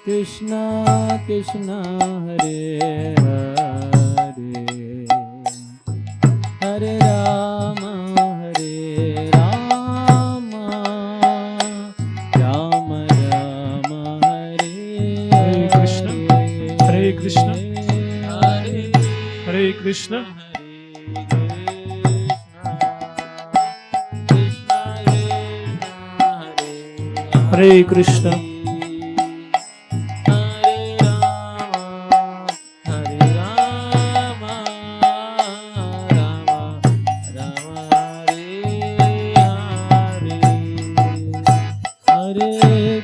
Krishna Krishna Hare Hare Hare Rama Hare Rama Rama Rama Hare Hare Krishna Hare Krishna Hare Krishna Hare Krishna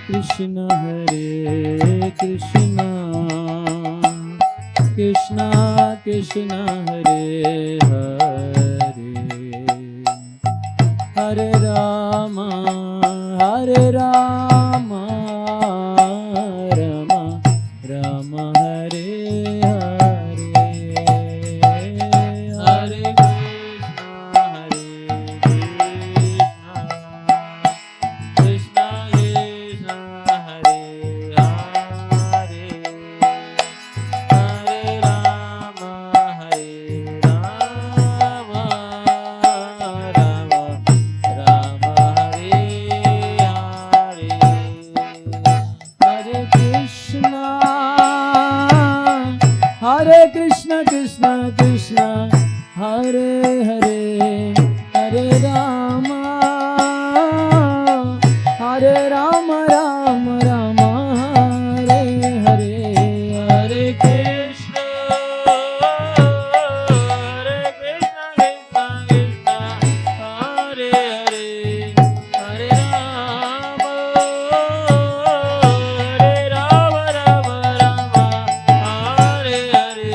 Krishna Hare Krishna Krishna Krishna Hare Hare Hare Rama Hare Rama Rama Rama Hare Hare Hare Krishna Krishna Krishna Hare Hare Hare Rama Hare Rama Rama Rama Hare Hare Hare Krishna Krishna Krishna Hare Hare Hare Rama Rama Rama Hare Hare Hare Krishna Krishna Hare Hare Hare Rama Rama Rama Hare Hare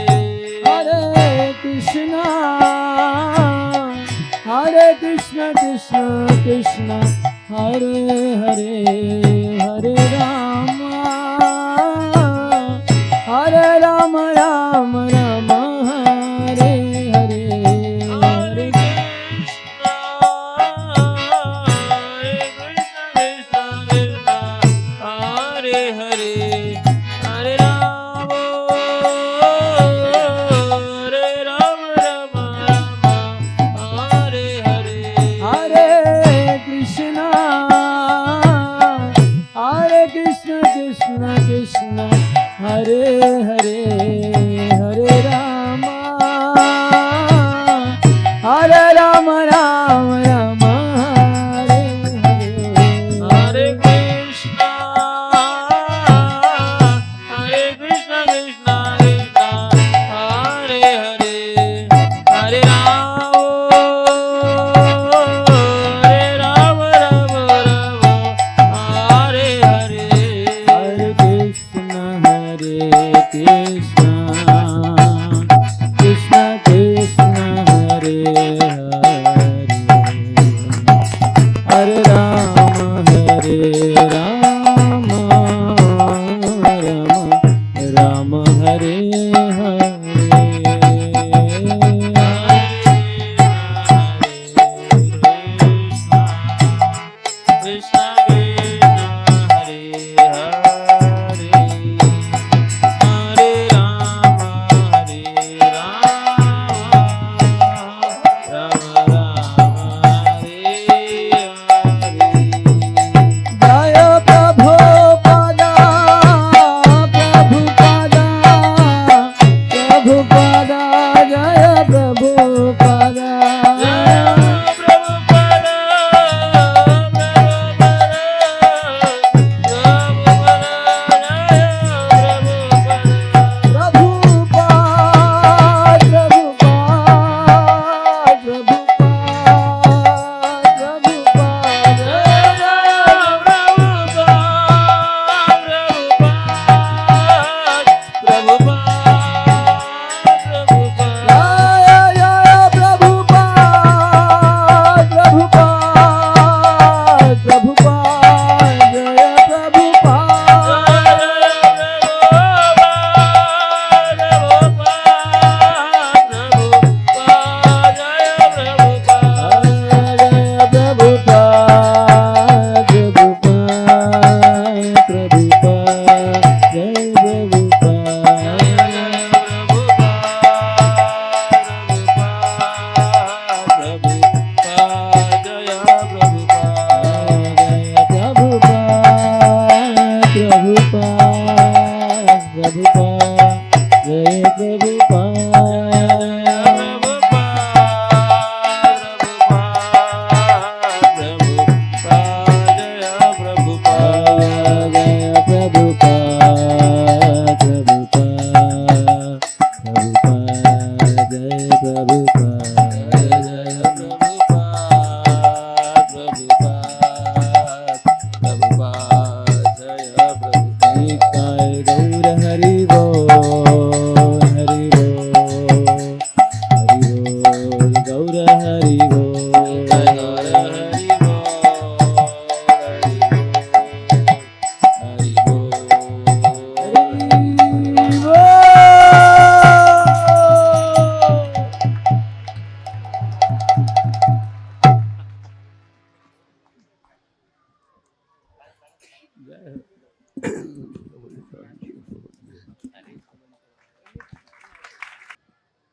Hare Krishna Krishna Hare Hare Hare Rama Rama Rama Hare Hare Hare Krishna Hare Hare Hare Rama Rama Hare Hare Hare Krishna Krishna Hare Hare Hare Rama Rama Rama Hare Hare Hare Krishna Krishna Hare Hare Hare Rama Rama Hare Hare Hare Krishna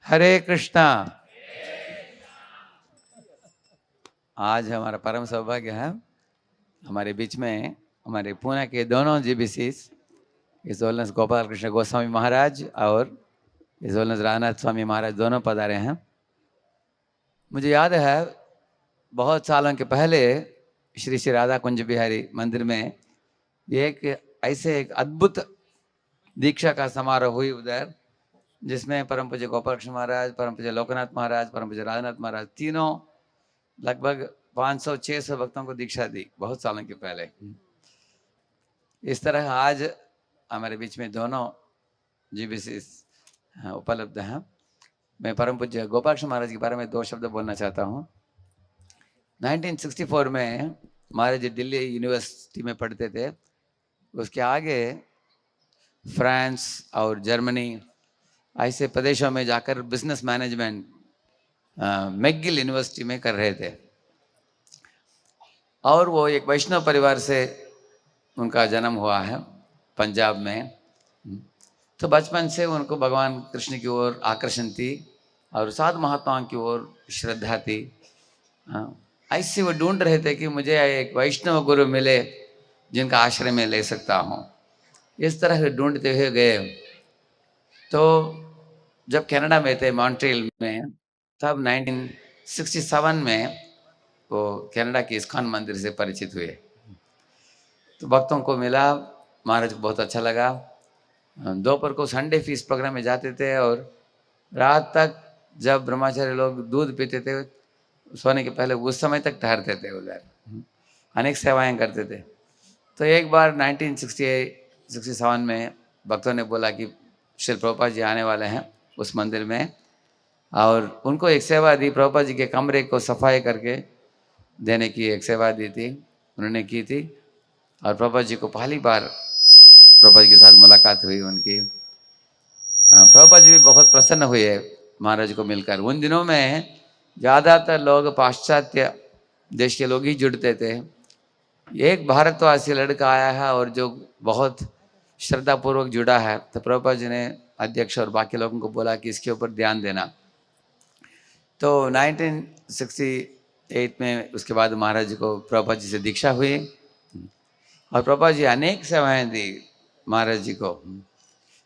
हरे कृष्णा। आज हमारा परम सौभाग्य है हमारे बीच में हमारे पुणे के दोनों जीबीसीस इस होलनेस गोपाल कृष्ण गोस्वामी महाराज और इस होलनेस रामनाथ स्वामी महाराज दोनों पधारे हैं। मुझे याद है बहुत सालों के पहले श्री श्री राधा कुंज बिहारी मंदिर में एक अद्भुत दीक्षा का समारोह हुई उधर, जिसमें परम पूज्य गोपाल कृष्ण महाराज, परम पूज्य लोकनाथ महाराज, परम पूज्य राधानाथ महाराज तीनों लगभग 500-600 भक्तों को दीक्षा दी बहुत सालों के पहले। इस तरह आज हमारे बीच में दोनों जीबीसी उपलब्ध हैं। मैं परम पूज्य गोपाल कृष्ण महाराज के बारे में 2 शब्द बोलना चाहता हूँ। 1964 में महाराज जी दिल्ली यूनिवर्सिटी में पढ़ते थे। उसके आगे फ्रांस और जर्मनी ऐसे प्रदेशों में जाकर बिजनेस मैनेजमेंट मैगिल यूनिवर्सिटी में कर रहे थे। और वो एक वैष्णव परिवार से उनका जन्म हुआ है पंजाब में। तो बचपन से उनको भगवान कृष्ण की ओर आकर्षण थी और साध महात्माओं की ओर श्रद्धा थी। ऐसे वो ढूंढ रहे थे कि मुझे एक वैष्णव गुरु मिले जिनका आश्रय में ले सकता हूँ। इस तरह ढूंढते हुए गए। तो जब कनाडा में थे मॉन्ट्रियल में, तब 1967 में वो कनाडा के इस्कॉन मंदिर से परिचित हुए। तो भक्तों को मिला, महाराज को बहुत अच्छा लगा। दोपहर को संडे फीस्ट प्रोग्राम में जाते थे और रात तक जब ब्रह्मचारी लोग दूध पीते थे सोने के पहले उस समय तक ठहरते थे उधर, अनेक सेवाएं करते थे। तो एक बार 1967 में भक्तों ने बोला कि श्री प्रभुपाद जी आने वाले हैं उस मंदिर में, और उनको एक सेवा दी। प्रभुपाद जी के कमरे को सफाई करके देने की एक सेवा दी थी, उन्होंने की थी। और प्रभुपाद जी को पहली बार प्रभुपाद जी के साथ मुलाकात हुई उनकी। प्रभुपाद जी भी बहुत प्रसन्न हुए महाराज को मिलकर। उन दिनों में ज़्यादातर लोग पाश्चात्य देश के लोग ही जुड़ते थे। एक भारतवासी लड़का आया है और जो बहुत श्रद्धापूर्वक जुड़ा है, तो प्रभुपाद जी ने अध्यक्ष और बाकी लोगों को बोला कि इसके ऊपर ध्यान देना। तो 1968 में उसके बाद महाराज जी को प्रभुपाद जी से दीक्षा हुई और प्रभुपाद जी अनेक सेवाएं दी महाराज जी को।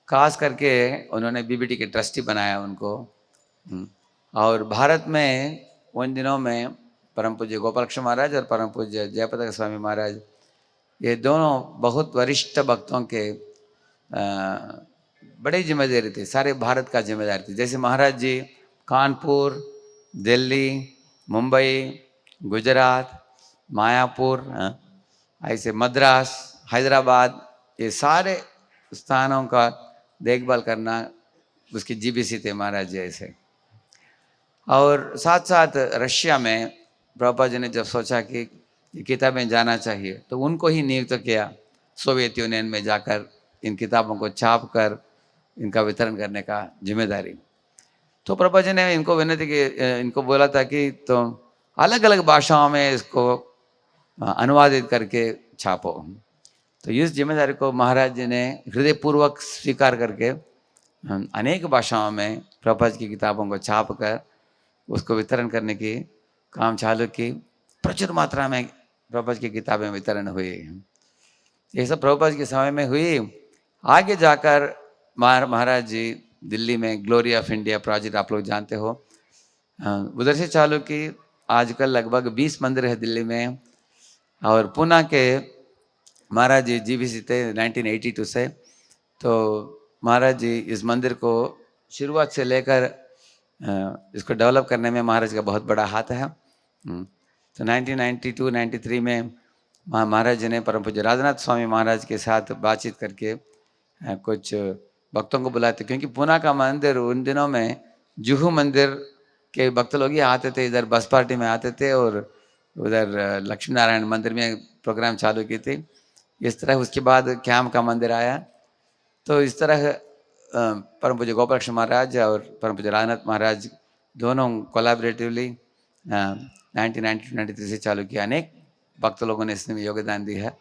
खास करके उन्होंने बीबीटी के ट्रस्टी बनाया उनको। और भारत में उन दिनों में परम पूज्य गोपाल कृष्ण महाराज और परम पूज्य जयपताका स्वामी महाराज, ये दोनों बहुत वरिष्ठ भक्तों के बड़ी जिम्मेदारी थी, सारे भारत का जिम्मेदारी थी। जैसे महाराज जी कानपुर, दिल्ली, मुंबई, गुजरात, मायापुर, ऐसे मद्रास, हैदराबाद, ये सारे स्थानों का देखभाल करना उसकी जीबीसी थे महाराज जी ऐसे। और साथ साथ रशिया में प्रभुपाद जी ने जब सोचा कि किताबें जाना चाहिए, तो उनको ही नियुक्त किया सोवियत यूनियन में जाकर इन किताबों को छाप कर इनका वितरण करने का जिम्मेदारी। तो प्रभुपाद जी ने इनको विनती की, इनको बोला था कि तो अलग अलग भाषाओं में इसको अनुवादित करके छापो। तो इस जिम्मेदारी को महाराज जी ने हृदयपूर्वक स्वीकार करके अनेक भाषाओं में प्रभुपाद जी की किताबों को छाप कर उसको वितरण करने की काम चालू की। प्रचुर मात्रा में प्रभुपाद जी की किताबें वितरण हुई। ये सब प्रभुपाद के समय में हुई। आगे जाकर महाराज जी दिल्ली में ग्लोरी ऑफ इंडिया प्रोजेक्ट आप लोग जानते हो, उधर से चालू की। आजकल लगभग 20 मंदिर है दिल्ली में। और पुणे के महाराज जी जीवीसी थे 1982 से। तो महाराज जी इस मंदिर को शुरुआत से लेकर इसको डेवलप करने में महाराज का बहुत बड़ा हाथ है। तो 1992-93 में महाराज जी ने परम पूज्य राजनाथ स्वामी महाराज के साथ बातचीत करके कुछ भक्तों को बुलाते, क्योंकि पुणे का मंदिर उन दिनों में जुहू मंदिर के भक्त लोग ही आते थे, इधर बस पार्टी में आते थे और उधर लक्ष्मी नारायण मंदिर में प्रोग्राम चालू की थी। इस तरह उसके बाद कैम का मंदिर आया। तो इस तरह परम पूज्य गोपाल कृष्ण महाराज और परम पूज्य राजनाथ महाराज दोनों कोलैबोरेटिवली 1992-93 से चालू किया। अनेक भक्त लोगों ने इसमें योगदान दी है।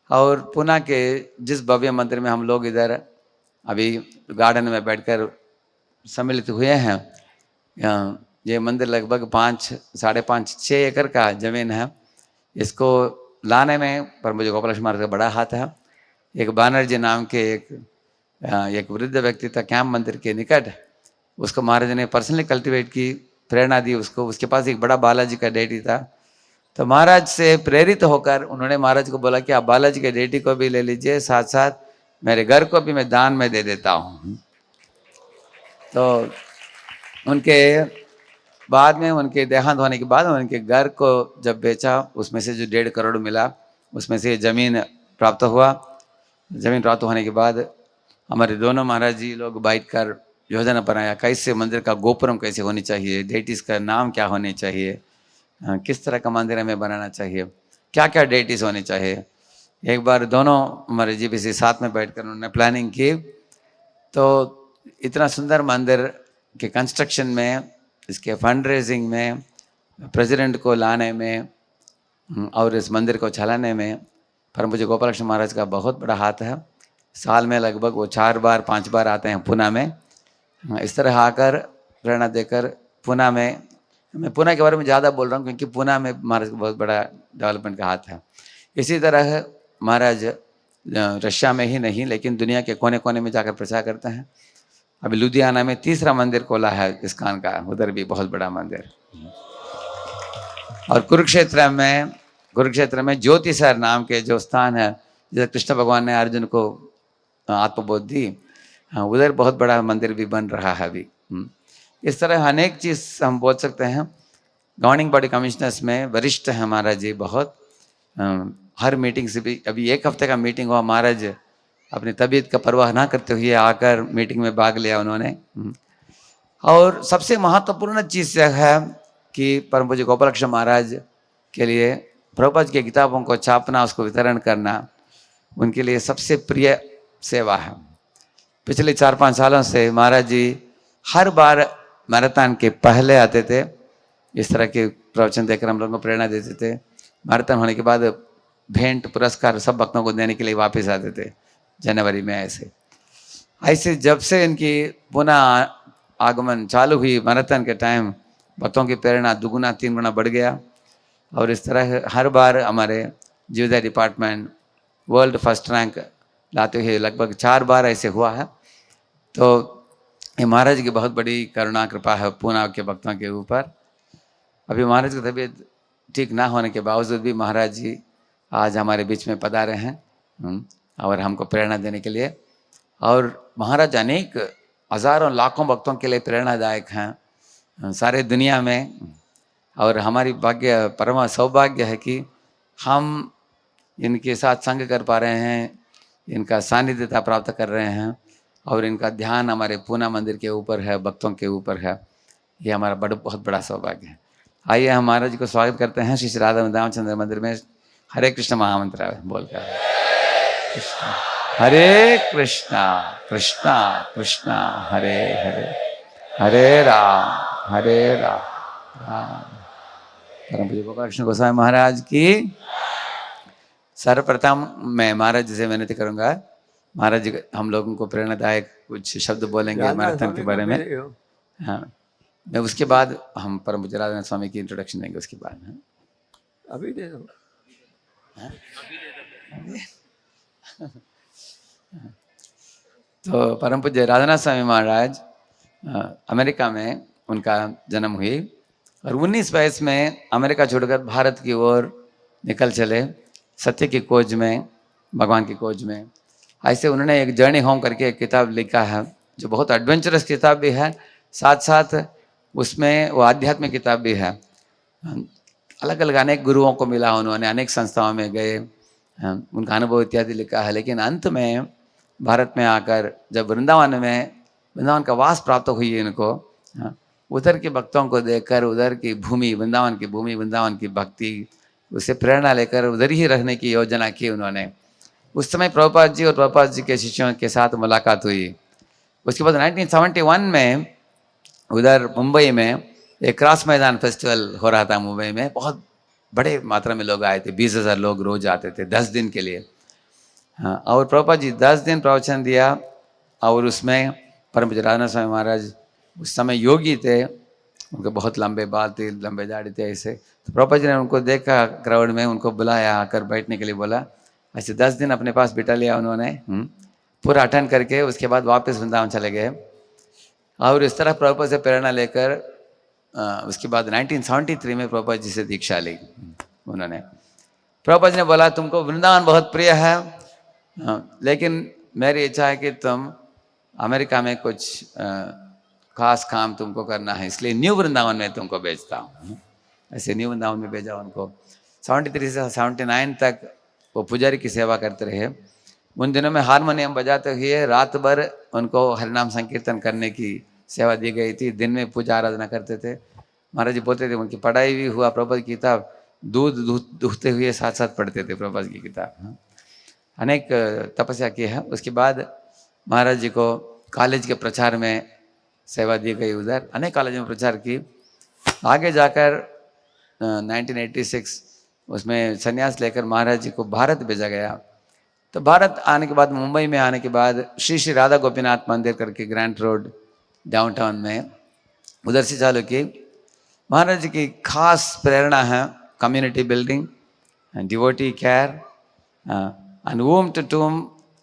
और पुणे के जिस भव्य मंदिर में हम लोग इधर अभी गार्डन में बैठकर सम्मिलित हुए हैं, ये मंदिर लगभग 5-5.5-6 एकड़ का जमीन है। इसको लाने में परम पूज्य गोपाल कृष्ण महाराज का बड़ा हाथ है। एक बानर्जी नाम के एक वृद्ध व्यक्ति था कैंप मंदिर के निकट, उसको महाराज ने पर्सनली कल्टीवेट की, प्रेरणा दी उसको। उसके पास एक बड़ा बालाजी का डेटी था। तो महाराज से प्रेरित होकर उन्होंने महाराज को बोला कि आप बालाजी के डेटी को भी ले लीजिए, साथ साथ मेरे घर को भी मैं दान में दे देता हूँ। तो उनके बाद में, उनके देहांत होने के बाद उनके घर को जब बेचा, उसमें से जो 1.5 करोड़ मिला, उसमें से जमीन प्राप्त हुआ। जमीन प्राप्त होने के बाद हमारे दोनों महाराज जी लोग बैठकर योजना बनाया, कैसे मंदिर का गोपुरम कैसे होनी चाहिए, डेटीज का नाम क्या होने चाहिए, किस तरह का मंदिर हमें बनाना चाहिए, क्या क्या डेटीज होने चाहिए। एक बार दोनों हमारे जीबीसी साथ में बैठकर उन्होंने प्लानिंग की। तो इतना सुंदर मंदिर के कंस्ट्रक्शन में, इसके फंड रेजिंग में, प्रेसिडेंट को लाने में और इस मंदिर को चलाने में परम पूज्य गोपाल कृष्ण महाराज का बहुत बड़ा हाथ है। साल में लगभग वो 4-5 बार आते हैं पुणे में। इस तरह आकर प्रेरणा देकर पुणे में, मैं पुणे के बारे में ज़्यादा बोल रहा हूँ क्योंकि पुणे में महाराज का बहुत बड़ा डेवलपमेंट का हाथ है। इसी तरह महाराज रशिया में ही नहीं लेकिन दुनिया के कोने कोने में जाकर प्रचार करते हैं। अभी लुधियाना में 3रा मंदिर खोला है इस्कॉन का, उधर भी बहुत बड़ा मंदिर। और कुरुक्षेत्र में ज्योतिसर नाम के जो स्थान है, जैसे कृष्ण भगवान ने अर्जुन को आत्मबोध दी, उधर बहुत बड़ा मंदिर भी बन रहा है अभी। इस तरह अनेक चीज़ हम बोल सकते हैं। गवर्निंग बॉडी कमिश्नर्स में वरिष्ठ हैं महाराज जी बहुत। हर मीटिंग से भी, अभी 1 हफ्ते का मीटिंग हुआ, महाराज अपनी तबीयत का परवाह ना करते हुए आकर मीटिंग में भाग लिया उन्होंने। और सबसे महत्वपूर्ण चीज़ यह है कि परम पूज्य गोपाल कृष्ण महाराज के लिए प्रभुपाद की किताबों को छापना, उसको वितरण करना उनके लिए सबसे प्रिय सेवा है। पिछले 4-5 सालों से महाराज जी हर बार मैराथन के पहले आते थे, इस तरह के प्रवचन देकर हम लोगों को प्रेरणा देते थे। मैराथन होने के बाद भेंट पुरस्कार सब भक्तों को देने के लिए वापस आते थे जनवरी में। ऐसे जब से इनकी पुनः आगमन चालू हुई मैराथन के टाइम, भक्तों की प्रेरणा 2-3 गुना बढ़ गया। और इस तरह हर बार हमारे जीवदया डिपार्टमेंट वर्ल्ड फर्स्ट रैंक लाते हुए लगभग 4 बार ऐसे हुआ है। तो ये महाराज की बहुत बड़ी करुणा कृपा है पुणे के भक्तों के ऊपर। अभी महाराज की तबीयत ठीक ना होने के बावजूद भी महाराज जी आज हमारे बीच में पधारे हैं और हमको प्रेरणा देने के लिए। और महाराज अनेक हजारों लाखों भक्तों के लिए प्रेरणादायक हैं सारे दुनिया में। और हमारी परम सौभाग्य है कि हम इनके साथ संग कर पा रहे हैं, इनका सानिध्यता प्राप्त कर रहे हैं और इनका ध्यान हमारे पुणे मंदिर के ऊपर है, भक्तों के ऊपर है। ये हमारा बहुत बड़ा सौभाग्य है। आइए हम महाराज जी को स्वागत करते हैं श्री राधा दामचंद्र मंदिर में। हरे कृष्ण महामंत्र बोलकर हरे कृष्णा कृष्णा कृष्णा हरे हरे, हरे राम राम। परम पूज्य गोपाल कृष्ण गोस्वामी महाराज की। सर्वप्रथम मैं महाराज जी से विनती करूंगा, महाराज जी हम लोगों को प्रेरणादायक कुछ शब्द बोलेंगे मैराथन के बारे में। हाँ, मैं उसके बाद हम परम पूज्य राधानाथ स्वामी की इंट्रोडक्शन देंगे उसके बाद। अभी दे दो। तो परम पूज्य राधानाथ स्वामी महाराज अमेरिका में उनका जन्म हुई और 19 वयस में अमेरिका छोड़कर भारत की ओर निकल चले सत्य की खोज में, भगवान की खोज में। ऐसे उन्होंने एक जर्नी होम करके एक किताब लिखा है जो बहुत एडवेंचरस किताब भी है, साथ साथ उसमें वो आध्यात्मिक किताब भी है। अलग अलग अनेक गुरुओं को मिला, उन्होंने अनेक संस्थाओं में गए, उनका अनुभव इत्यादि लिखा है। लेकिन अंत में भारत में आकर जब वृंदावन का वास प्राप्त हुई इनको, उधर के भक्तों को देखकर, उधर की भूमि, वृंदावन की भक्ति, उससे प्रेरणा लेकर उधर ही रहने की योजना की उन्होंने। उस समय प्रभुपाद जी और प्रभुपाद जी के शिष्यों के साथ मुलाकात हुई। उसके बाद 1971 में उधर मुंबई में एक क्रॉस मैदान फेस्टिवल हो रहा था मुंबई में। बहुत बड़े मात्रा में लोग आए थे, 20,000 लोग रोज आते थे 10 दिन के लिए। हाँ, और प्रभुपाद जी 10 दिन प्रवचन दिया और उसमें परम पूज्य राधानाथ स्वामी महाराज उस समय योगी थे, उनके बहुत लंबे बाल थे, लंबे दाढ़ी थे ऐसे। तो प्रभुपाद जी ने उनको देखा क्राउड में, उनको बुलाया, आकर बैठने के लिए बोला। ऐसे 10 दिन अपने पास बिठा लिया उन्होंने, पूरा अटेंड करके उसके बाद वापस वृंदावन चले गए। और इस तरह प्रभुपाद से प्रेरणा लेकर उसके बाद 1973 में प्रभुपाद जी से दीक्षा ली उन्होंने। प्रभुपाद जी ने बोला तुमको वृंदावन बहुत प्रिय है, लेकिन मेरी इच्छा है कि तुम अमेरिका में कुछ खास काम तुमको करना है, इसलिए न्यू वृंदावन में तुमको भेजता हूँ। ऐसे न्यू वृंदावन में भेजा उनको। 73 से 79 तक वो पुजारी की सेवा करते रहे। उन दिनों में हारमोनियम बजाते हुए रात भर उनको हरिनाम संकीर्तन करने की सेवा दी गई थी। दिन में पूजा आराधना करते थे। महाराज जी बोलते थे उनकी पढ़ाई भी हुआ, प्रभुपाद की किताब दूध दूहते हुए साथ साथ पढ़ते थे प्रभुपाद की किताब। अनेक तपस्या की है। उसके बाद महाराज जी को कॉलेज के प्रचार में सेवा दी गई, उधर अनेक कॉलेज में प्रचार की। आगे जाकर 1986 उसमें संन्यास लेकर महाराज जी को भारत भेजा गया। तो भारत आने के बाद, मुंबई में आने के बाद श्री श्री राधा गोपीनाथ मंदिर करके ग्रैंड रोड डाउनटाउन में, उधर से चालू की। महाराज जी की खास प्रेरणा है community building, devotee care and womb to tomb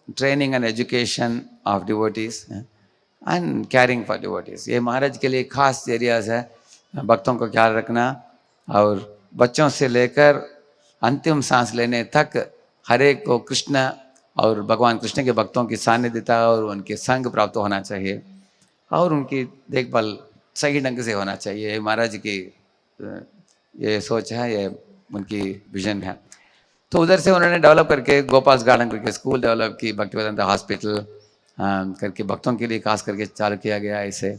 training and education of devotees and caring for devotees. ये महाराज के लिए खास एरियाज है। भक्तों को ख्याल रखना और बच्चों से लेकर अंतिम सांस लेने तक हर एक को कृष्ण और भगवान कृष्ण के भक्तों की सानिध्यता और उनके संग प्राप्त होना चाहिए और उनकी देखभाल सही ढंग से होना चाहिए। ये महाराज की ये सोच है, ये उनकी विजन है। तो उधर से उन्होंने डेवलप करके गोपाल्स गार्डन करके स्कूल डेवलप की, भक्तिवेदांता हॉस्पिटल करके भक्तों के लिए खास करके चालू किया गया इसे।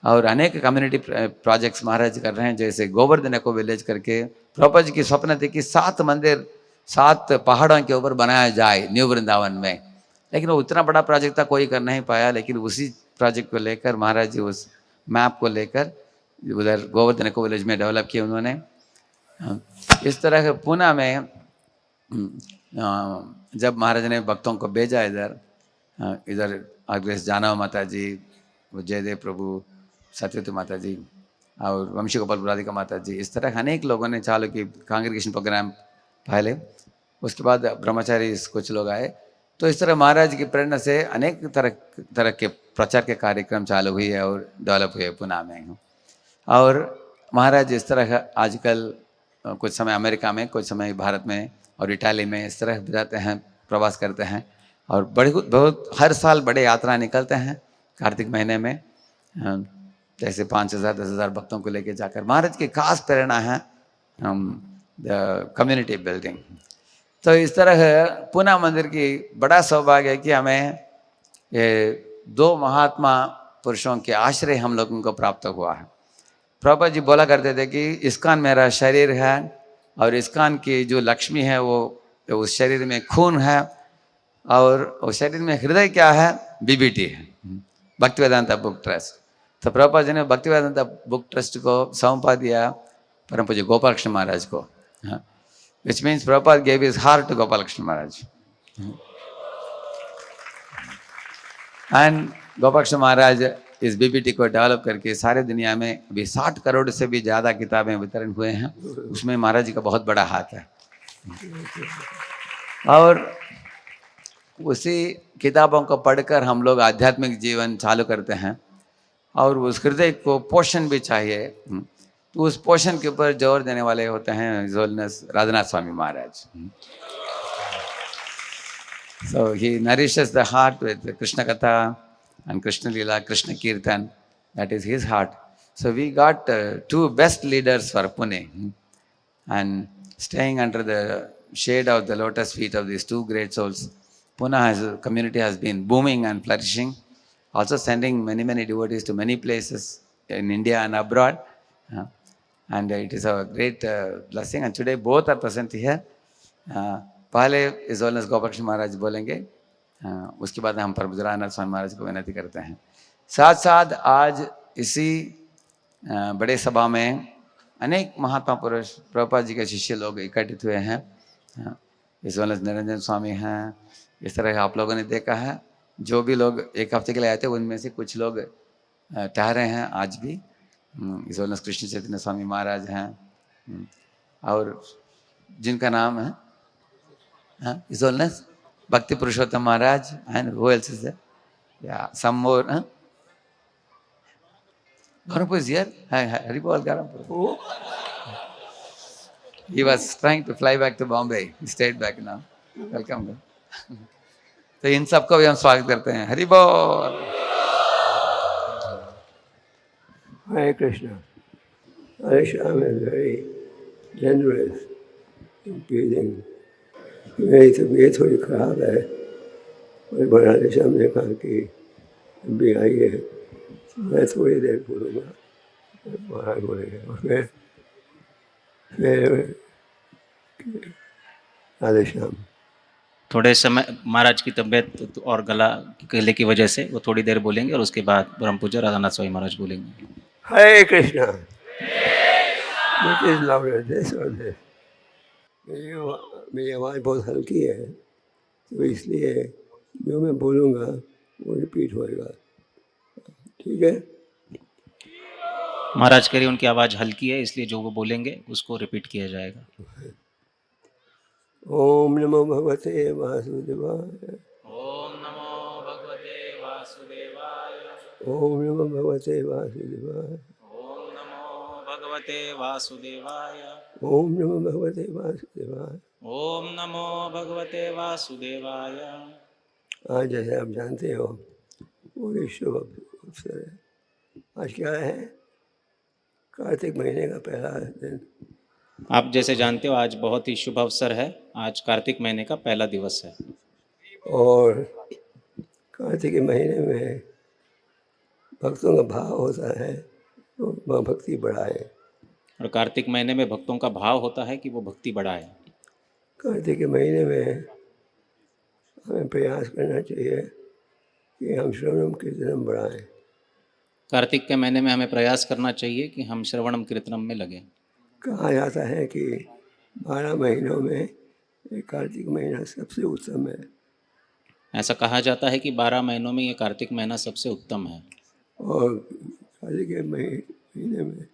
और अनेक कम्युनिटी प्रोजेक्ट्स महाराज कर रहे हैं, जैसे गोवर्धन एको विलेज करके। प्रभुपाद जी की स्वप्न थी कि 7 मंदिर 7 पहाड़ों के ऊपर बनाया जाए न्यू वृंदावन में, लेकिन वो उतना बड़ा प्रोजेक्ट था, कोई कर नहीं पाया। लेकिन उसी प्रोजेक्ट को लेकर महाराज जी उस मैप को लेकर उधर गोवर्धन एको विलेज में डेवलप किया उन्होंने। इस तरह पूना में जब महाराज ने भक्तों को भेजा इधर अग्रेस जानव माता जी, जयदेव प्रभु, सत्यवती माता जी और वंशी गोपाल राधिका माता जी, इस तरह अनेक लोगों ने चालू की कांग्रेगेशन प्रोग्राम पहले। उसके बाद ब्रह्मचारी कुछ लोग आए। तो इस तरह महाराज की प्रेरणा से अनेक तरह के प्रचार के कार्यक्रम चालू हुए और डेवलप हुए पुणे में। और महाराज इस तरह आजकल कुछ समय अमेरिका में, कुछ समय भारत में और इटाली में इस तरह जाते हैं, प्रवास करते हैं और बहुत हर साल बड़े यात्रा निकलते हैं कार्तिक महीने में, जैसे 5,000 10,000 भक्तों को लेके जाकर। महाराज की खास प्रेरणा है कम्युनिटी बिल्डिंग। तो इस तरह पुणे मंदिर की बड़ा सौभाग्य है कि हमें ये 2 महात्मा पुरुषों के आश्रय हम लोगों को प्राप्त हुआ है। प्रभुपाद जी बोला करते थे कि इस्कॉन मेरा शरीर है और इस्कॉन की जो लक्ष्मी है वो उस शरीर में खून है और उस शरीर में हृदय क्या है, बीबीटी है, भक्तिवेदांता बुक ट्रस्ट। तो प्रभुपाद जी ने भक्तिवेदांता बुक ट्रस्ट को सौंपा दिया परम पूज्य गोपाल कृष्ण महाराज को, which means Prabhupada gave his heart to Gopal Krishna Maharaj. And Gopal Krishna Maharaj इस बीबीटी को डेवलप करके सारे दुनिया में अभी 60 करोड़ से भी ज़्यादा किताबें वितरण हुए हैं। उसमें महाराज जी का बहुत बड़ा हाथ है। और उसी किताबों को पढ़कर हम लोग आध्यात्मिक जीवन चालू करते हैं और उस हृदय को पोषण भी चाहिए। तो उस पोषण के ऊपर जोर देने वाले होते हैं His Holiness Radhanath Swami Maharaj. So he nourishes the heart with Krishna Katha and Krishna Lila, Krishna Kirtan. That is his heart. So we got two best leaders for Pune. And staying under the shade of the lotus feet of these two great souls, Pune community has been booming and flourishing. Also sending many, many devotees to many places in India and abroad. And it is a great blessing. And today both are present here. पहले इस holiness Gopal Krishna महाराज बोलेंगे, उसके बाद हम प्रभुजरानाथ स्वामी महाराज को विनती करते हैं। साथ साथ आज इसी बड़े सभा में अनेक महात्मा पुरुष प्रभुपाद जी के शिष्य लोग इकट्ठित हुए हैं। इस होलिनेस निरंजन स्वामी हैं, इस तरह आप लोगों ने देखा है। जो भी लोग एक हफ्ते के लिए आए थे उनमें से कुछ लोग ठहरे हैं आज भी। इस होलिनेस कृष्ण चैतन्य स्वामी महाराज हैं और जिनका नाम है His Holiness Bhakti Purushottam Maharaj, and who else is there? Yeah, some more. Garampur is here. Haribol Garampur. He was trying to fly back to Bombay. He stayed back now. Welcome. तो इन सबको भी हम स्वागत करते हैं। Haribol. Hare Krishna. Hare Shyam is very generous in feeding. मेरी तबीयत थोड़ी ख़राब है और बनाने से हमने कहा कि भी आई है, मैं थोड़ी देर बोलूँगा, महाराज बोलेंगे और फिर राधे श्याम। थोड़े समय महाराज की तबीयत और गले की वजह से वो थोड़ी देर बोलेंगे और उसके बाद परम पूज्य राधानाथ स्वामी महाराज बोलेंगे। हरे Krishna. Which is louder, this or this? मेरी आवाज़ बहुत हल्की है तो इसलिए जो मैं बोलूँगा वो रिपीट होएगा, ठीक है? महाराज कह रही उनकी आवाज़ हल्की है इसलिए जो वो बोलेंगे उसको रिपीट किया जाएगा। ओम नमो भगवते वासुदेवाय। ओम नमो भगवते वासुदेवाय। ओम नमो भगवते वासुदेवाय। ओम नमो भगवते वासुदेवाय। ओम नमो भगवते वासुदेवाय। ओम नमो भगवते वासुदेवाय। आज जैसे आप जानते हो वो शुभ अवसर है। आज क्या है? कार्तिक महीने का पहला दिन। आप जैसे जानते हो आज बहुत ही शुभ अवसर है। आज कार्तिक महीने का पहला दिवस है और कार्तिक के महीने में भक्तों का भाव होता है तो वह भक्ति बढ़ाए। और कार्तिक महीने में भक्तों का भाव होता है कि वो भक्ति बढ़ाए। कार्तिक के महीने में हमें प्रयास करना चाहिए कि हम श्रवणम कीर्तनम बढ़ाएं। कार्तिक के महीने में हमें प्रयास करना चाहिए कि हम श्रवणम कीर्तनम में लगें। कहा जाता है कि 12 महीनों में ये कार्तिक महीना सबसे उत्तम है। ऐसा कहा जाता है कि 12 महीनों में ये कार्तिक महीना सबसे उत्तम है। और कार्तिक के महीने में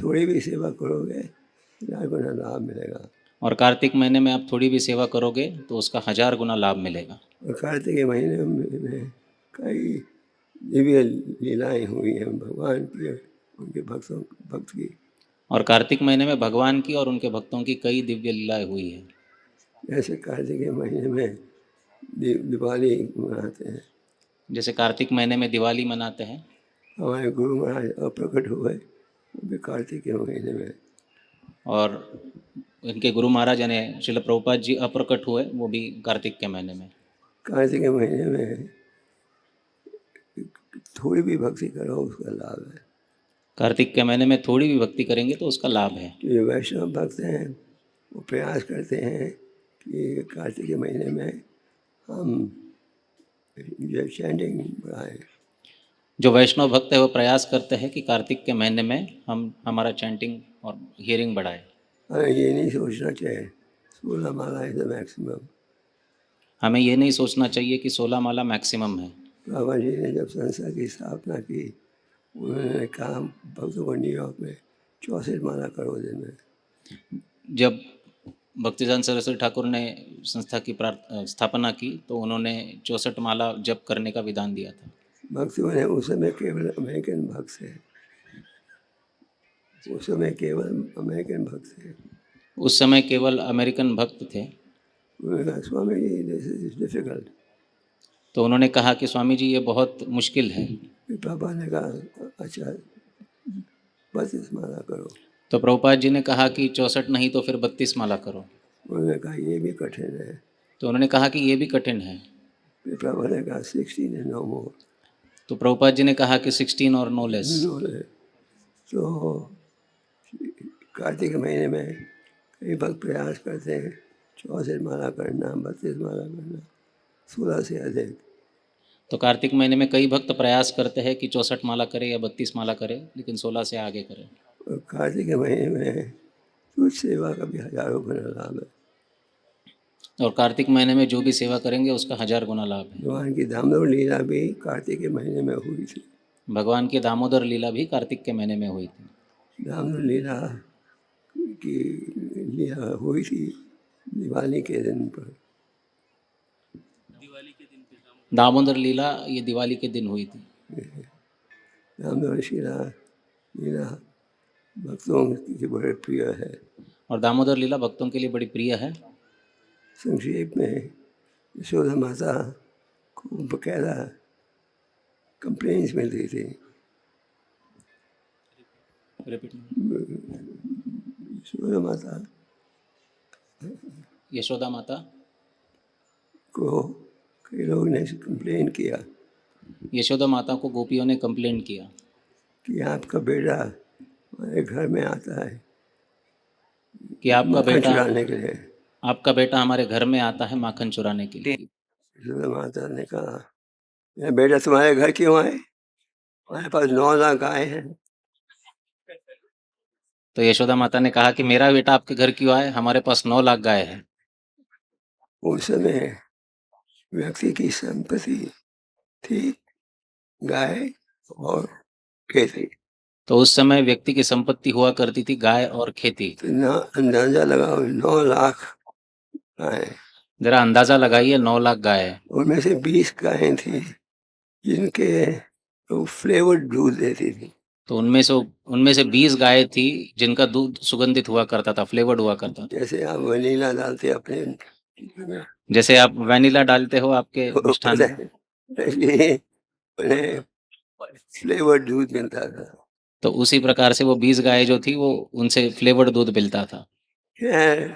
थोड़ी भी सेवा करोगे 1000 गुना लाभ मिलेगा। और कार्तिक महीने में आप थोड़ी भी सेवा करोगे तो उसका 1000 गुना लाभ मिलेगा। और कार्तिक के महीने में कई दिव्य लीलाएं हुई हैं भगवान की, उनके भक्त की। और कार्तिक महीने में भगवान की और उनके भक्तों की कई दिव्य लीलाएं हुई है। जैसे कार्तिक के महीने में दिवाली मनाते हैं। जैसे कार्तिक महीने में दिवाली मनाते हैं। हमारे गुरु महाराज अप्रकट हुए वो भी कार्तिक के महीने में। और इनके गुरु महाराज यानी श्रील प्रभुपाद जी अप्रकट हुए वो भी कार्तिक के महीने में। कार्तिक के महीने में थोड़ी भी भक्ति करो उसका लाभ है। कार्तिक के महीने में थोड़ी भी भक्ति करेंगे तो उसका लाभ है। जो वैष्णव भक्त हैं वो प्रयास करते हैं कि कार्तिक के महीने में हम जो चैंटिंग बढ़ाएं। जो वैष्णव भक्त है वो प्रयास करते हैं कि कार्तिक के महीने में हम हमारा चैंटिंग और हियरिंग बढ़ाए। हमें ये नहीं सोचना चाहिए 16 माला इज द मैक्सिमम। हमें ये नहीं सोचना चाहिए कि 16 माला मैक्सिमम है। बाबा जी ने जब संस्था की स्थापना की उन्होंने कहा भक्तों को न्यूयॉर्क में 64 माला करो दिन में। जब भक्तिदान सरस्वती ठाकुर ने संस्था की स्थापना की तो उन्होंने 64 माला जप करने का विधान दिया था। भक्त में उस समय केवल अमेरिकन भक्त थे, उस समय केवल अमेरिकन भक्त थे। उस समय केवल अमेरिकन भक्त थे। उन्होंने कहा Swami ji this is difficult. तो उन्होंने कहा कि स्वामी जी ये बहुत मुश्किल है। फिर पापा ने कहा अच्छा 32 माला करो। तो प्रभुपाद जी ने कहा कि 64 नहीं तो फिर 32 माला करो। उन्होंने कहा ये भी कठिन है। तो उन्होंने कहा कि ये भी कठिन है। फिर पापा ने कहा 16 एंड नो मोर। तो प्रभुपाद जी ने कहा कि 16 और नो लेस। तो कार्तिक के महीने में कई भक्त प्रयास करते हैं 64 माला करना, 32 माला करना, 16 से अधिक। तो कार्तिक महीने में कई भक्त प्रयास करते हैं कि 64 माला करे या 32 माला करे, लेकिन 16 से आगे करे। और कार्तिक के महीने में तुझ सेवा का भी 1000 गुना लाभ है। और कार्तिक महीने में जो भी सेवा करेंगे उसका 1000 गुना लाभ है। भगवान की दामोदर लीला भी कार्तिक के महीने में हुई थी। भगवान की दामोदर लीला भी कार्तिक के महीने में हुई थी। दामोदर लीला की लीला हुई थी दिवाली के दिन पर। दामोदर लीला ये दिवाली के दिन हुई थी। दामोदर लीला भक्तों की बड़े प्रिय है। और दामोदर लीला भक्तों के लिए बड़ी प्रिय है। संक्षेप में यशोदा माता को बकायदा कंप्लेंट्स मिलती थी। यशोदा माता को कई लोगों ने कंप्लेन किया। यशोदा माता को गोपियों ने कंप्लेंट किया कि आपका बेटा हमारे घर में आता है कि माखन चुराने के लिए। आपका बेटा हमारे घर में आता है माखन चुराने के लिए। यशोदा माता ने कहा मेरा बेटा तुम्हारे घर क्यों आए, हमारे पास 9 लाख गाय हैं। तो यशोदा माता ने कहा कि मेरा बेटा आपके घर क्यों आए, हमारे पास 9 लाख गाय है। उस समय व्यक्ति की संपत्ति थी गाय और खेती। तो उस समय व्यक्ति की संपत्ति हुआ करती थी गाय और खेती। तो ना अंदाजा लगाओ 9 लाख गाय। जरा अंदाजा लगाइए 9 लाख गाय है। उनमें से 20 गायें थी जिनके वो फ्लेवर्ड दूध देती थी। तो उनमें से 20 गाय थी जिनका दूध सुगंधित हुआ करता था, फ्लेवर्ड हुआ करता था। जैसे आप वनीला डालते अपने में, जैसे आप वनीला डालते हो आपके मिष्ठान में, इसलिए उन्हें फ्लेवर्ड दूध मिलता था। तो उसी प्रकार से वो 20 गाय जो थी वो उनसे फ्लेवर्ड दूध मिलता था। खैर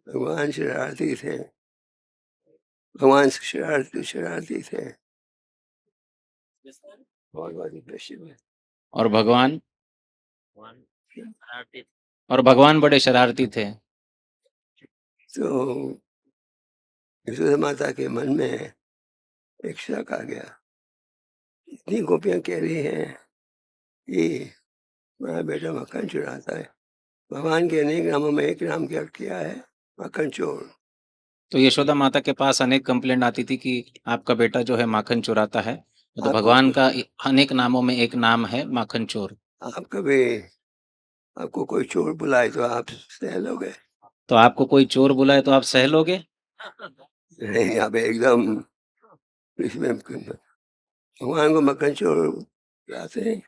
भगवान शरारती थे, भगवान शरारती थे और भगवान बड़े शरारती थे। तो यशोदा माता के मन में एक शक आ गया। इतनी गोपियां कह रही हैं कि मेरा बेटा मक्खन चुराता है, भगवान के अनेक नामों में एक नाम क्या है, मक्खन चोर। तो यशोदा माता के पास अनेक कंप्लेंट आती थी कि आपका बेटा जो है माखन चुराता है। तो भगवान का अनेक नामों में एक नाम है माखन चोर। आप कभी आपको कोई चोर बुलाए तो आप सह लोगे? तो आपको कोई चोर बुलाए तो आप सह लोगे? नहीं, आप एकदम इसमें भगवान को मक्खन चोर बुलाते हैं,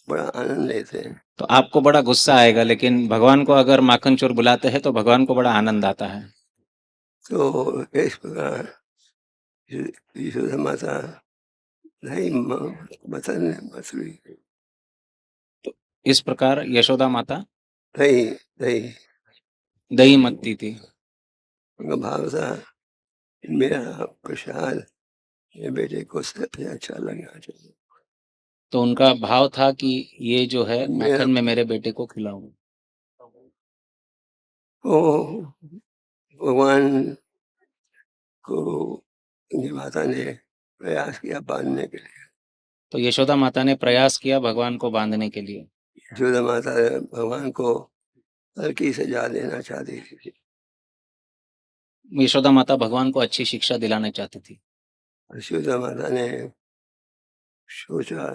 बड़ा आनंद लेते हैं। तो आपको बड़ा गुस्सा आएगा, लेकिन भगवान को अगर माखन चोर बुलाते हैं तो भगवान को बड़ा आनंद आता है। तो इस प्रकार यशोदा माता नहीं मछली तो इस प्रकार यशोदा माता दही दही मथती थी। उनका भाव था मेरा प्रसाद मेरे बेटे को सबसे अच्छा लगना चाहिए। तो उनका भाव था कि ये जो है माखन में मेरे बेटे को खिलाऊं। ओ भगवान को माता ने प्रयास किया बांधने के लिए। तो यशोदा माता ने प्रयास किया भगवान को बांधने के लिए। यशोदा माता भगवान को हल्की सजा देना चाहती थी। यशोदा माता भगवान को अच्छी शिक्षा दिलाना चाहती थी। यशोदा माता ने सोचा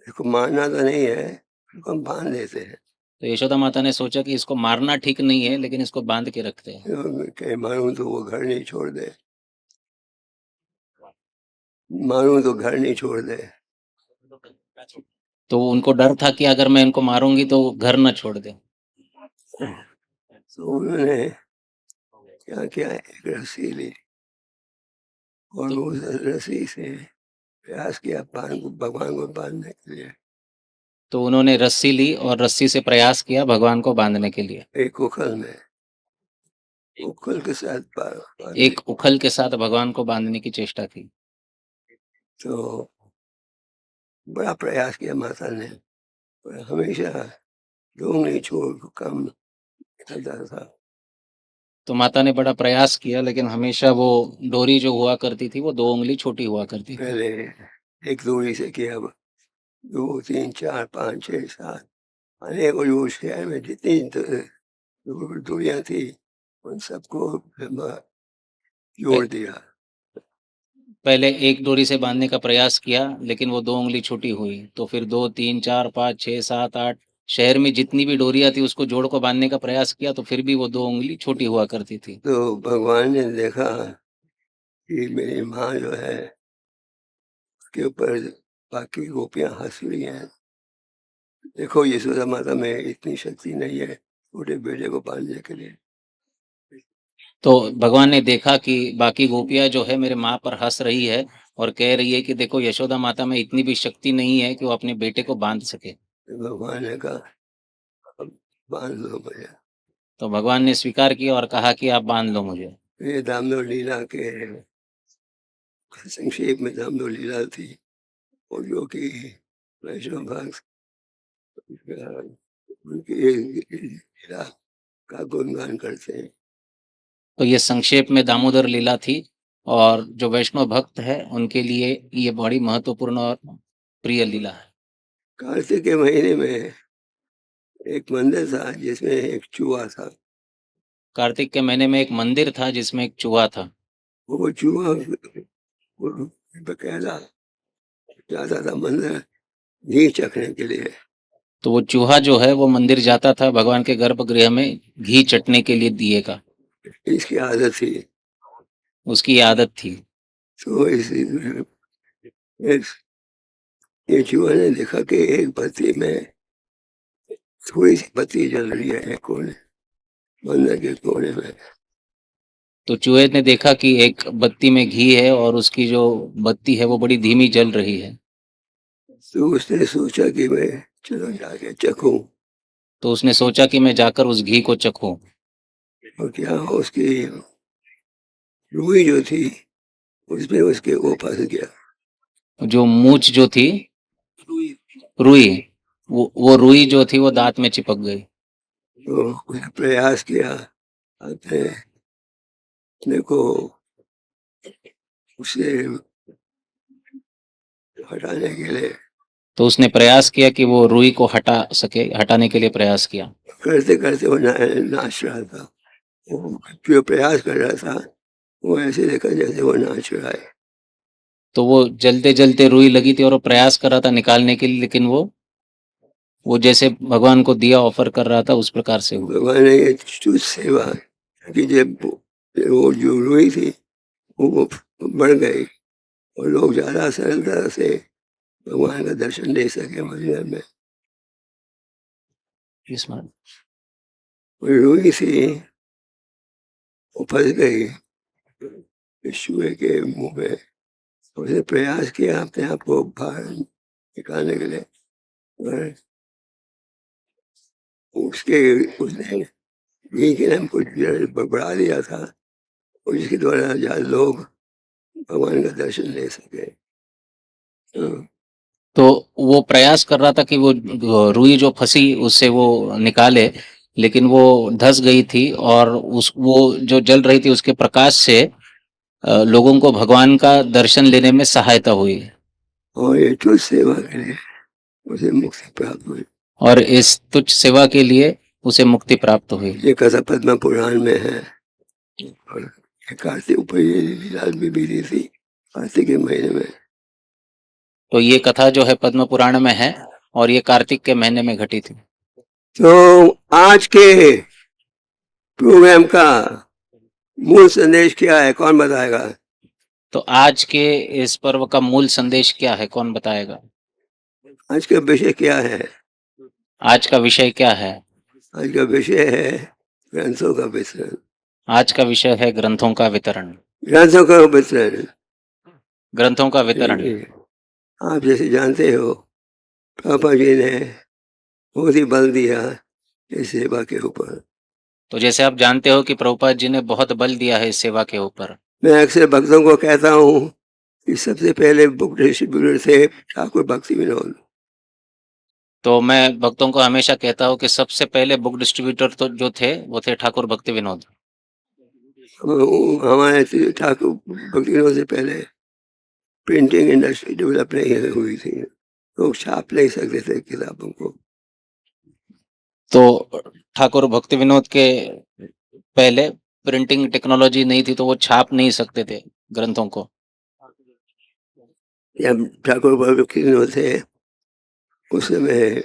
इसको मारना तो नहीं है, इसको हम बांध देते हैं। तो यशोदा माता ने सोचा कि इसको मारना ठीक नहीं है, लेकिन इसको बांध के रखते हैं। कहीं मारूं तो वो घर नहीं छोड़ दे, मारूं तो घर नहीं छोड़ दे। तो उनको डर था कि अगर मैं इनको मारूंगी तो वो घर न छोड़ दे। तो उन्होंने क्या किया, एक रस्सी ली और उस रस्सी से प्रयास किया भगवान को बांधने के लिए। तो उन्होंने रस्सी ली और रस्सी से प्रयास किया भगवान को बांधने के लिए। एक उखल में, उखल के साथ एक उखल के साथ भगवान को बांधने की चेष्टा की। तो बड़ा प्रयास किया माता ने, और हमेशा दो उंगली छोड़ काम करता था। तो माता ने बड़ा प्रयास किया, लेकिन हमेशा वो डोरी जो हुआ करती थी वो 2 उंगली छोटी हुआ करती थी। पहले एक दूरी से किया, 2, 3, 4, 5, 6, 7 अनेक, और उस शहर में जितनी दूरियां थी उन सबको जोड़ दिया। पहले एक डोरी से बांधने का प्रयास किया, लेकिन वो 2 उंगली छोटी हुई। तो फिर 2, 3, 4, 5, 6, 7, 8 शहर में जितनी भी डोरियां थी उसको जोड़ को बांधने का प्रयास किया, तो फिर भी वो 2 उंगली छोटी हुआ करती थी। तो भगवान ने देखा कि मेरी माँ जो है उसके ऊपर बाकी गोपियां हंस रही हैं, देखो यशोदा माता में इतनी शक्ति नहीं है छोटे बेटे को बांधने के लिए। तो भगवान ने देखा कि बाकी गोपियां जो है मेरे माँ पर हंस रही है और कह रही है कि देखो यशोदा माता में इतनी भी शक्ति नहीं है कि वो अपने बेटे को बांध सके। तो भगवान ने कहा अब बांध लो मुझे। तो भगवान ने स्वीकार किया और कहा कि आप बांध लो मुझे। ये दामोदर लीला के संक्षेप में दामोदर लीला थी, और जो कि वैष्णव भक्त उनकी लीला का गुणगान करते हैं। तो ये संक्षेप में दामोदर लीला थी, और जो वैष्णव भक्त है उनके लिए ये बड़ी महत्वपूर्ण और प्रिय लीला है। कार्तिक के महीने में एक मंदिर था जिसमें एक चूहा था। कार्तिक के महीने में एक मंदिर था जिसमें एक चूहा था। वो चूहा बकायदा जाता था मंदिर घी चखने के लिए। तो वो चूहा जो है वो मंदिर जाता था भगवान के गर्भगृह में घी चटने के लिए दिए का, इसकी आदत थी। उसकी आदत थी। तो ये चूहा ने देखा कि एक बत्ती में थोड़ी सी बत्ती जल रही है एक कोने, मंदिर के कोने में। तो चूहे ने देखा कि एक बत्ती में घी है और उसकी जो बत्ती है वो बड़ी धीमी जल रही है। तो उसने सोचा कि मैं चलो जाके चखूं। तो उसने सोचा कि मैं जाकर उस घी को चखूं। और क्या उसकी रूई जो थी उसमें उसके वो फंस गया। जो मूंछ जो थी, रुई, वो रुई जो थी वो दांत में चिपक गई। तो उसने प्रयास किया अपने अपने को उसे हटाने के लिए। तो उसने प्रयास किया कि वो रुई को हटाने के लिए प्रयास किया। करते करते वो नाच रहा था। वो जो प्रयास कर रहा था वो ऐसे देखा जैसे वो नाच रहा है। तो वो जलते जलते रुई लगी थी और वो प्रयास कर रहा था निकालने के लिए, लेकिन वो जैसे भगवान को दिया ऑफर कर रहा था उस प्रकार से हुआ। भगवान ने ये तुझ सेवा कि जब वो जो रुई थी वो बढ़ गई और लोग ज्यादा सरलता से भगवान का दर्शन ले सके मंदिर में। रुई थी वो फंस गई चूहे के मुंह में। उसने प्रयास किया अपने आप को बाहर निकालने के लिए, और उसने घी के नाम कुछ बढ़ा दिया था, और जिसके द्वारा ज्यादा लोग भगवान का दर्शन ले सके। तो वो प्रयास कर रहा था कि वो रुई जो फंसी उससे वो निकाले, लेकिन वो धंस गई थी और वो जो जल रही थी उसके प्रकाश से लोगों को भगवान का दर्शन लेने में सहायता हुई। और ये तुझ सेवा के लिए उसे मुक्ति प्राप्त हुई। और इस तुच्छ सेवा के लिए उसे मुक्ति प्राप्त हुई। ये कथा पद्म पुराण में है, और कार्तिक ऊपर ये लीला भी बीती थी कार्तिक के महीने में। तो ये कथा जो है पद्म पुराण में है और ये कार्तिक के महीने में घटी थी। तो आज के प्रोग्राम का मूल संदेश क्या है, कौन बताएगा? तो आज के इस पर्व का मूल संदेश क्या है, कौन बताएगा? आज का विषय क्या है? आज का विषय क्या है? आज का विषय है ग्रंथों का वितरण। आज का विषय है ग्रंथों का वितरण। ग्रंथों का वितरण। ग्रंथों का वितरण। आप जैसे जानते हो, पापा जी ने बहुत ही बल दिया इस सेवा के ऊपर। तो जैसे आप जानते हो कि प्रभुपाद जी ने बहुत बल दिया है इस सेवा के ऊपर। मैं अक्सर भक्तों को कहता हूँ कि सबसे पहले बुक डिस्ट्रीब्यूटर थे ठाकुर भक्ति विनोद। तो मैं भक्तों को हमेशा कहता हूँ कि सबसे पहले बुक डिस्ट्रीब्यूटर तो जो थे वो थे ठाकुर भक्ति विनोद। हमारे ठाकुर भक्ति विनोद से पहले प्रिंटिंग इंडस्ट्री डेवलप नहीं हुई थी, लोग छाप नहीं सकते थे किताबों को। तो ठाकुर भक्ति विनोद के पहले प्रिंटिंग टेक्नोलॉजी नहीं थी, तो वो छाप नहीं सकते थे ग्रंथों को। जब ठाकुर भक्ति विनोद थे उस समय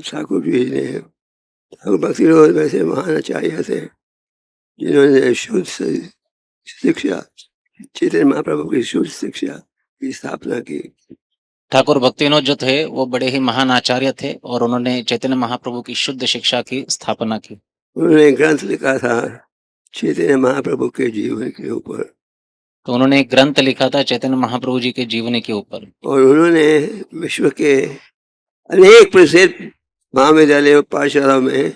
ठाकुर जी ने, ठाकुर भक्ति विनोद वैसे महान आचार्य थे जिन्होंने शुद्ध शिक्षा, चैतन्य महाप्रभु की शुद्ध शिक्षा की स्थापना की। ठाकुर भक्ति विनोद जो थे वो बड़े ही महान आचार्य थे और उन्होंने चैतन्य महाप्रभु की शुद्ध शिक्षा की स्थापना की। उन्होंने ग्रंथ लिखा था चैतन्य महाप्रभु के जीवन के ऊपर। तो उन्होंने एक ग्रंथ लिखा था चैतन्य महाप्रभु जी के जीवन के ऊपर। और उन्होंने विश्व के अनेक प्रसिद्ध महाविद्यालयों पाठशालाओं में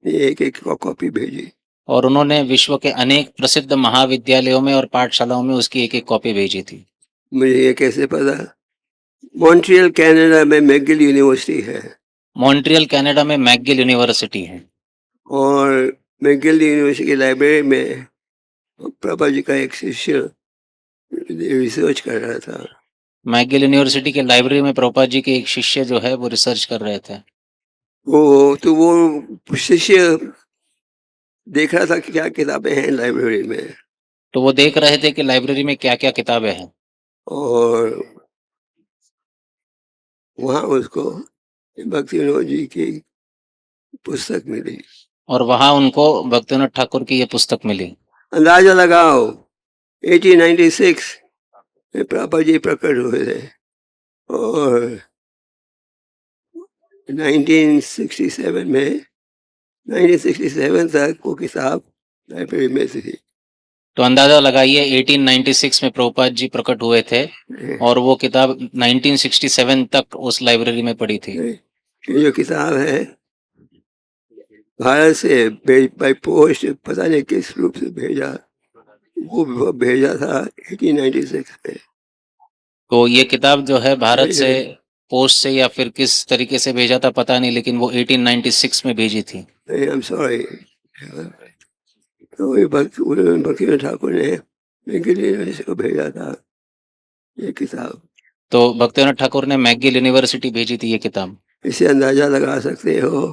एक एक कॉपी भेजी। और उन्होंने विश्व के अनेक प्रसिद्ध महाविद्यालयों में और पाठशालाओं में उसकी एक एक कॉपी भेजी थी। मुझे ये कैसे पता? मॉन्ट्रियल कनाडा में मैकगिल यूनिवर्सिटी है। मॉन्ट्रियल कनाडा में मैकगिल यूनिवर्सिटी है। और मैकगिल यूनिवर्सिटी की लाइब्रेरी में प्रभा जी का एक शिष्य रिसर्च कर रहा था। मैकगिल यूनिवर्सिटी के लाइब्रेरी में प्रभुपाद जी के एक शिष्य जो है वो रिसर्च कर रहे थे। वो शिष्य देख रहा था कि क्या किताबें हैं लाइब्रेरी में। तो वो देख रहे थे कि लाइब्रेरी में क्या क्या किताबें हैं। और वहाँ उसको भक्ति विनोद जी की पुस्तक मिली। और वहाँ उनको भक्ति विनोद ठाकुर की ये पुस्तक मिली। अंदाजा लगाओ 1896 में प्रभुपाद जी प्रकट हुए थे और 1967 तक वो किताब लाइब्रेरी में थी। तो अंदाजा लगाइए 1896 में प्रभुपाद जी प्रकट हुए थे और वो किताब 1967 तक उस लाइब्रेरी में पड़ी थी। ये जो किताब है भारत से बाई पोस्ट पता नहीं किस रूप से भेजा, वो भेजा था 1896 में। तो ये किताब जो है भारत से पोस्ट से या फिर किस तरीके से भेजा था पता नहीं, लेकिन वो 1896 में भेजी थी। I am sorry. तो भक्ति ठाकुर ने मैकगिल यूनिवर्सिटी को भेजा था ये किताब। तो भक्ति विनोद ठाकुर ने मैकगिल यूनिवर्सिटी भेजी थी ये किताब। इससे अंदाजा लगा सकते हो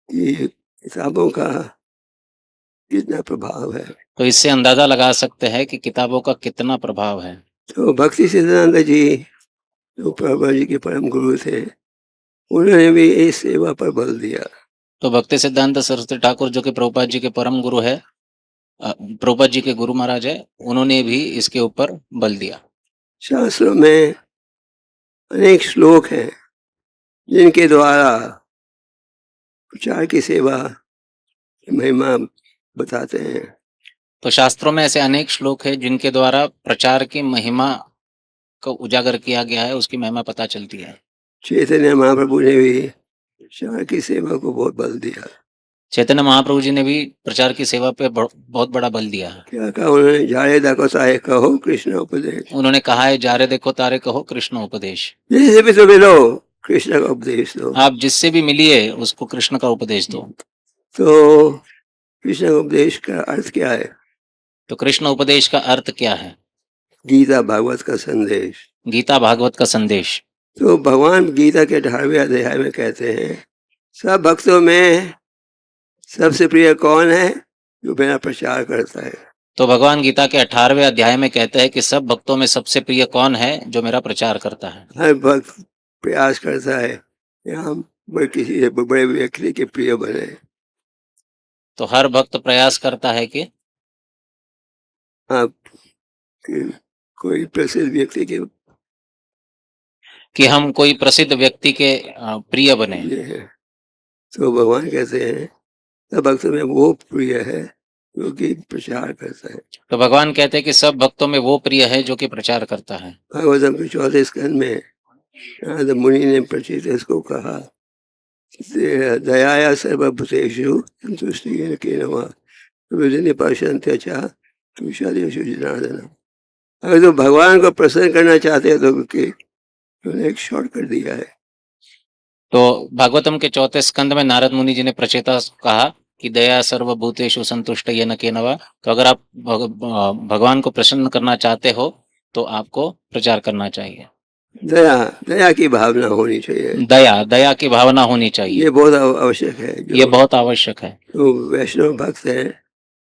कि किताबों का कितना प्रभाव है। तो इससे अंदाजा लगा सकते हैं कि किताबों का कितना प्रभाव है। तो भक्ति सिद्धांत जी जो प्रभुपाद जी के परम गुरु थे, उन्होंने भी इस सेवा पर बल दिया। तो भक्ति सिद्धांत सरस्वती ठाकुर जो कि प्रभुपाद जी के परम गुरु है, प्रभुपाद जी के गुरु महाराज है, उन्होंने भी इसके ऊपर बल दिया। शास्त्रों में अनेक श्लोक हैं जिनके द्वारा प्रचार की सेवा महिमा बताते हैं। तो शास्त्रों में ऐसे अनेक श्लोक हैं जिनके द्वारा प्रचार की महिमा को उजागर किया गया है, उसकी महिमा पता चलती है। चैतन्य महाप्रभु ने भी प्रचार की सेवा को बहुत बल दिया। चैतन्य महाप्रभु जी ने भी प्रचार की सेवा पे बहुत बड़ा बल दिया है। क्या कहा उन्होंने? जारे देखो तारे कहो कृष्ण उपदेश। उन्होंने कहा है जारे देखो तारे कहो कृष्ण उपदेश। जिससे भी तो मिलो कृष्ण का उपदेश दो। आप जिससे भी मिलिए उसको कृष्ण का उपदेश दो। तो कृष्ण का उपदेश का अर्थ क्या है? तो कृष्ण उपदेश का अर्थ क्या है? गीता भागवत का संदेश। गीता भागवत का संदेश। तो भगवान गीता के 18वें अध्याय में कहते हैं सब भक्तों में सबसे प्रिय कौन है? जो मेरा प्रचार करता है। तो भगवान गीता के 18वें अध्याय में कहते हैं कि सब भक्तों में सबसे प्रिय कौन है जो मेरा प्रचार करता है। हर भक्त प्रयास करता है कि हम किसी से बड़े व्यक्ति के प्रिय बने। तो हर भक्त प्रयास करता है कि आप कोई प्रसिद्ध व्यक्ति के हम कोई प्रसिद्ध व्यक्ति के प्रिय बने। प्रिय है। तो भगवान कहते हैं सब भक्तों में वो प्रिय है जो कि प्रचार करता है। तो भगवान कहते हैं कि सब भक्तों में वो प्रिय है जो कि प्रचार करता है। भागवतम के 4 स्कंद में नारद मुनि ने प्रचित इसको कहा, दयाया सर्वभूतेषु संतुष्टिर्येन केनवा विधिनि पश्यन्त्य च तुषारेषु जनार्दन। अगर तो भगवान को प्रसन्न करना चाहते हैं तो उन्होंने एक शॉर्टकट दिया है। तो भागवतम के 4 स्कंद में नारद मुनि जी ने प्रचेता कहा कि दया सर्वभूतेषु संतुष्ट ये न केनवा। तो अगर आप भगवान को प्रसन्न करना चाहते हो तो आपको प्रचार करना चाहिए। दया की भावना होनी चाहिए। दया की भावना होनी चाहिए। ये बहुत आवश्यक है। ये बहुत आवश्यक है। तो वैष्णव भक्त है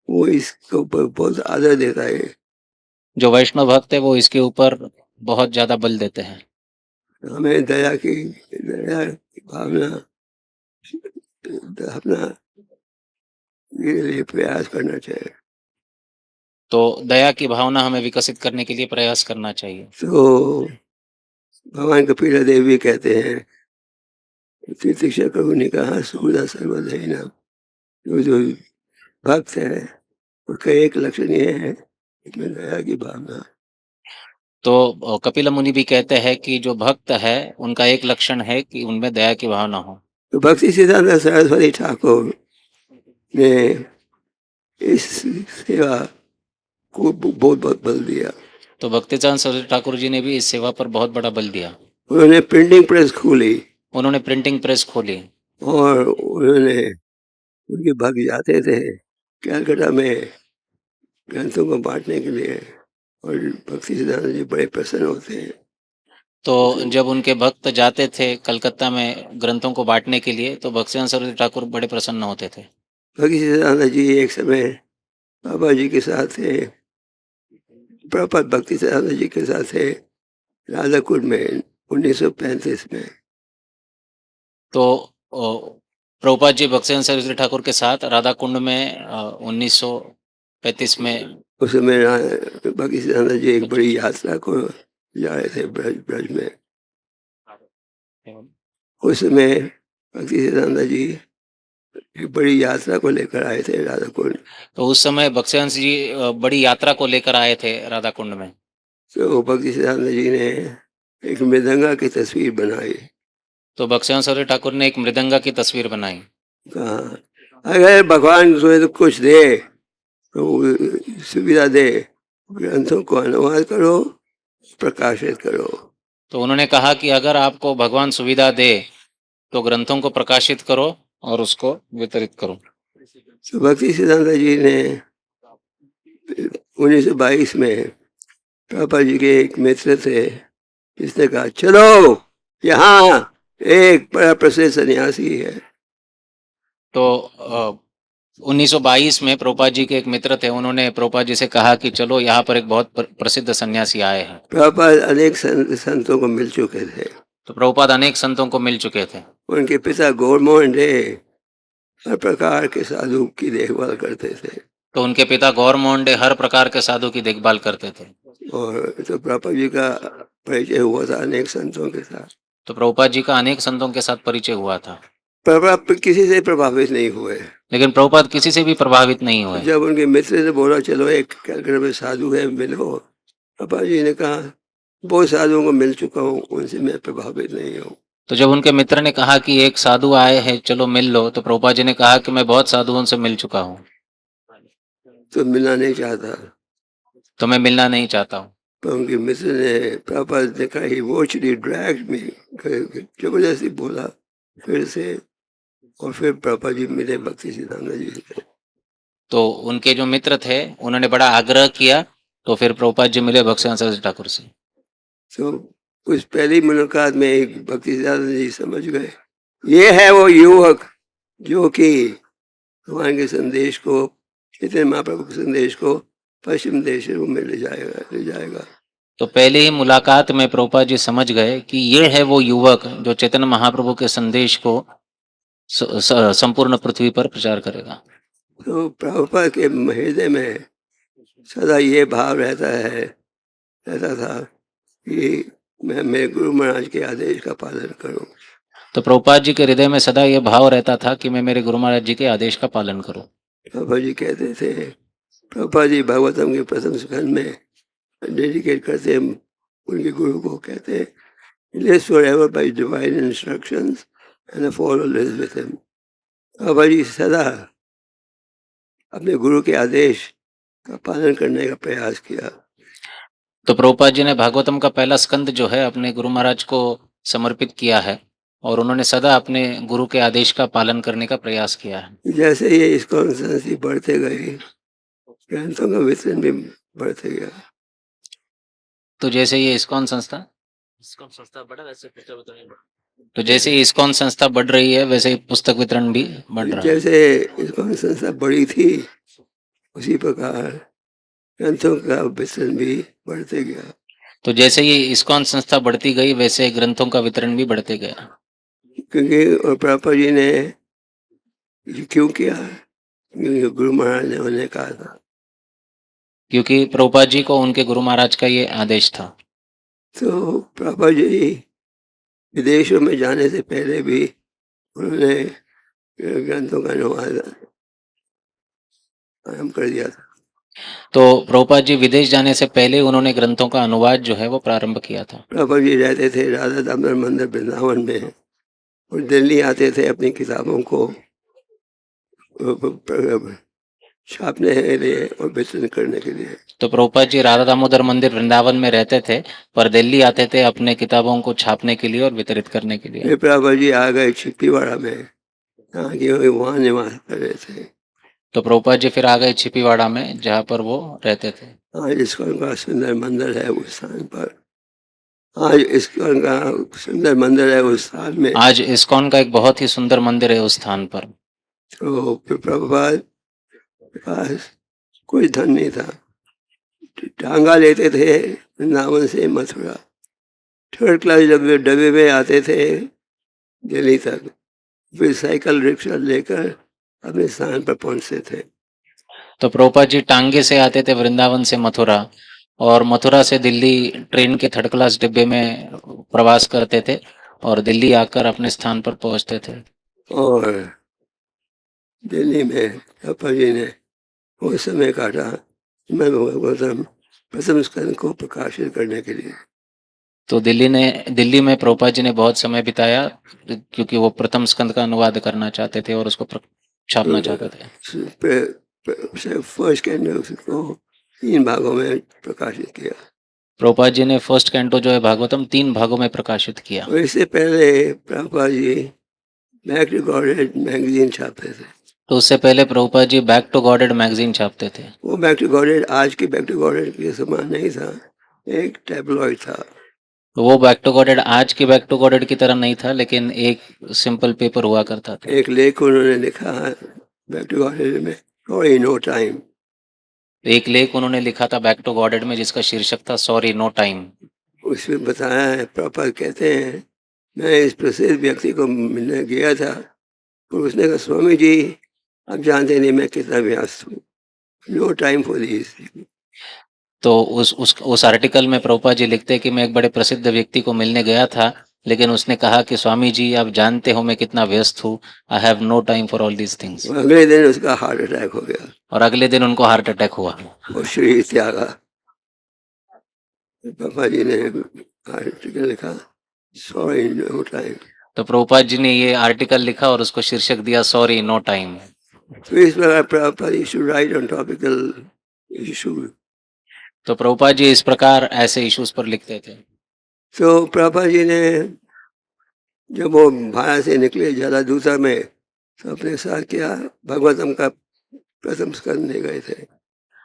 वो इसके ऊपर बहुत आदर देता है। जो वैष्णव भक्त है वो इसके ऊपर बहुत ज्यादा बल देते हैं। हमें दया की भावना अपना ये लिए प्रयास करना चाहिए। तो दया की भावना हमें विकसित करने के लिए प्रयास करना चाहिए। तो भगवान कपिल देव भी कहते हैं, तीर्थेश्वर प्रभु ने कहा सुहृदा सर्वदयी नाम। जो भक्त है उसका एक लक्षण ये है इसमें दया की भावना। तो कपिल मुनि भी कहते हैं कि जो भक्त है उनका एक लक्षण है कि उनमें दया की भावना हो। तो भक्ति सिद्धांत सरस्वती ठाकुर ने इस सेवा को बहुत बल दिया। तो भक्तिचरण सरस्वती ठाकुर जी ने भी इस सेवा पर बहुत बड़ा बल दिया। उन्होंने प्रिंटिंग प्रेस खोली। उन्होंने प्रिंटिंग प्रेस खोली और उन्होंने उनके भक्त जाते थे कलकत्ता में ग्रंथों को बांटने के लिए और भक्ति सिद्धांत जी बड़े प्रसन्न होते हैं। तो जब उनके भक्त जाते थे कलकत्ता में ग्रंथों को बांटने के लिए तो भक्तिचरण सरस्वती ठाकुर बड़े प्रसन्न होते थे। भक्ति सिद्धांत जी एक समय बाबा जी के साथ थे, प्रभुपाद भक्ति सिद्धांत जी के साथ थे राधाकुंड में 1935 में। तो प्रभुपाद जी भक्तिचरण सरस्वती ठाकुर के साथ राधाकुंड में 1935 में उस समय भक्ति सिद्धांत जी एक बड़ी यात्रा को जा रहे थे ब्रज में। उस समय भक्ति सिद्धांत जी एक बड़ी यात्रा को लेकर आए थे राधाकुंड। तो उस समय भक्तिचरण जी बड़ी यात्रा को लेकर आए थे राधाकुंड में। तो भक्ति सिद्धांत जी ने एक मृदंगा की तस्वीर बनाई। तो भक्तिचरण सरस्वती ठाकुर ने एक मृदंगा की तस्वीर बनाई। कहा अगर भगवान तुम्हें तो कुछ दे तो सुविधा दे, ग्रंथों को अनुवाद करो, प्रकाशित करो। तो उन्होंने कहा कि अगर आपको भगवान सुविधा दे तो ग्रंथों को प्रकाशित करो और उसको वितरित करो। तो भक्ति सिद्धांत जी ने 1922 में पापा जी के एक मित्र थे जिसने कहा चलो यहाँ एक बड़ा प्रसिद्ध सन्यासी है। तो 1922 में प्रभुपाद जी के एक मित्र थे, उन्होंने प्रभुपाद जी से कहा कि चलो यहाँ पर एक बहुत प्रसिद्ध सन्यासी आए हैं। प्रभुपाद अनेक संतों को मिल चुके थे। तो प्रभुपाद अनेक संतों को मिल चुके थे। उनके पिता गौरमोहन डे हर प्रकार के साधु की देखभाल करते थे। तो उनके पिता गौरमोहन डे हर प्रकार के साधु की देखभाल करते थे। और तो प्रभुपाद जी का परिचय हुआ था अनेक संतों के साथ। तो प्रभुपाद जी का अनेक संतों के साथ परिचय हुआ था। प्रभुपाद किसी से प्रभावित नहीं हुए। लेकिन प्रभुपाद किसी से भी प्रभावित नहीं हुए। जब उनके मित्र ने बोला चलो एक कलकत्ता में साधु है मिलो, प्रभुपाद जी ने कहा बहुत साधुओं को मिल चुका हूँ, उनसे मैं प्रभावित नहीं हूँ। तो जब उनके मित्र ने कहा कि एक साधु आए हैं चलो मिल लो, तो प्रभुपाद जी ने कहा कि मैं बहुत साधुओं से मिल चुका हूँ, तो मिलना नहीं चाहता, तो मैं मिलना नहीं चाहता हूँ। तो उनके मित्र ने प्रभुपाद ने कहा इमोशनली ड्रैग्ड मी, जबरदस्ती बोला फिर से, और फिर प्रभुपाद जी मिले भक्ति सिद्धांत जी से। तो उनके जो मित्र थे उन्होंने बड़ा आग्रह किया, तो फिर प्रभुपाद जी मिले भक्तिसिद्धांत सरस्वती ठाकुर से। तो उस पहली मुलाकात में एक भक्ति सिद्धांत जी समझ गए ये है वो युवक जो कि भगवान के संदेश को, चैतन्य महाप्रभु के संदेश को पश्चिम देशों में ले जाएगा। तो पहले ही मुलाकात में प्रभुपाद जी समझ गए कि ये है वो युवक जो चैतन्य महाप्रभु के संदेश को संपूर्ण पृथ्वी पर प्रचार करेगा। तो प्रभुपाद के हृदय में सदा ये भाव रहता था कि मैं मेरे गुरु महाराज के आदेश का पालन करूं। तो प्रभुपाद जी के हृदय में सदा ये भाव रहता था कि मैं मेरे गुरु महाराज जी के आदेश का पालन करूं। प्रभुपाद जी कहते थे, प्रभुपाद जी भागवतम के प्रथम स्कंद में डेडिकेट करते उनके गुरु को, कहते lives forever by divine instructions and a follow lives with him। Prabhupada ji सदा अपने गुरु के आदेश का पालन करने का प्रयास किया। तो प्रभुपाद जी ने भागवतम का पहला स्कंद जो है अपने गुरु महाराज को समर्पित किया है और उन्होंने सदा अपने गुरु के आदेश का पालन करने का प्रयास किया है। जैसे ये इस्कॉन संस्थान बढ़ते गए, ग्रंथों का वितरण भी बढ़ते गया। तो जैसे ये इस्कॉन संस्था बढ़ा वैसे तो जैसे ही इस्कॉन संस्था बढ़ रही है वैसे ही पुस्तक वितरण भी बढ़ रहा है। जैसे इस्कॉन संस्था बड़ी थी उसी प्रकार ग्रंथों का वितरण भी बढ़ते गया। तो जैसे ही इस्कॉन संस्था बढ़ती गई वैसे ग्रंथों का वितरण भी बढ़ते गया। क्योंकि और प्रभुपाद जी ने क्यों किया? क्योंकि गुरु महाराज ने उन्हें कहा था। क्योंकि प्रभुपाद जी को उनके गुरु महाराज का ये आदेश था। तो प्रभुपाद जी विदेशों में जाने से पहले भी उन्होंने ग्रंथों का अनुवाद आरंभ कर दिया था। तो प्रभुपाद जी विदेश जाने से पहले उन्होंने ग्रंथों का अनुवाद जो है वो प्रारंभ किया था। प्रभुपाद जी रहते थे राधा दामोदर मंदिर वृंदावन में और दिल्ली आते थे अपनी किताबों को छापने के लिए और वितरण करने के लिए। तो प्रभुपाद जी राधा दामोदर मंदिर वृंदावन में रहते थे पर दिल्ली आते थे अपने किताबों को छापने के लिए और वितरित करने के लिए। प्रभुपाद जी आ गए छिपीवाड़ा में, यहाँ की वहाँ निवास कर रहे थे। तो प्रभुपाद जी फिर आ गए छिपीवाड़ा में जहाँ पर वो रहते थे। आज इस्कॉन का सुंदर मंदिर है उस स्थान पर। आज इस्कॉन का सुंदर मंदिर है उस स्थान में। आज इस्कॉन का एक बहुत ही सुंदर मंदिर है उस स्थान पर। तो प्रभुपाद के पास कोई धन नहीं था, टांगा लेते थे वृंदावन से मथुरा, थर्ड क्लास डब्बे में आते थे दिल्ली तक, फिर साइकिल रिक्शा लेकर अपने स्थान पर पहुंचते थे। तो प्रभुपाद जी टांगे से आते थे वृंदावन से मथुरा और मथुरा से दिल्ली ट्रेन के थर्ड क्लास डिब्बे में प्रवास करते थे और दिल्ली आकर अपने स्थान पर पहुंचते थे। और दिल्ली में प्रभुपाद जी ने वो समय काटा मैं भागवतम प्रथम स्कंद को प्रकाशित करने के लिए। तो दिल्ली में प्रभुपाद जी ने बहुत समय बिताया क्योंकि वो प्रथम स्कंद का अनुवाद करना चाहते थे और उसको छापना चाहते थे। फर्स्ट कैंटो को 3 भागों में प्रकाशित किया। प्रभुपाद जी ने फर्स्ट कैंटो जो है भागवतम 3 भागों में प्रकाशित किया। और इससे पहले Prabhupada ji back to godhead magazine छापते थे। तो उससे पहले Prabhupada ji back to godhead magazine छापते थे। वो बैक टू गॉडेड आज की बैक टू गॉडेड के समान नहीं था, एक टैबलॉइड था। तो वो बैक टू गॉडेड आज की बैक टू गॉडेड की तरह नहीं था लेकिन एक सिंपल पेपर हुआ करता था। एक लेख उन्होंने लिखा बैक टू गॉडेड में, सॉरी नो टाइम। एक लेख उन्होंने लिखा था बैक टू गॉडेड में जिसका शीर्षक था सॉरी नो टाइम। उसमें बताया है, प्रभुपाद कहते हैं मैं इस प्रसिद्ध व्यक्ति को मिलने गया था और उसने कहा स्वामी जी आप जानते नहीं मैं कितना व्यस्त हूँ, नो टाइम फॉर दिस। तो उस आर्टिकल में प्रभुपाद जी लिखते हैं कि मैं एक बड़े प्रसिद्ध व्यक्ति को मिलने गया था लेकिन उसने कहा कि स्वामी जी आप जानते हो मैं कितना व्यस्त हूँ, I have no time for all these things. अगले दिन उसका हार्ट अटैक हो गया और अगले दिन उनको हार्ट अटैक हुआ और शरीर त्यागा। पापा जी ने आर्टिकल लिखा सॉरी नो टाइम। तो प्रभुपाद जी ने ये आर्टिकल लिखा और उसको शीर्षक दिया सॉरी नो टाइम। तो इस प्रकार Prabhupada ji should write on topical issue. तो प्रभुपाद जी इस प्रकार ऐसे इश्यूज पर लिखते थे। तो प्रभुपाद जी ने जब वो भारत से निकले जलादूता में तो अपने साथ क्या भागवतम का प्रथम स्कंद ले गए थे।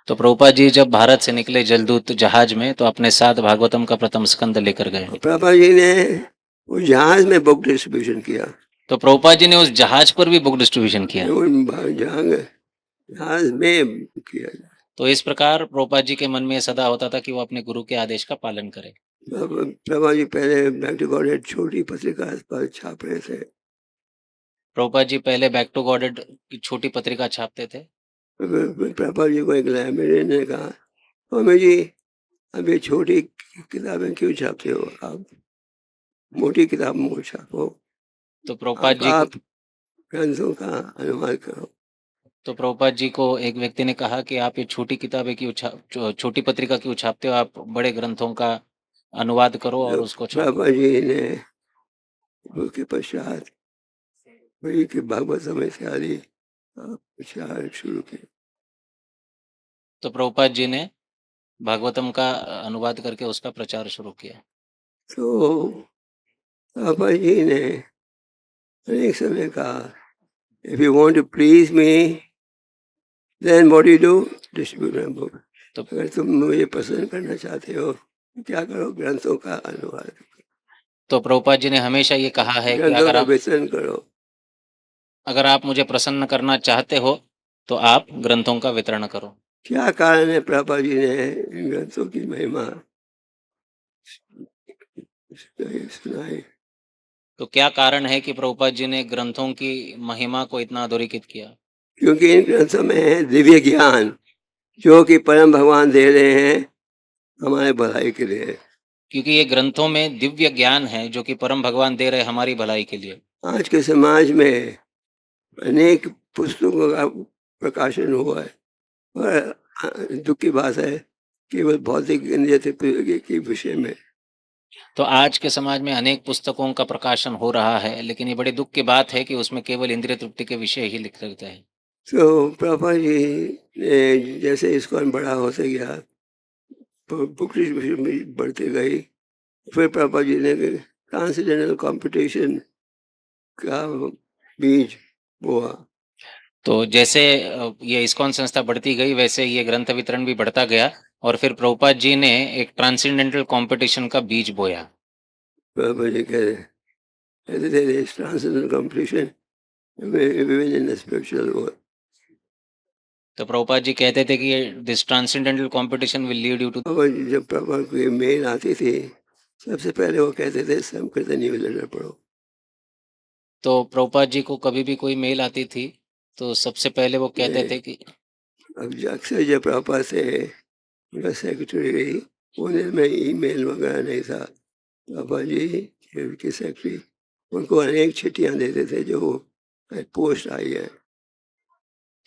तो प्रभुपाद जी जब भारत से निकले जलदूत जहाज में तो अपने साथ भागवतम का प्रथम स्कंद लेकर गए। प्रभुपाद जी ने उस जहाज में बुक डिस्ट्रीब्यूशन किया। तो प्रभुपाद जी ने उस जहाज पर भी बुक डिस्ट्रीब्यूशन किया। जहाज में किया। तो इस प्रकार प्रभुपाद जी के मन में सदा होता था कि वो अपने गुरु के आदेश का पालन करे। प्रभा जी पहले बैक टू गॉड छोटी पत्रिका पर छाप रहे थे। प्रभुपाद जी पहले बैक टू गॉडेड की छोटी पत्रिका छापते थे। प्रभा जी को एक लाइब्रेरियन ने कहा, स्वामी जी अब ये छोटी किताबें क्यों छापते हो, आप मोटी किताब में छापो, तो प्रभुपाद जी आप ग्रंथों का अनुवाद करो। तो प्रभुपाद जी को एक व्यक्ति ने कहा कि आप ये छोटी किताबें क्यों छोटी पत्रिका क्यों छापते हो, आप बड़े ग्रंथों का अनुवाद करो और उसको छापो। प्रभा जी ने उसके पश्चात वही कि भागवत समय से आदि प्रचार शुरू किया। तो प्रभुपाद जी ने भागवतम का अनुवाद करके उसका प्रचार शुरू किया। तो पापा जी ने अनेक समय कहा, if you want to please me then what you do, distribute my book. तो अगर तुम मुझे पसंद करना चाहते हो क्या करो, ग्रंथों का अनुवाद। तो प्रभुपाद जी ने हमेशा ये कहा है कि ग्रंथों का वितरण करो। अगर आप मुझे प्रसन्न करना चाहते हो तो आप ग्रंथों का वितरण करो। क्या कारण है प्रभुपाद जी ने इन ग्रंथों की महिमा सुनाई? तो क्या कारण है कि प्रभुपाद जी ने ग्रंथों की महिमा को इतना अधोरेखित किया? क्योंकि इन ग्रंथों में है दिव्य ज्ञान जो कि परम भगवान दे रहे हैं हमारे भलाई के लिए। क्योंकि ये ग्रंथों में दिव्य ज्ञान है जो कि परम भगवान दे रहे हमारी भलाई के लिए। आज के समाज में अनेक पुस्तकों का प्रकाशन हुआ है और दुख की बात है केवल भौतिक के विषय में। तो आज के समाज में अनेक पुस्तकों का प्रकाशन हो रहा है, लेकिन ये बड़ी दुख की बात है कि उसमें केवल इंद्रिय तृप्ति के विषय ही लिख सकते हैं। तो प्रभा जी ने जैसे इसको बड़ा होते गया, बुक डिस्ट्रीब्यूशन बढ़ती गई, फिर प्रभा जी ने ट्रांसजेंडरल कंपटीशन का बीज बोआ। तो जैसे ये इस्कॉन संस्था बढ़ती गई वैसे ये ग्रंथ वितरण भी बढ़ता गया और फिर प्रभुपाद जी ने एक ट्रांसेंडेंटल कंपटीशन का बीज बोया। प्रभुपाद जी कहते थे transcendental competition in spiritual world. तो प्रभुपाद जी कहते थे कि this transcendental competition will lead you to. जब प्रभुपाद को मेल आती थी सबसे पहले वो कहते थे संस्कृत न्यूज़लेटर पढ़ो। तो प्रभुपाद जी को कभी भी कोई मेल आती थी तो सबसे पहले वो कहते थे कि अब अक्सर जब प्रभुपाद से उनका सेक्रेटरी उन्हें में ईमेल वगैरह नहीं था, प्रभुपाद जी के सेक्रेटरी उनको अनेक चिट्ठियाँ देते थे जो पोस्ट आई है।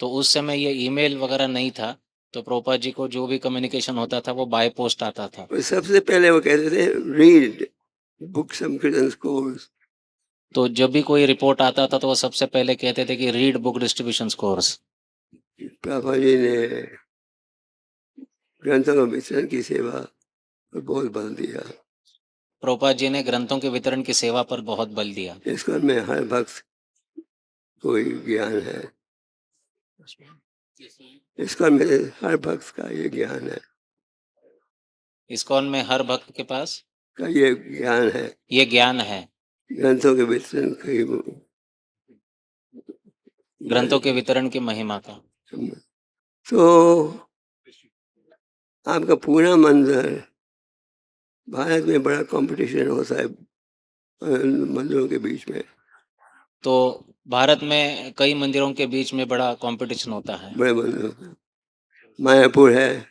तो उस समय ये ईमेल वगैरह नहीं था, तो प्रभुपाद जी को जो भी कम्युनिकेशन होता था वो बाय पोस्ट आता था। सबसे पहले वो कहते थे रीड बुक संकीर्तन कोर्स। तो जब भी कोई रिपोर्ट आता था तो वो सबसे पहले कहते थे कि read book distribution course. Prabhupada ji ने ग्रंथों के वितरण की सेवा पर बहुत बल दिया। प्रभुपाद जी ने ग्रंथों के वितरण की सेवा पर बहुत बल दिया। इस्कॉन में हर भक्त कोई ज्ञान है, इस्कॉन में हर भक्त का ये ज्ञान है, इस्कॉन में हर भक्त के पास का ये ज्ञान है, ये ज्ञान है ग्रंथों के वितरण की, ग्रंथों के वितरण की महिमा का। तो आपका पूरा मंदिर, भारत में बड़ा कंपटीशन होता है मंदिरों के बीच में। तो भारत में कई मंदिरों के बीच में बड़ा कंपटीशन होता है। बड़े मंदिरों का मायापुर है,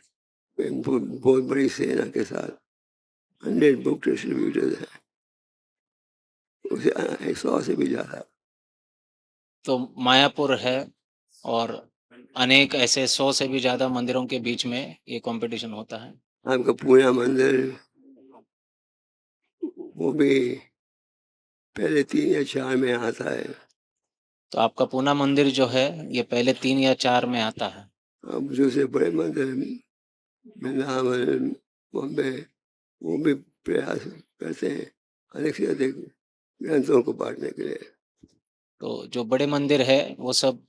बहुत बड़ी सेना के साथ 100 बुक डिस्ट्रीब्यूटर्स है, उसे 100 से भी ज़्यादा। तो मायापुर है और अनेक ऐसे 100 से भी ज़्यादा मंदिरों के बीच में ये कंपटीशन होता है। आपका पूरा मंदिर वो भी पहले 3 या 4 में आता है। तो आपका पूना मंदिर जो है ये पहले 3 या 4 में आता है। अब दूसरे बड़े मंदिर वृंदावन, बॉम्बे, वो भी प्रयास करते हैं अधिक से अधिक ग्रंथों को बांटने के लिए। तो जो बड़े मंदिर है वो सब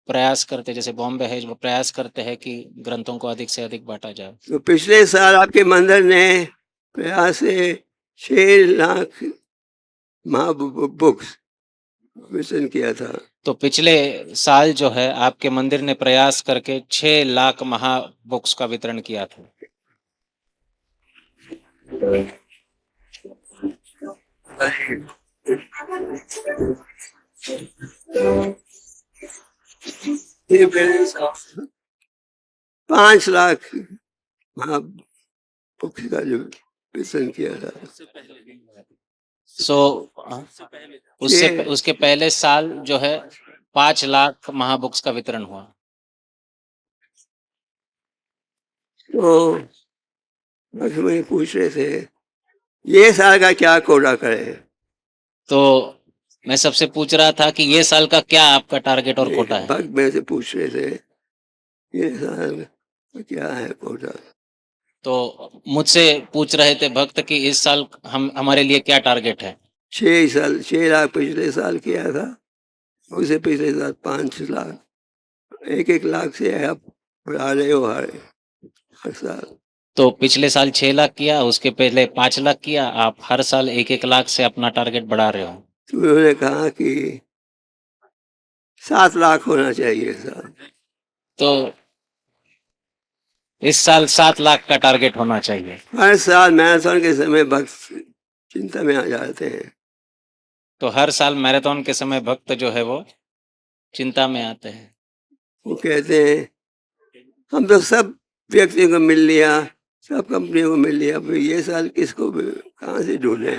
प्रयास करते, जैसे बॉम्बे है, वो प्रयास करते हैं कि ग्रंथों को अधिक से अधिक बांटा जाए। तो पिछले साल आपके मंदिर ने प्रयास से 6 लाख बुक्स वितरण किया था। तो पिछले साल जो है आपके मंदिर ने प्रयास करके 6 लाख महाबुक्स का वितरण किया था। ये पहले 5 लाख महाबुक्स का जो वितरण किया था। सो उसके पहले साल जो है 5 लाख महाबुक्स का वितरण हुआ। तो मुझे पूछ रहे थे ये साल का क्या कोटा करे। तो मैं सबसे पूछ रहा था कि ये साल का क्या आपका टारगेट और कोटा है। भक्त मेरे से पूछ रहे थे ये साल का क्या है कोटा। तो मुझसे पूछ रहे थे भक्त कि इस साल हमारे लिए क्या टारगेट है। 6 लाख पिछले साल किया था, उससे पिछले साल 5 लाख, 1 लाख से अब बढ़ा रहे हो हर साल। तो पिछले साल 6 लाख किया, उसके पहले 5 लाख किया, आप हर साल 1 लाख से अपना टारगेट बढ़ा रहे हो। तो उन्होंने कहा कि 7 लाख होना चाहिए साल। तो इस साल 7 लाख का टारगेट होना चाहिए। हर साल मैराथन के समय भक्त चिंता में आ जाते हैं। तो हर साल मैराथन के समय भक्त जो है वो चिंता में आते हैं। वो कहते हैं हम तो सब व्यक्तियों को मिल लिया, सब कंपनियों को मिल लिया, फिर ये साल किसको कहाँ से ढूंढे।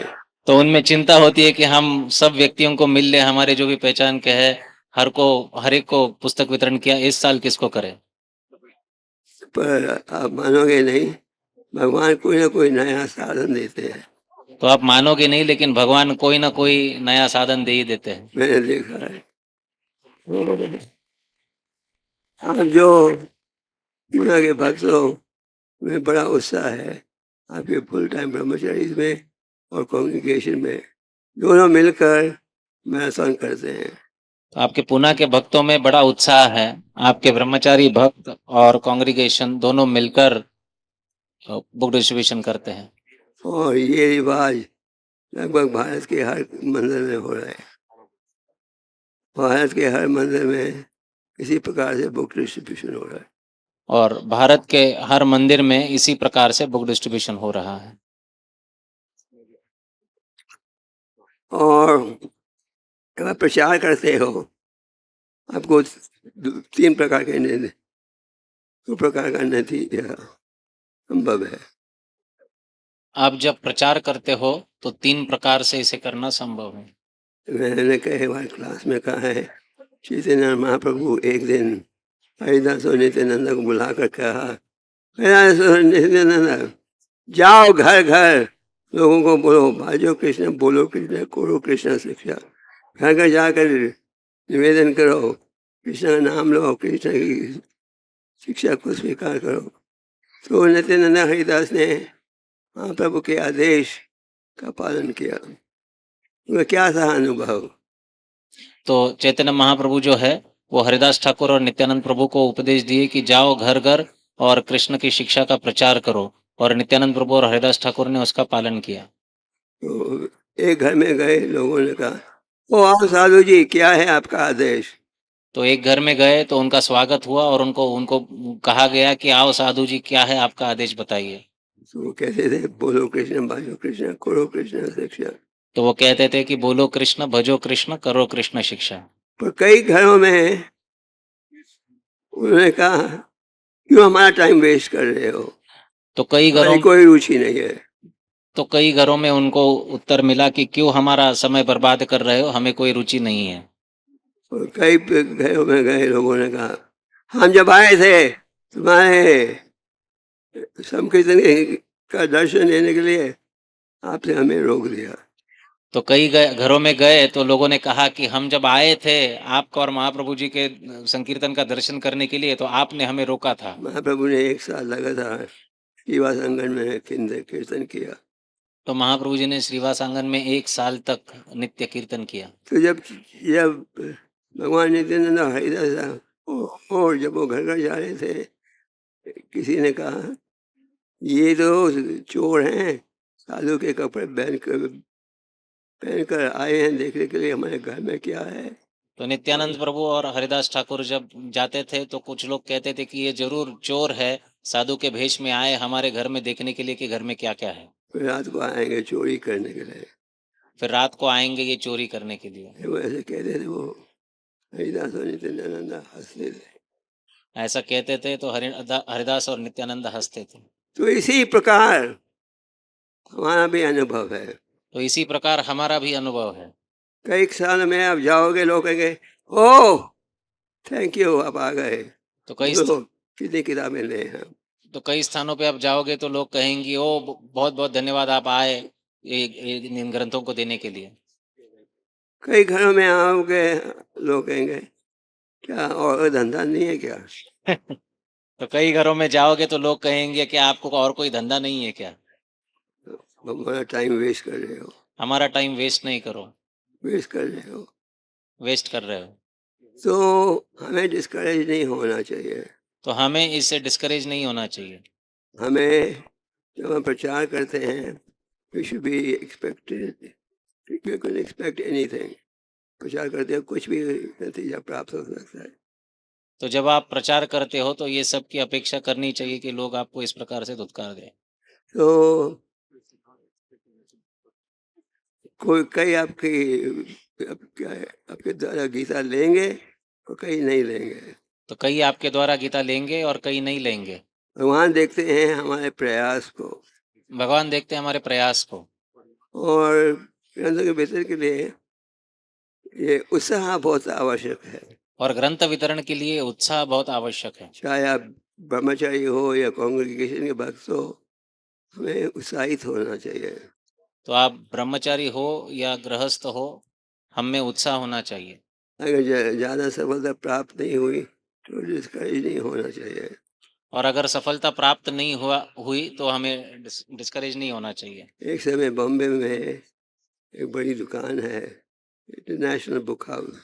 तो उनमें चिंता होती है कि हम सब व्यक्तियों को मिल ले, हमारे जो भी पहचान के है हर एक को पुस्तक वितरण किया, इस साल किसको करें। पर आप मानोगे नहीं, भगवान कोई ना कोई नया साधन देते हैं। तो आप मानोगे नहीं, लेकिन भगवान कोई ना कोई नया साधन दे ही देते हैं। मैंने देखा है। आप जो पूना के भक्त हो में बड़ा उत्साह है आपके फुल टाइम ब्रह्मचारी में और कॉन्ग्रीगेशन में, दोनों मिलकर मैराथन करते हैं। तो आपके पूना के भक्तों में बड़ा उत्साह है, आपके ब्रह्मचारी भक्त और कांग्रीगेशन दोनों मिलकर बुक डिस्ट्रीब्यूशन करते हैं। और ये रिवाज लगभग भारत के हर मंदिर में हो रहा है। भारत के हर मंदिर में इसी प्रकार से बुक डिस्ट्रीब्यूशन हो रहा है। और भारत के हर मंदिर में इसी प्रकार से बुक डिस्ट्रीब्यूशन हो रहा है। और जब आप प्रचार करते हो आपको 3 प्रकार के दो प्रकार का नतीजा संभव है। आप जब प्रचार करते हो तो 3 प्रकार से इसे करना संभव है। मैंने कई बार क्लास में कहा है, चैतन्य महाप्रभु एक दिन हरिदास और नित्यानंद को बुलाकर कहा, हरिदास और नित्यानंद जाओ घर घर लोगों को बोलो भाजो कृष्ण, बोलो कृष्ण, करो कृष्ण शिक्षा। घर घर जाकर निवेदन करो, कृष्ण का नाम लो, कृष्ण की शिक्षा को स्वीकार करो। तो नित्यानंद हरिदास ने महाप्रभु के आदेश का पालन किया। वह क्या था अनुभव। तो चैतन्य महाप्रभु जो है वो हरिदास ठाकुर और नित्यानंद प्रभु को उपदेश दिए कि जाओ घर घर और कृष्ण की शिक्षा का प्रचार करो, और नित्यानंद प्रभु और हरिदास ठाकुर ने उसका पालन किया। तो एक घर में गए, लोगों ने कहा ओ आओ साधु जी, क्या है आपका आदेश। तो एक घर में गए तो उनका स्वागत हुआ और उनको कहा गया कि आओ साधु जी, क्या है आपका आदेश बताइए। तो वो कहते थे बोलो कृष्ण, भाजो कृष्ण, करो कृष्ण शिक्षा। तो वो कहते थे कि बोलो कृष्ण, भजो कृष्ण, करो कृष्ण शिक्षा। पर कई घरों में उन्होंने कहा क्यों हमारा टाइम वेस्ट कर रहे हो, तो कई घरों कोई रुचि नहीं है। तो कई घरों में उनको उत्तर मिला कि क्यों हमारा समय बर्बाद कर रहे हो, हमें कोई रुचि नहीं है। और कई घरों में गए लोगों ने कहा हम जब आए थे तुम्हारे संकीर्तन का दर्शन लेने के लिए, आपने हमें रोक दिया। तो कई घरों में गए तो लोगों ने कहा कि हम जब आए थे आपका और महाप्रभु जी के संकीर्तन का दर्शन करने के लिए, तो आपने हमें रोका था। महाप्रभु ने 1 साल लगातार श्रीवास आंगन में कीर्तन किया। तो महाप्रभु जी ने श्रीवास आंगन में 1 साल तक नित्य कीर्तन किया। तो जब भगवान नित्यानंद हरिदास और जब वो घर घर जा रहे थे, किसी ने कहा ये तो चोर हैं, साधु के कपड़े पहन कर आए हैं देखने के लिए हमारे घर में क्या है। तो नित्यानंद प्रभु और हरिदास ठाकुर जब जाते थे तो कुछ लोग कहते थे कि ये जरूर चोर है, साधु के भेष में आए हमारे घर में देखने के लिए कि घर में क्या क्या है, फिर रात को आएंगे चोरी करने के लिए। फिर रात को आएंगे ये चोरी करने के लिए। वो ऐसे कहते थे, वो हरिदास और नित्यानंद हंसते थे। ऐसा कहते थे तो हरिदास और नित्यानंद हंसते थे। तो इसी प्रकार हमारा भी अनुभव है। तो इसी प्रकार हमारा भी अनुभव है। कई साल में आप जाओगे, लोग कहेंगे ओह थैंक यू आप आ गए। तो कई कितनी किताबें ले हैं। तो कई स्थानों पे आप जाओगे तो लोग कहेंगे ओ बहुत बहुत धन्यवाद आप आए इन ग्रंथों को देने के लिए। कई घरों में आओगे, लोग कहेंगे क्या और धंधा नहीं है क्या। तो कई घरों में जाओगे तो लोग कहेंगे कि आपको और कोई धंधा नहीं है क्या, हमारा टाइम वेस्ट कर रहे हो। हमारा टाइम वेस्ट नहीं करो, वेस्ट कर रहे हो। वेस्ट कर रहे हो। तो हमें डिस्करेज नहीं होना चाहिए। तो हमें इससे डिस्करेज नहीं होना चाहिए। हमें जब हम प्रचार करते हैं, we should be expected, we can expect anything. प्रचार करते हो कुछ भी नतीजा प्राप्त हो सकता है। तो जब आप प्रचार करते हो तो ये सब की अपेक्षा करनी चाहिए कि लोग आपको इस प्रकार से धुतकार दें। तो कोई कई आपके द्वारा गीता लेंगे और कई नहीं लेंगे। तो कई आपके द्वारा गीता लेंगे और कई नहीं लेंगे। भगवान देखते हैं हमारे प्रयास को, भगवान देखते हैं हमारे प्रयास को। और ग्रंथों के वितरण के लिए ये उत्साह बहुत आवश्यक है। और ग्रंथ वितरण के लिए उत्साह बहुत आवश्यक है। चाहे आप ब्रह्मचारी हो या कांग्रेगेशन के भक्त हो, हमें उत्साहित होना चाहिए। तो आप ब्रह्मचारी हो या गृहस्थ हो, हम में उत्साह होना चाहिए। अगर ज़्यादा सफलता प्राप्त नहीं हुई तो डिस्करेज नहीं होना चाहिए। और अगर सफलता प्राप्त नहीं हुई तो हमें डिस्करेज नहीं होना चाहिए। एक समय बॉम्बे में एक बड़ी दुकान है, इंटरनेशनल बुक हाउस।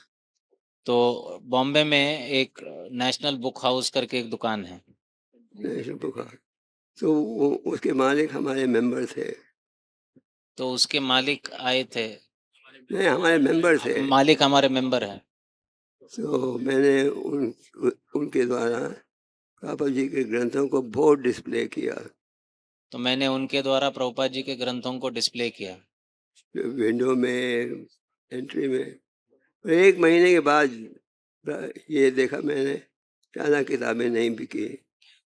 तो बॉम्बे में एक नेशनल बुक हाउस करके एक दुकान है, नेशनल बुक हाउस। तो उसके मालिक हमारे मेंबर थे। तो उसके मालिक आए थे। नहीं, हमारे मेंबर थे। मालिक हमारे मेंबर हैं। तो मैंने उनके द्वारा प्रभुपाद जी के ग्रंथों को बहुत डिस्प्ले किया। तो मैंने उनके द्वारा प्रभुपाद जी के ग्रंथों को डिस्प्ले किया विंडो में, एंट्री में। और एक महीने के बाद ये देखा मैंने, ज़्यादा किताबें नहीं बिकी।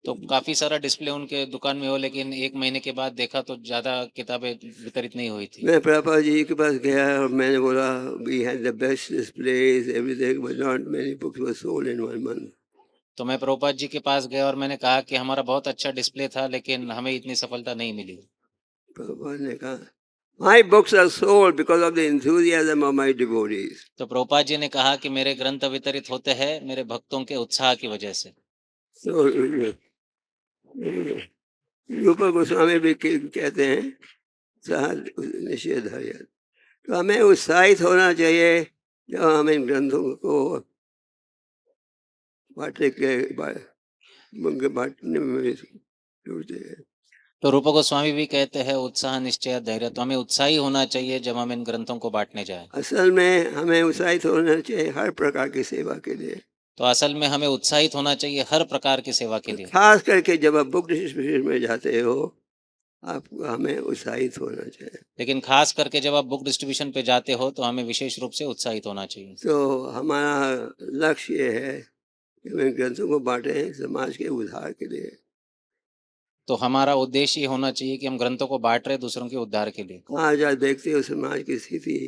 तो काफ़ी सारा डिस्प्ले उनके दुकान में हो, लेकिन एक महीने के बाद देखा तो ज़्यादा किताबें वितरित नहीं हुई थी। मैं प्रभुपाद जी के पास गया और मैंने बोला we had the best displays everything but not many books were sold in 1 month. तो मैं प्रभुपाद जी के पास गया और मैंने कहा कि हमारा बहुत अच्छा डिस्प्ले था लेकिन हमें इतनी सफलता नहीं मिली। प्रभुपाद ने कहा my books are sold because of the enthusiasm of my devotees. तो प्रभुपाद जी ने कहा कि मेरे ग्रंथ वितरित होते हैं मेरे भक्तों के उत्साह की वजह से। तो रूपा गोस्वामी भी कहते हैं सह निषेध है। तो हमें उत्साहित होना चाहिए जब हम इन ग्रंथों को बांटने में जुड़ते हैं। तो रूप गोस्वामी भी कहते हैं उत्साह निश्चय धैर्य। तो हमें उत्साही होना चाहिए जब हम इन ग्रंथों को बांटने जाएं। असल में हमें उत्साहित होना चाहिए हर प्रकार की सेवा के लिए। तो असल में हमें उत्साहित होना चाहिए हर प्रकार की सेवा के लिए। खास करके जब आप बुक डिस्ट्रीब्यूशन में जाते हो, आपको हमें उत्साहित होना चाहिए। लेकिन खास करके जब आप बुक डिस्ट्रीब्यूशन पे जाते हो तो हमें विशेष रूप से उत्साहित होना चाहिए। तो हमारा लक्ष्य ये है कि हम इन ग्रंथों को बांटें समाज के उद्धार के लिए। तो हमारा उद्देश्य ये होना चाहिए कि हम ग्रंथों को बांट रहे दूसरों के उद्धार के लिए। आज आप देखते हो समाज की स्थिति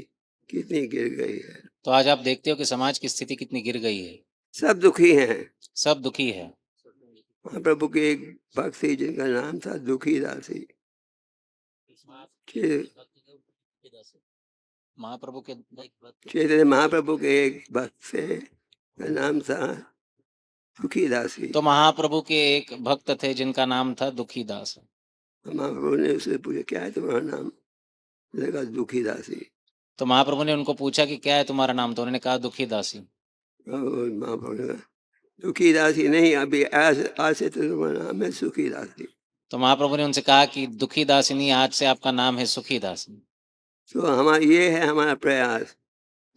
कितनी गिर गई है। तो आज आप देखते हो कि समाज की स्थिति कितनी गिर गई है। सब दुखी हैं। सब दुखी है। महाप्रभु के एक भक्त थी जिनका नाम था दुखी दासी। महाप्रभु के चैतन्य महाप्रभु के एक भक्त थे, का नाम था दुखी दासी। तो महाप्रभु के एक भक्त थे जिनका नाम था दुखी दास। महाप्रभु ने उससे पूछा क्या है तुम्हारा नाम, लगा दुखी दासी। तो महाप्रभु ने उनको पूछा कि क्या है तुम्हारा नाम, तो उन्होंने कहा दुखी दासी। महाप्रभु ने कहा दुखी दासी नहीं, अभी आज से तो तुम्हारा नाम है सुखी दासी। तो महाप्रभु ने उनसे कहा कि दुखी दासी नहीं, आज से आपका नाम है सुखी दासी। तो हमारा ये है हमारा प्रयास,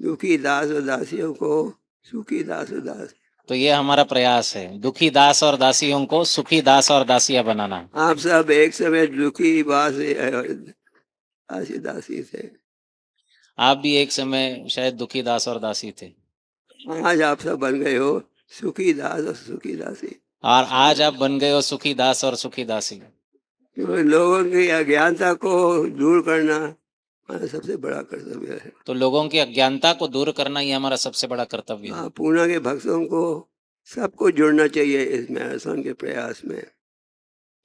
दुखी दास और दासियों को सुखी दास और दास। तो ये हमारा प्रयास है, दुखी दास और दासियों को सुखी दास और दासिया बनाना। आप सब एक समय दुखी दासी दासी थे, आप भी एक समय शायद दुखी दास और दासी थे, आज आप सब बन गए हो सुखी दास और सुखी दासी। और आज आप बन गए हो सुखी दास और सुखी दासी। तो लोगों की अज्ञानता को दूर करना हमारा सबसे बड़ा कर्तव्य है। तो लोगों की अज्ञानता को दूर करना ये हमारा सबसे बड़ा कर्तव्य है। पूना के भक्तों को सबको जुड़ना चाहिए इस मैराथन के प्रयास में।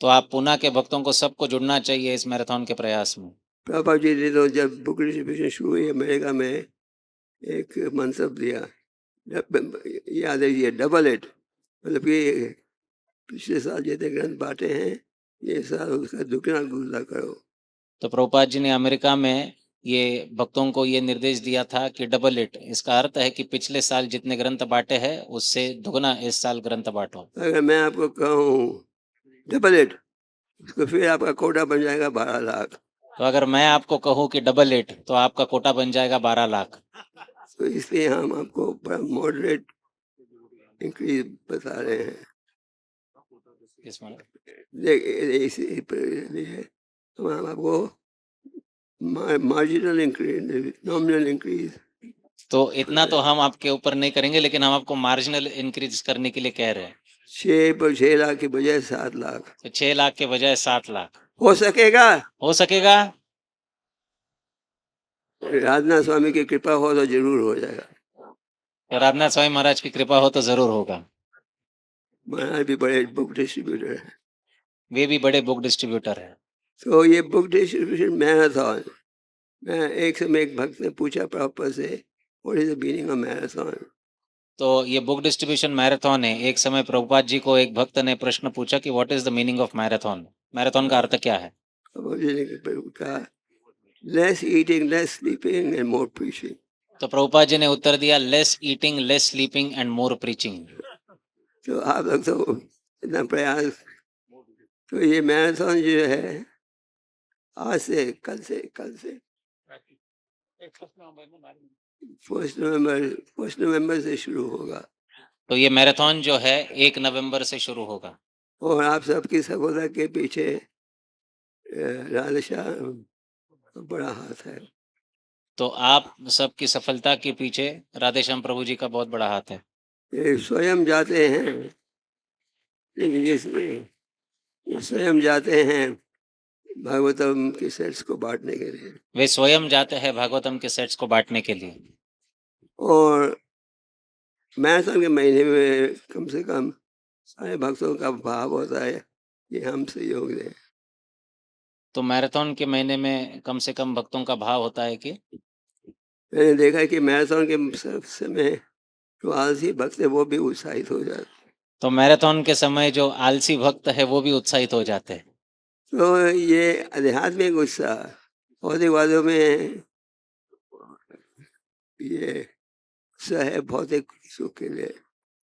तो आप पूना के भक्तों को सबको जुड़ना चाहिए इस मैराथन के प्रयास में। प्रभुपाद जी ने तो जब बुक डिस्ट्रीब्यूशन शुरू हुई अमेरिका में एक मंसब दिया, याद है ये डबल इट, मतलब कि पिछले साल जितने ग्रंथ बांटे हैं ये साल उसका दुगना गुना करो। तो प्रभुपाद जी ने अमेरिका में ये भक्तों को ये निर्देश दिया था कि डबल इट, इसका अर्थ है कि पिछले साल जितने ग्रंथ बांटे हैं उससे दुगना इस साल ग्रंथ बांटो। अगर मैं आपको कहूँ डबल इट, तो फिर आपका कोटा बन जाएगा 12 लाख। तो अगर मैं आपको कहूँ कि डबल इट, तो आपका कोटा बन जाएगा 12 लाख। तो इसलिए हम आपको बड़ा मॉडरेट इंक्रीज बता रहे हैं। इसलिए हम आपको मार्जिनल इंक्रीज, नॉमिनल इंक्रीज, तो इतना तो हम आपके ऊपर नहीं करेंगे, लेकिन हम आपको मार्जिनल इंक्रीज करने के लिए कह रहे हैं। 6 लाख के बजाय 7 लाख, तो 6 लाख के बजाय 7 लाख हो सकेगा? हो सकेगा। राजनाथ स्वामी की कृपा हो तो जरूर हो जाएगा। तो राजनाथ स्वामी महाराज की कृपा हो तो जरूर होगा। महाराज भी बड़े बुक डिस्ट्रीब्यूटर हैं, वे भी बड़े बुक डिस्ट्रीब्यूटर हैं। तो ये बुक डिस्ट्रीब्यूशन मैराथन, मैं एक समय एक भक्त ने पूछा प्रॉपर से what is the meaning of marathon. तो ये बुक डिस्ट्रीब्यूशन मैराथन है। एक समय प्रभुपाद जी को एक भक्त ने प्रश्न पूछा कि what is the meaning of marathon, marathon का अर्थ क्या है। कहा less eating, less sleeping and more preaching. तो प्रभुपाद जी ने उत्तर दिया less eating, less sleeping and more preaching. तो आप लोग तो इतना प्रयास, तो ये मैराथन जो है आज से कल से 1 नवंबर से शुरू होगा। तो ये मैराथन जो है 1 नवंबर से शुरू होगा। और आप सबकी सफलता के पीछे राधेश्याम का बड़ा हाथ है। तो आप सबकी सफलता के पीछे राधेश्याम प्रभु जी का बहुत बड़ा हाथ है। ये स्वयं जाते हैं, लेकिन ये स्वयं जाते हैं भागवतम के सेट्स को बांटने के लिए। वे स्वयं जाते हैं भागवतम के सेट्स को बांटने के लिए। और मैराथन के महीने में कम से कम सारे भक्तों का भाव होता है कि हम सहयोग दें। तो मैराथन के महीने में कम से कम भक्तों का भाव होता है कि मैंने देखा है कि मैराथन के समय जो आलसी भक्त है वो भी उत्साहित हो जाते। तो मैराथन के समय जो आलसी भक्त है वो भी उत्साहित हो जाते हैं। तो ये आध्यात्मिक उत्साह, भौतिकवादों में ये उत्साह है भौतिक सुख के लिए।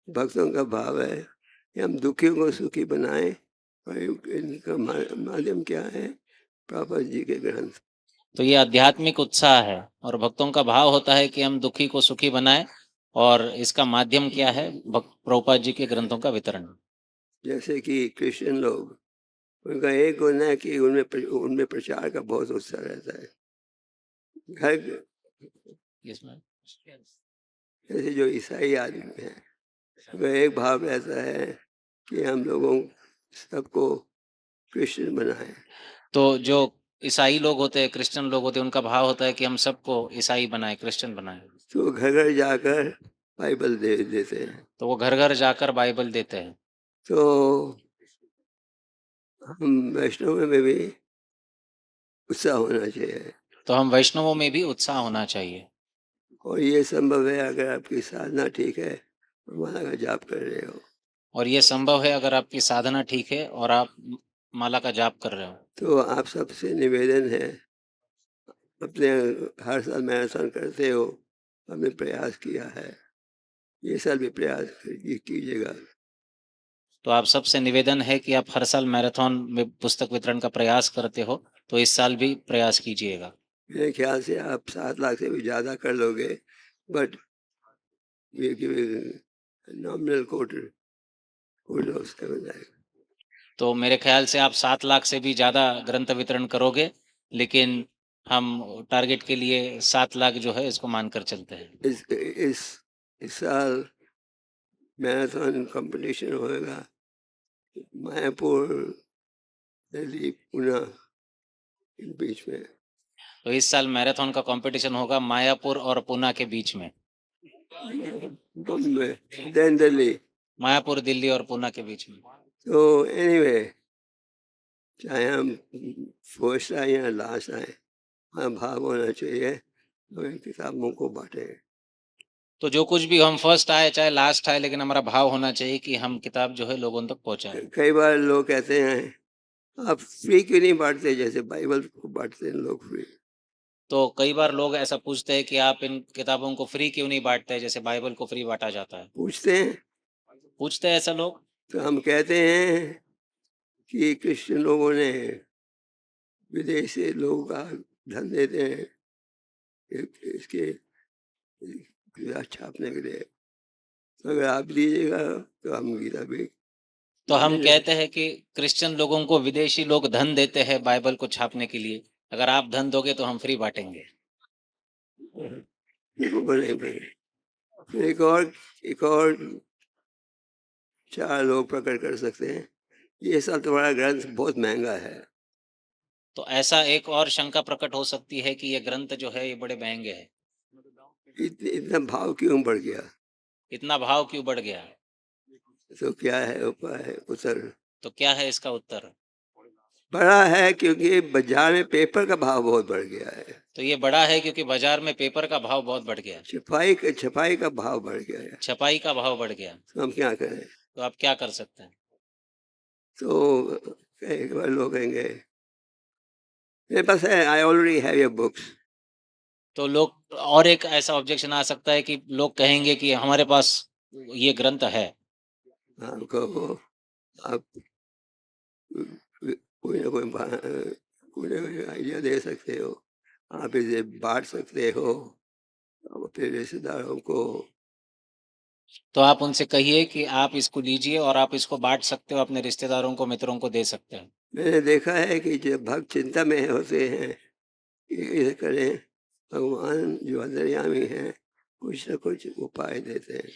भक्तों का भाव है कि हम दुखियों को सुखी बनाएं, और इनका माध्यम क्या है? प्रभुपाद जी के ग्रंथ। तो ये आध्यात्मिक उत्साह है, और भक्तों का भाव होता है कि हम दुखी को सुखी बनाएं, और इसका माध्यम क्या है? प्रभुपाद जी के ग्रंथों का वितरण। जैसे कि क्रिश्चियन लोग, उनका एक गुण है कि उनमें प्रचार का बहुत उत्साह रहता है। घर जैसे जो ईसाई आदमी है, उनका एक भाव रहता है कि हम लोगों सबको क्रिश्चियन बनाएं। तो जो ईसाई लोग होते हैं, क्रिश्चियन लोग होते हैं, उनका भाव होता है कि हम सबको ईसाई बनाएं, क्रिश्चियन बनाएं। तो घर घर जाकर बाइबल देते हैं। तो वो घर घर जाकर बाइबल देते हैं। तो हम वैष्णव में भी उत्साह होना चाहिए। तो हम वैष्णवों में भी उत्साह होना चाहिए। और ये संभव है अगर आपकी साधना ठीक है, माला का जाप कर रहे हो। और ये संभव है अगर आपकी साधना ठीक है और आप माला का जाप कर रहे हो। तो आप सबसे निवेदन है, अपने हर साल मैराथन करते हो, हमने प्रयास किया है, ये साल भी प्रयास कीजिएगा। तो आप सबसे निवेदन है कि आप हर साल मैराथन में पुस्तक वितरण का प्रयास करते हो, तो इस साल भी प्रयास कीजिएगा। मेरे ख्याल से आप 7 लाख से भी ज़्यादा कर लोगे but we are giving a nominal quota of 7 lakh. तो मेरे ख्याल से आप 7 लाख से भी ज़्यादा ग्रंथ वितरण करोगे, लेकिन हम टारगेट के लिए 7 लाख जो है इसको मानकर चलते हैं। इस साल मैराथन कंपटीशन होएगा मायापुर, दिल्ली, पुणे के बीच में। तो इस साल मैराथन का कंपटीशन होगा मायापुर और पुणे के बीच में। बॉम्बे, देन दिल्ली। मायापुर, दिल्ली और पुणे के बीच में। तो एनीवे, चाहे हम फर्स्ट आए या लास्ट आए, हमारा भाव होना चाहिए तो इन किताबों को बांटे। तो जो कुछ भी हम फर्स्ट आए चाहे लास्ट आए, लेकिन हमारा भाव होना चाहिए कि हम किताब जो है लोगों तक पहुंचाएं। कई बार लोग कहते हैं आप फ्री क्यों नहीं बांटते, जैसे बाइबल को बांटते हैं लोग फ्री। तो कई बार लोग ऐसा पूछते हैं कि आप इन किताबों को फ्री क्यों नहीं बांटते, जैसे बाइबल को फ्री बांटा जाता है। पूछते हैं ऐसा लोग। तो हम कहते हैं कि क्रिश्चियन लोगों ने विदेश से लोगों का धन देते हैं इसके छापने के लिए, तो अगर आप दीजिएगा तो हम गीता भी। तो हम कहते हैं कि क्रिश्चियन लोगों को विदेशी लोग धन देते हैं बाइबल को छापने के लिए, अगर आप धन दोगे तो हम फ्री बांटेंगे। एक और 4 लोग प्रकट कर सकते हैं, ये सब तुम्हारा ग्रंथ बहुत महंगा है। तो ऐसा एक और शंका प्रकट हो सकती है कि ये ग्रंथ जो है ये बड़े महंगे हैं। इतना भाव क्यों बढ़ गया? इतना भाव क्यों बढ़ गया? तो क्या है उपाय, उत्तर? तो क्या है इसका उत्तर? बड़ा है क्योंकि बाजार में पेपर का भाव बहुत बढ़ गया है। तो ये बड़ा है क्योंकि बाजार में पेपर का भाव बहुत बढ़ गया। छपाई का भाव बढ़ गया है। छपाई का भाव बढ़ गया। तो हम क्या करें? तो आप क्या कर सकते हैं? तो एक बार लोग कहेंगे मेरे पास है, I already have your books. तो लोग, और एक ऐसा ऑब्जेक्शन आ सकता है कि लोग कहेंगे कि हमारे पास ये ग्रंथ है। आपको आप कोई ना कोई आइडिया दे सकते हो, आप इसे बांट सकते हो अपने रिश्तेदारों को। तो आप उनसे कहिए कि आप इसको लीजिए और आप इसको बांट सकते हो, अपने रिश्तेदारों को, मित्रों को दे सकते हैं। मैंने देखा है कि जब भक्त चिंता में होते हैं कि इसे करें, भगवान जो अंतर्यामी हैं कुछ न कुछ उपाय देते हैं।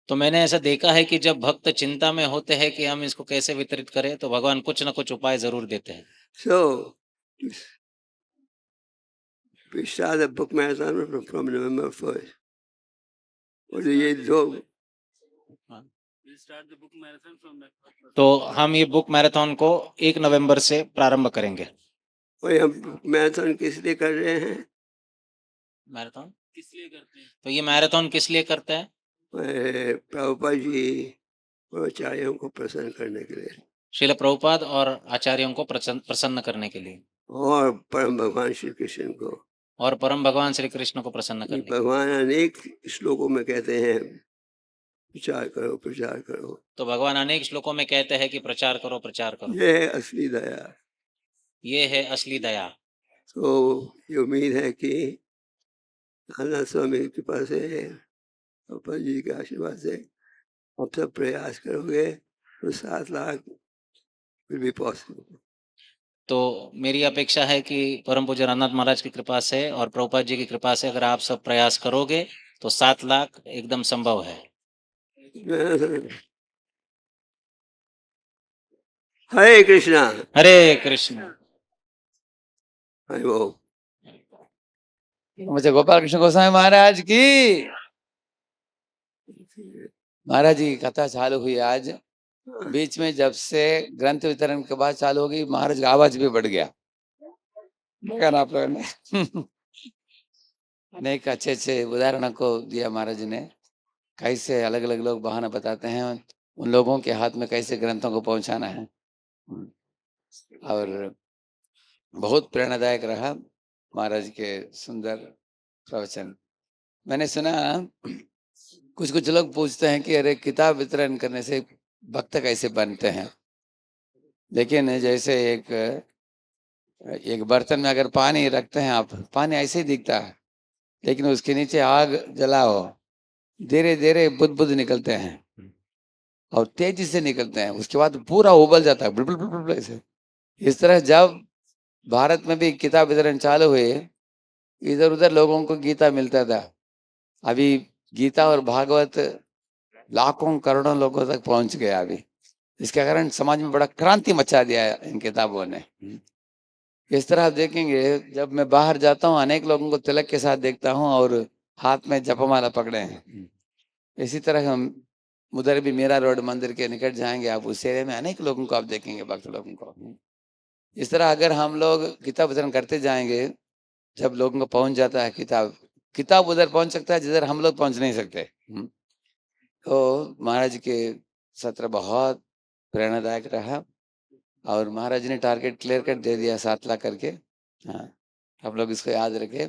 तो मैंने ऐसा देखा है कि जब भक्त चिंता में होते हैं कि हम इसको कैसे वितरित करें, तो भगवान कुछ न कुछ उपाय जरूर देते हैं। So we start the book marathon from November 1st. और ये दो तो हम ये बुक मैराथन को 1 नवंबर से प्रारंभ करेंगे। और हम मैराथन किस लिए कर रहे हैं? मैराथन किस लिए करते हैं? तो ये मैराथन किस लिए करते हैं? प्रभुपाद जी और आचार्यों को प्रसन्न करने के लिए, श्रील प्रभुपाद और आचार्यों को प्रसन्न करने के लिए, और परम भगवान श्री कृष्ण को, और परम भगवान श्री कृष्ण को प्रसन्न करने के लिए। भगवान अनेक श्लोकों में कहते हैं प्रचार करो प्रचार करो। तो भगवान अनेक श्लोकों में कहते हैं कि प्रचार करो प्रचार करो। ये है असली दया। ये है असली दया। तो ये उम्मीद है कि आनंद स्वामी की कृपा से, पापा जी के आशीर्वाद से आप सब प्रयास करोगे तो 7 लाख विल बी पॉसिबल। तो मेरी अपेक्षा है कि परम पूज्य रामनाथ महाराज की कृपा से और प्रभुपाद जी की कृपा से अगर आप सब प्रयास करोगे तो 7 लाख एकदम संभव है। हरे कृष्णा। हरे कृष्ण। हरि बोल। मुझे गोपाल कृष्ण गोस्वामी महाराज की। महाराज जी की कथा चालू हुई आज, बीच में जब से ग्रंथ वितरण के बाद चालू होगी, महाराज का आवाज भी बढ़ गया। देखा ना आप लोगों ने। अनेक अच्छे अच्छे उदाहरणों को दिया महाराज जी ने, कैसे अलग अलग लोग बहाना बताते हैं उन लोगों के हाथ में कैसे ग्रंथों को पहुंचाना है, और बहुत प्रेरणादायक रहा महाराज के सुंदर प्रवचन। मैंने सुना कुछ कुछ लोग पूछते हैं कि अरे किताब वितरण करने से भक्त कैसे बनते हैं, लेकिन जैसे एक बर्तन में अगर पानी रखते हैं आप, पानी ऐसे ही दिखता है, लेकिन उसके नीचे आग जलाओ, धीरे धीरे बुद्ध बुद्ध निकलते हैं और तेजी से निकलते हैं, उसके बाद पूरा उबल जाता है बुल बुल बुल बुल ऐसे। इस तरह जब भारत में भी किताब वितरण चालू हुए, इधर उधर लोगों को गीता मिलता था। अभी गीता और भागवत लाखों करोड़ों लोगों तक पहुंच गया अभी। इसके कारण समाज में बड़ा क्रांति मचा दिया है इन किताबों ने। इस तरह आप देखेंगे, जब मैं बाहर जाता हूँ अनेक लोगों को तिलक के साथ देखता हूँ और हाथ में जपमाला पकड़े हैं। इसी तरह हम उधर भी मीरा रोड मंदिर के निकट जाएंगे, आप उस एरिया में अनेक लोगों को आप देखेंगे, भक्त लोगों को। इस तरह अगर हम लोग किताब वितरण करते जाएंगे, जब लोगों को पहुंच जाता है किताब उधर पहुंच सकता है जिधर हम लोग पहुंच नहीं सकते। तो महाराज के सत्र बहुत प्रेरणादायक रहा और महाराज ने टारगेट क्लियर कर दे दिया 7 लाख करके। हाँ, आप लोग इसको याद रखें।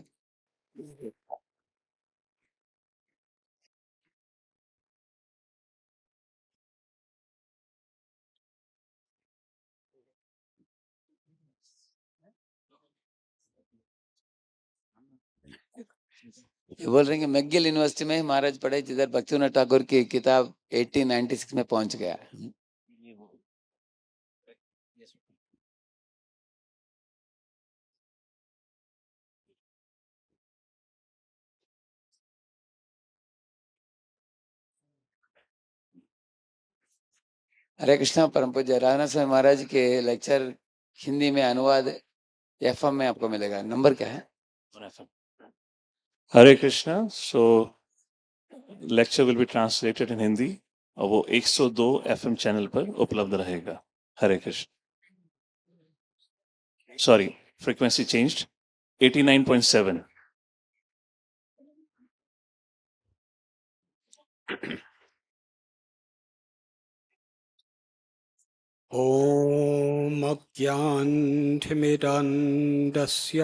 ये बोल रहे हैं कि मैगिल यूनिवर्सिटी में महाराज पढ़े, जिधर भक्तिविनोद ठाकुर की किताब 1896 में पहुंच गया। हरे कृष्णा। परम पूज्य राणा स्वामी महाराज के लेक्चर हिंदी में अनुवाद एफएम में आपको मिलेगा। नंबर क्या है? Hare Krishna. So lecture will be translated in Hindi और वो 102 FM चैनल पर उपलब्ध रहेगा। Hare Krishna. Sorry, frequency changed, 89.7। ॐ अज्ञानतिमिरन्दस्य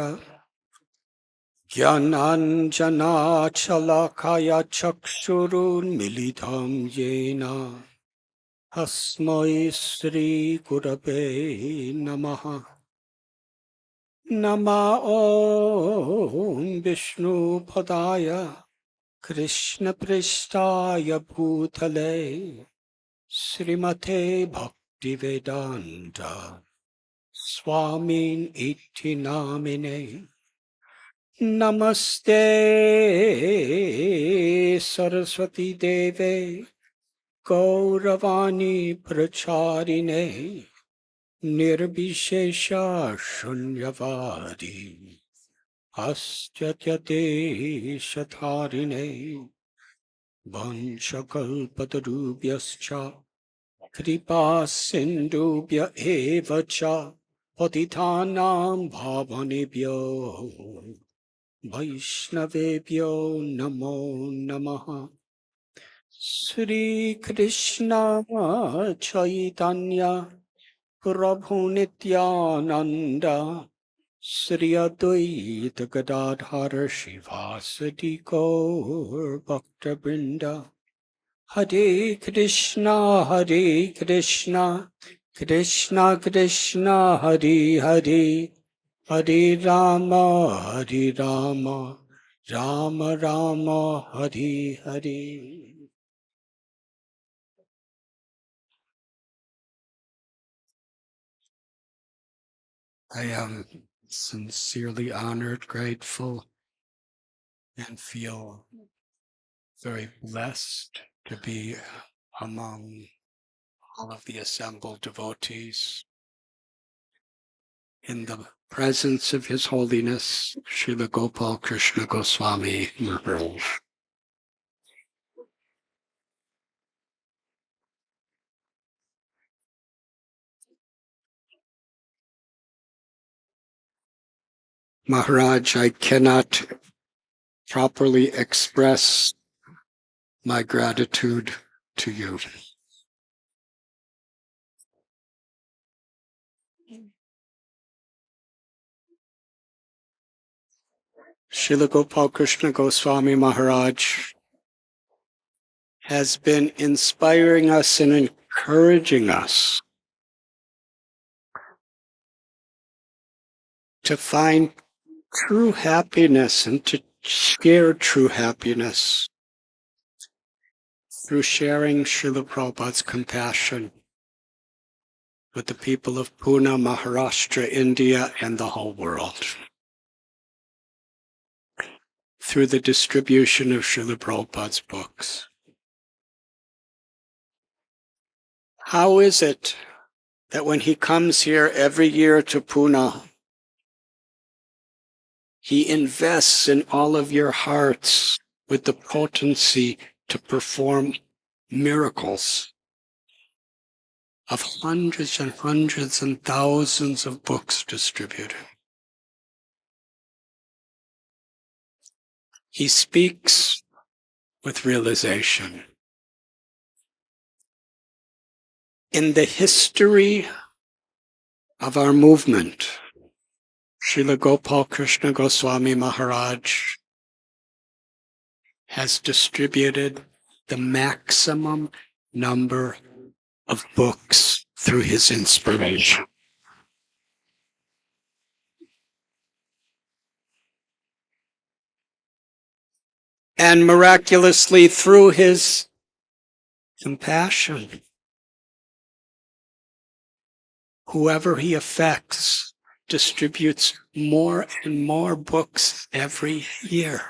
ज्ञानाञ्जनाशलाकाय चक्षुरुन्मिलितं येन तस्मै श्रीगुरवे नमः। नमः ॐ विष्णुपदाय कृष्णपृष्ठाय भूतले श्रीमते भक्तिवेदान्त स्वामिन् इति नामिने। नमस्ते सरस्वती देवे गौरवाणी प्रचारिणे निर्विशेष शून्यवादी अस्त्यदेशधारिणे वंशकल्पतरुभ्यश्च कृपा सिन्धुभ्य एव च पतितानां पावनेभ्यो वैष्णवेभ्यो नमो नमः। श्रीकृष्ण चैतन्य प्रभु नित्यानंद श्री अद्वैत गदाधर शिवासदि गौर भक्तवृंद। हरे कृष्णा कृष्णा कृष्णा हरे हरे, हरे Ram Ram Ram Hare Hare. I am sincerely honored, grateful, and feel very blessed to be among all of the assembled devotees in the presence of His Holiness Srila Gopal Krishna Goswami Maharaj. Maharaj, I cannot properly express my gratitude to you. Srila Gopal Krishna Goswami Maharaj has been inspiring us and encouraging us to find true happiness and to share true happiness through sharing Srila Prabhupada's compassion with the people of Pune, Maharashtra, India, and the whole world through the distribution of Srila Prabhupada's books. How is it that when he comes here every year to Pune, he invests in all of your hearts with the potency to perform miracles of hundreds and hundreds and thousands of books distributed? He speaks with realization. In the history of our movement, Srila Gopal Krishna Goswami Maharaj has distributed the maximum number of books through his inspiration. And miraculously, through his compassion, whoever he affects distributes more and more books every year.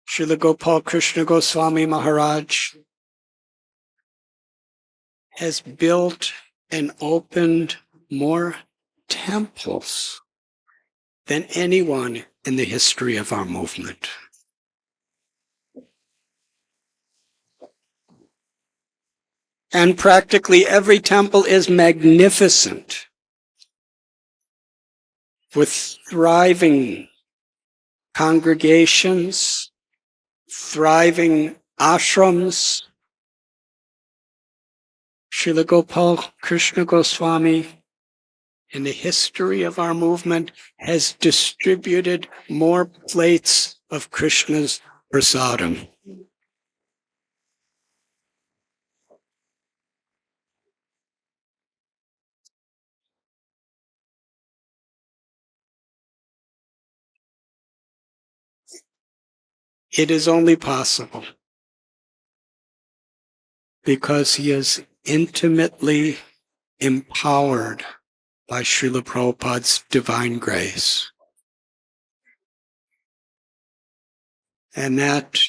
Srila Gopal Krishna Goswami Maharaj has built and opened more temples than anyone in the history of our movement. And practically every temple is magnificent, with thriving congregations, thriving ashrams. Srila Gopal Krishna Goswami, in the history of our movement, has distributed more plates of Krishna's prasadam. It is only possible because he is intimately empowered by Srila Prabhupada's divine grace. And that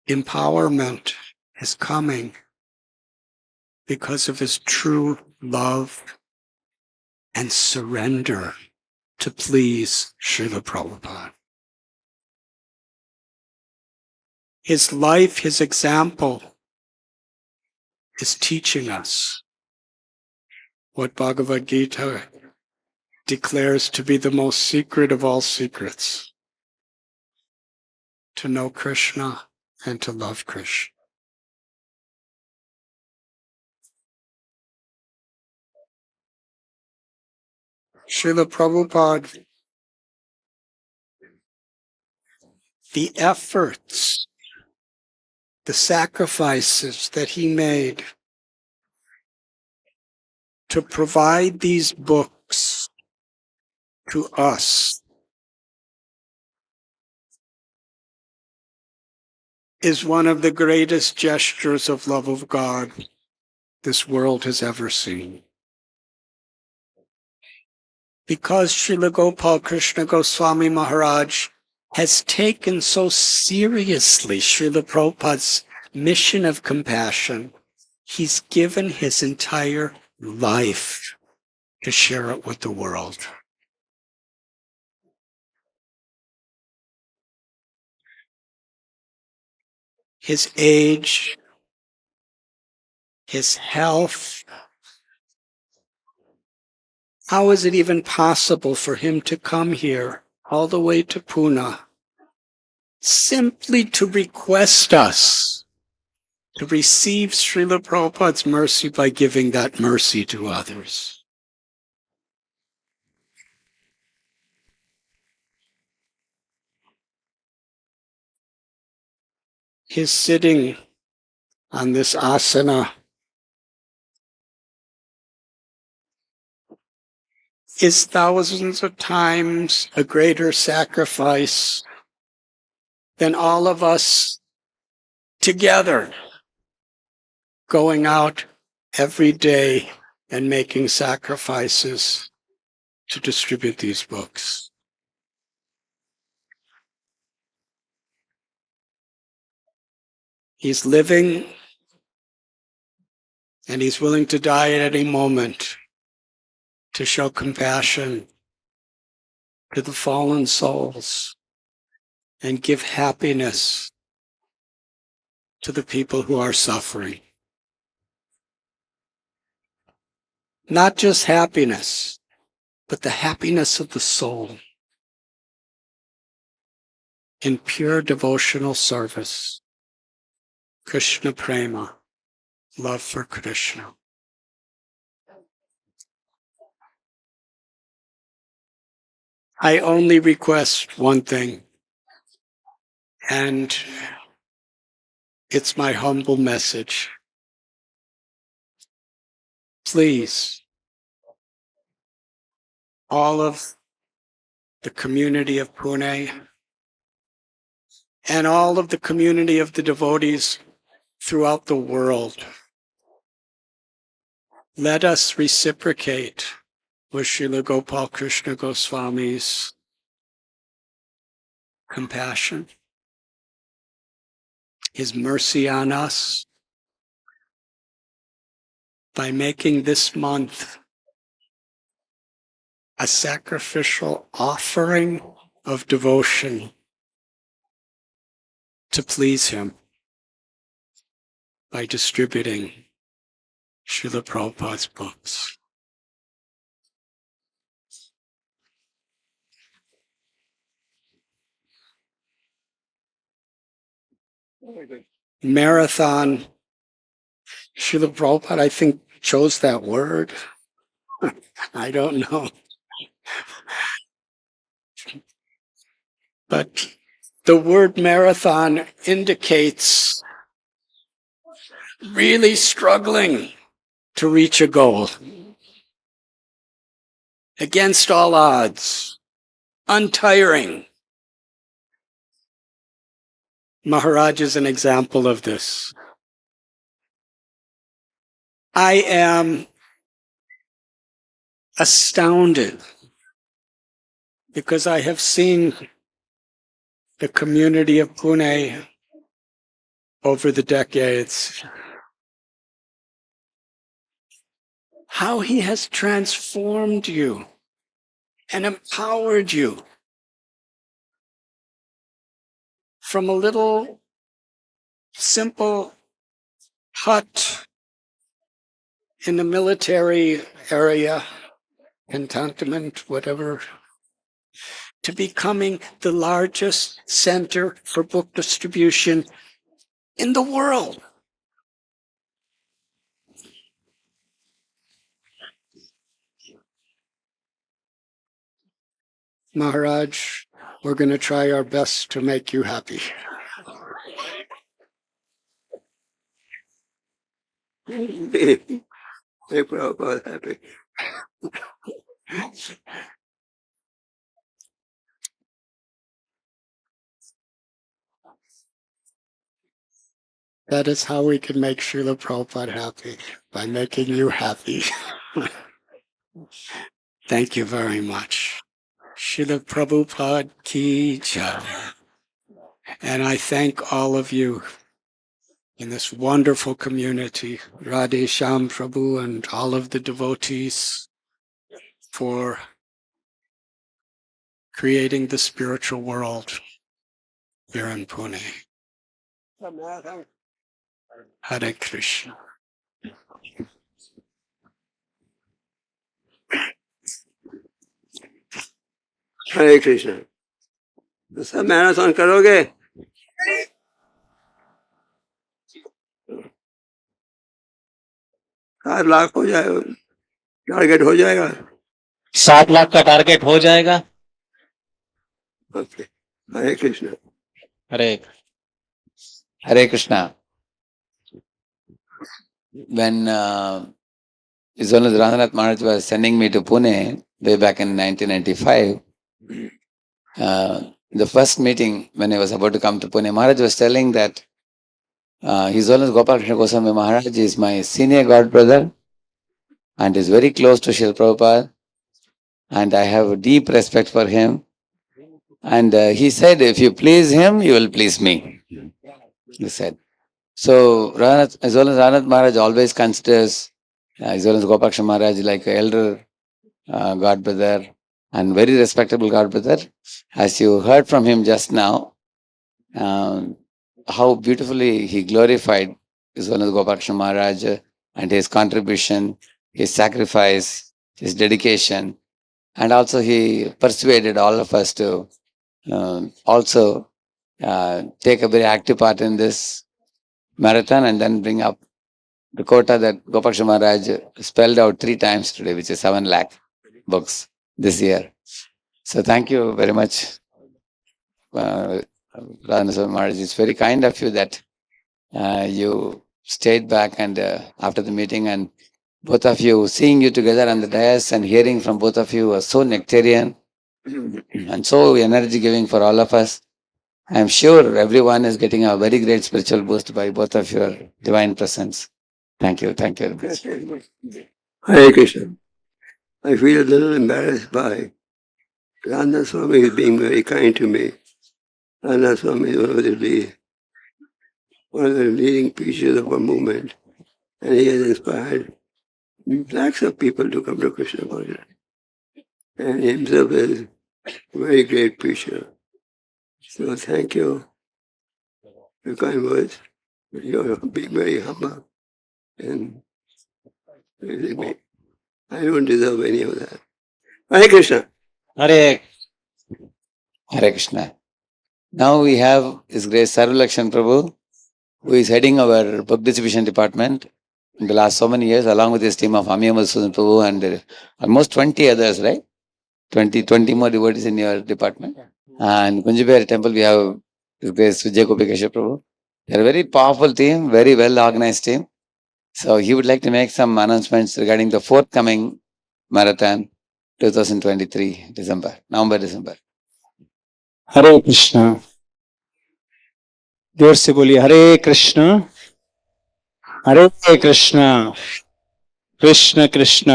empowerment is coming because of his true love and surrender to please Srila Prabhupada. His life, his example, is teaching us what Bhagavad Gita declares to be the most secret of all secrets: to know Krishna and to love Krishna. Srila Prabhupada, the efforts, the sacrifices that he made to provide these books to us is one of the greatest gestures of love of God this world has ever seen. Because Srila Gopal Krishna Goswami Maharaj has taken so seriously Srila Prabhupada's mission of compassion, he's given his entire life to share it with the world. His age, his health. How is it even possible for him to come here all the way to Pune simply to request us to receive Srila Prabhupada's mercy by giving that mercy to others? His sitting on this asana is thousands of times a greater sacrifice than all of us together going out every day and making sacrifices to distribute these books. He's living and he's willing to die at any moment to show compassion to the fallen souls and give happiness to the people who are suffering. Not just happiness, but the happiness of the soul in pure devotional service. Krishna Prema, love for Krishna. I only request one thing, and it's my humble message. Please, all of the community of Pune and all of the community of the devotees throughout the world, let us reciprocate with Srila Gopal Krishna Goswami's compassion, his mercy on us, by making this month a sacrificial offering of devotion to please him by distributing Srila Prabhupada's books. Marathon. Srila Prabhupada, I think, chose that word. I don't know. But the word marathon indicates really struggling to reach a goal. Against all odds, untiring. Maharaj is an example of this. I am astounded because I have seen the community of Pune over the decades, how he has transformed you and empowered you from a little simple hut in the military area, cantonment, whatever, to becoming the largest center for book distribution in the world. Maharaj, we're going to try our best to make you happy. Make Prabhupada happy. That is how we can make Srila Prabhupada happy, by making you happy. Thank you very much. Srila Prabhupada ki jai. And I thank all of you in this wonderful community, Radhe Shyam Prabhu and all of the devotees, for creating the spiritual world here in Pune. Hare Krishna. हरे कृष्ण। तो सब marathon करोगे? 7 लाख हो जाएगा, target हो जाएगा। 7 लाख का target हो जाएगा। Okay, Hare Krishna. Hare Krishna. When His Holiness Radhanath Maharaj was sending me to Pune, way back in 1995. The first meeting when I was about to come to Pune, Maharaj was telling that His Holiness Gopal Krishna Goswami Maharaj is my senior god brother and is very close to Srila Prabhupada, and I have a deep respect for him. And he said, if you please him, you will please me. He said. So His Holiness Ranath Maharaj always considers His Holiness Gopal Krishna Maharaj like an elder god brother and very respectable god brother. As you heard from him just now, how beautifully he glorified His Holiness Gopal Krishna Maharaj and his contribution, his sacrifice, his dedication, and also he persuaded all of us to also take a very active part in this marathon and then bring up the quota that Gopal Krishna Maharaj spelled out 3 times today, which is 7 lakh books this year. So thank you very much, Radhanaswami Maharaj. It's very kind of you that you stayed back and after the meeting, and both of you, seeing you together on the dais and hearing from both of you was so nectarian and so energy giving for all of us. I am sure everyone is getting a very great spiritual boost by both of your divine presence. Thank you. Thank you very much. Hare Krishna. I feel a little embarrassed by Radha Swami being very kind to me. Radha Swami is one of the leading preachers of our movement, and he has inspired lakhs of people to come to Krishna consciousness. And himself is a very great preacher. So thank you for your kind words. You're being very humble and praising me. I don't deserve any of that. Hare Krishna. Hare Hare Krishna. Now we have His Grace Sarvalakshan Prabhu, who is heading our book distribution department in the last so many years, along with his team of Amiya Madhusudan Prabhu and almost 20 others, right? 20 more devotees in your department. And Kunjibihari Temple, we have His Grace Vijay Gopikesha Prabhu. They are a very powerful team, very well organized team. So he would like to make some announcements regarding the forthcoming marathon 2023 November, December. हरे कृष्णा जोर से बोलिए हरे कृष्णा कृष्ण कृष्ण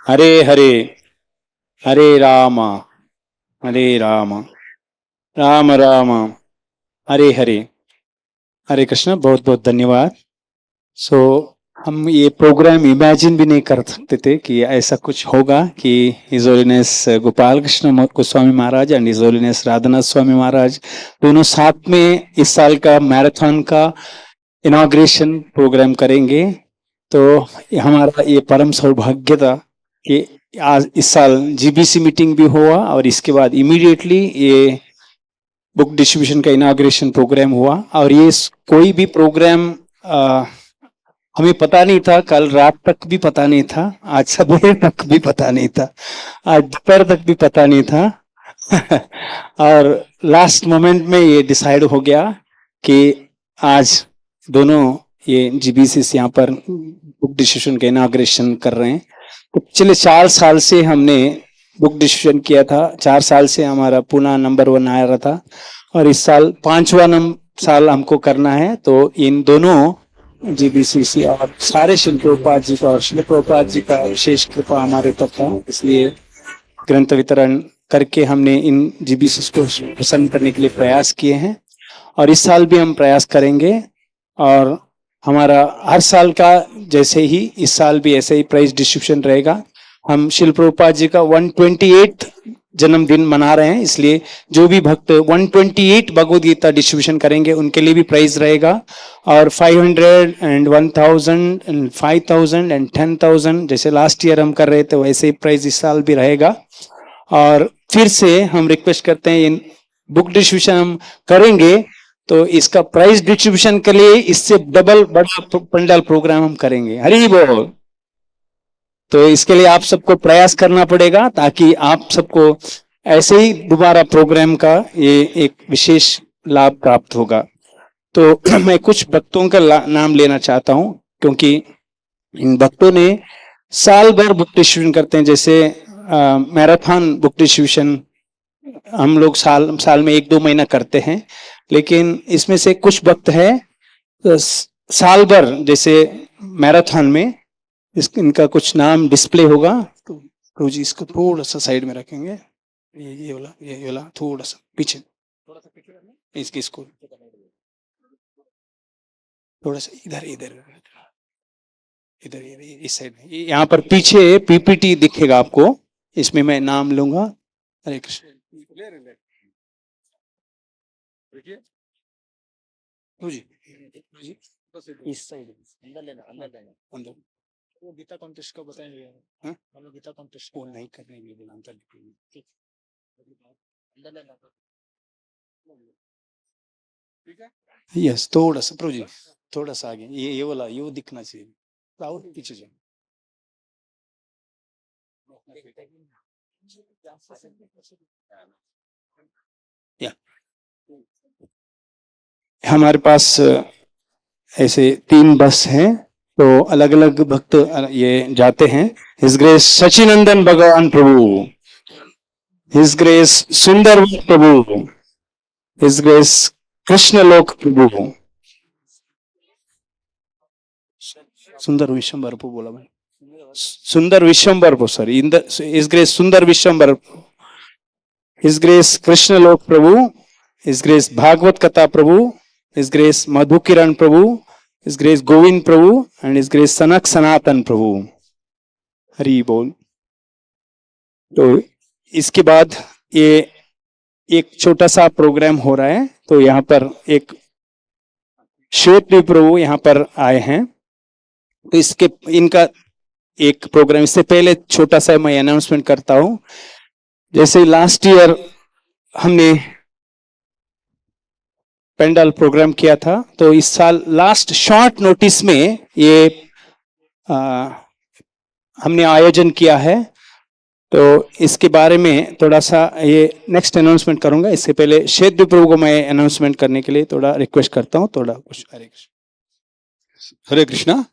हरे हरे हरे राम राम राम हरे हरे हरे कृष्णा बहुत बहुत धन्यवाद। हम ये programme imagine भी नहीं कर सकते थे कि ऐसा कुछ होगा कि his holiness Gopal Krishna Goswami Maharaj and his holiness Radhanath Swami Maharaj दोनों साथ में इस साल का मैराथन का इनॉग्रेशन प्रोग्राम करेंगे। तो हमारा ये परम सौभाग्य था कि आज इस साल जीबीसी मीटिंग भी हुआ और इसके बाद इमीडिएटली ये बुक डिस्ट्रीब्यूशन का इनॉग्रेशन प्रोग्राम हुआ। और ये कोई भी प्रोग्राम हमें पता नहीं था, कल रात तक भी पता नहीं था, आज सुबह तक भी पता नहीं था, आज दोपहर तक भी पता नहीं था और लास्ट मोमेंट में ये डिसाइड हो गया कि आज दोनों ये जीबीसी यहाँ पर बुक डिस्ट्रीब्यूशन का इनॉग्रेशन कर रहे हैं। तो पिछले 4 साल से हमने बुक डिस्ट्रीब्यूशन किया था, 4 साल से हमारा पुणे नंबर 1 आया रहा था और इस साल 5वां साल हमको करना है। तो इन दोनों जीबीसीसी और सारे शिल प्रभुपाद जी का और शिल प्रभुपाद जी का विशेष कृपा हमारे पर था, इसलिए ग्रंथ वितरण करके हमने इन जीबीसीसी को प्रसन्न करने के लिए प्रयास किए हैं और इस साल भी हम प्रयास करेंगे। और हमारा हर साल का जैसे ही इस साल भी ऐसे ही प्राइज डिस्ट्रीब्यूशन रहेगा। हम शिल प्रभुपाद जी का 128th जन्मदिन मना रहे हैं, इसलिए जो भी भक्त 128 भगवद गीता डिस्ट्रीब्यूशन करेंगे उनके लिए भी प्राइज रहेगा। और 500 and 1000 and 5000 and 10,000 जैसे लास्ट ईयर हम कर रहे थे वैसे ही प्राइज इस साल भी रहेगा। और फिर से हम रिक्वेस्ट करते हैं इन बुक डिस्ट्रीब्यूशन हम करेंगे तो इसका प्राइज डिस्ट्रीब्यूशन के लिए इससे डबल बड़ा पंडाल प्रोग्राम हम करेंगे। हरि बोल। तो इसके लिए आप सबको प्रयास करना पड़ेगा ताकि आप सबको ऐसे ही दोबारा प्रोग्राम का ये एक विशेष लाभ प्राप्त होगा। तो मैं कुछ भक्तों का नाम लेना चाहता हूं क्योंकि इन भक्तों ने साल भर बुक डिस्ट्रीब्यूशन करते हैं। जैसे मैराथन बुक डिस्ट्रीब्यूशन हम लोग साल में 1-2 महीना करते हैं, लेकिन इसमें से कुछ वक्त है तो साल भर, जैसे मैराथन में इनका कुछ नाम डिस्प्ले होगा, तो जी इसको थोड़ा सा साइड में रखेंगे, ये वाला थोड़ा सा पीछे, इसको थोड़ा सा इधर इस साइड में, यहाँ पर पीछे पीपीटी दिखेगा आपको, इसमें मैं नाम लूंगा। हरे कृष्ण। इस साइड अंदर वो गीता कॉन्टेस्ट का बताएंगे, हाँ? हम लोग गीता कॉन्टेस्ट को नहीं करने के लिए अंदर लिखेंगे, ठीक है? यस, थोड़ा सा प्रोजी, थोड़ा सा आगे, ये वाला ये दिखना चाहिए, और पीछे जाओ। या हमारे पास ऐसे 3 बस हैं, तो अलग अलग भक्त ये जाते हैं। हिज ग्रेस सचिनंदन भगवान प्रभु, हिज ग्रेस सुंदर प्रभु, हिज ग्रेस कृष्ण लोक प्रभु, सुंदर विश्वंबर प्रभु बोला मैं, सुंदर विश्वंबर प्रभु, सॉरी, हिज ग्रेस सुंदर विश्वंबर, हिज ग्रेस कृष्ण लोक प्रभु, his grace Bhagavat Katha Prabhu, his grace Madhu Kiran Prabhu, his grace Govind Prabhu and his grace Sanak Sanatan प्रभु। हरि बोल। तो इसके बाद ये एक छोटा सा प्रोग्राम हो रहा है, तो यहाँ पर एक श्वेत प्रभु यहाँ पर आए हैं, तो इसके इनका एक प्रोग्राम, इससे पहले छोटा सा मैं अनाउंसमेंट करता हूं। जैसे लास्ट ईयर हमने पेंडल प्रोग्राम किया था, तो इस साल लास्ट शॉर्ट नोटिस में ये हमने आयोजन किया है, तो इसके बारे में थोड़ा सा ये नेक्स्ट अनाउंसमेंट करूंगा। इससे पहले शेद्य प्रभु को मैं अनाउंसमेंट करने के लिए थोड़ा रिक्वेस्ट करता हूं, थोड़ा कुछ। हरे कृष्ण। हरे कृष्णा।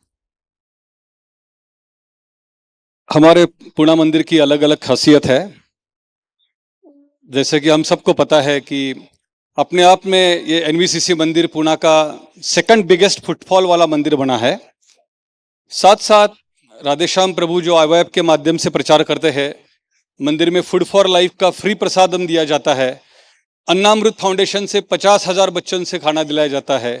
हमारे पूर्णा मंदिर की अलग अलग खासियत है। जैसे कि हम सबको पता है कि अपने आप में ये एनवीसीसी मंदिर पूना का सेकंड बिगेस्ट फुटफॉल वाला मंदिर बना है। साथ साथ राधेश्याम प्रभु जो IYF के माध्यम से प्रचार करते हैं, मंदिर में फूड फॉर लाइफ का फ्री प्रसादम दिया जाता है। अन्नामृत फाउंडेशन से 50,000 बच्चों से खाना दिलाया जाता है।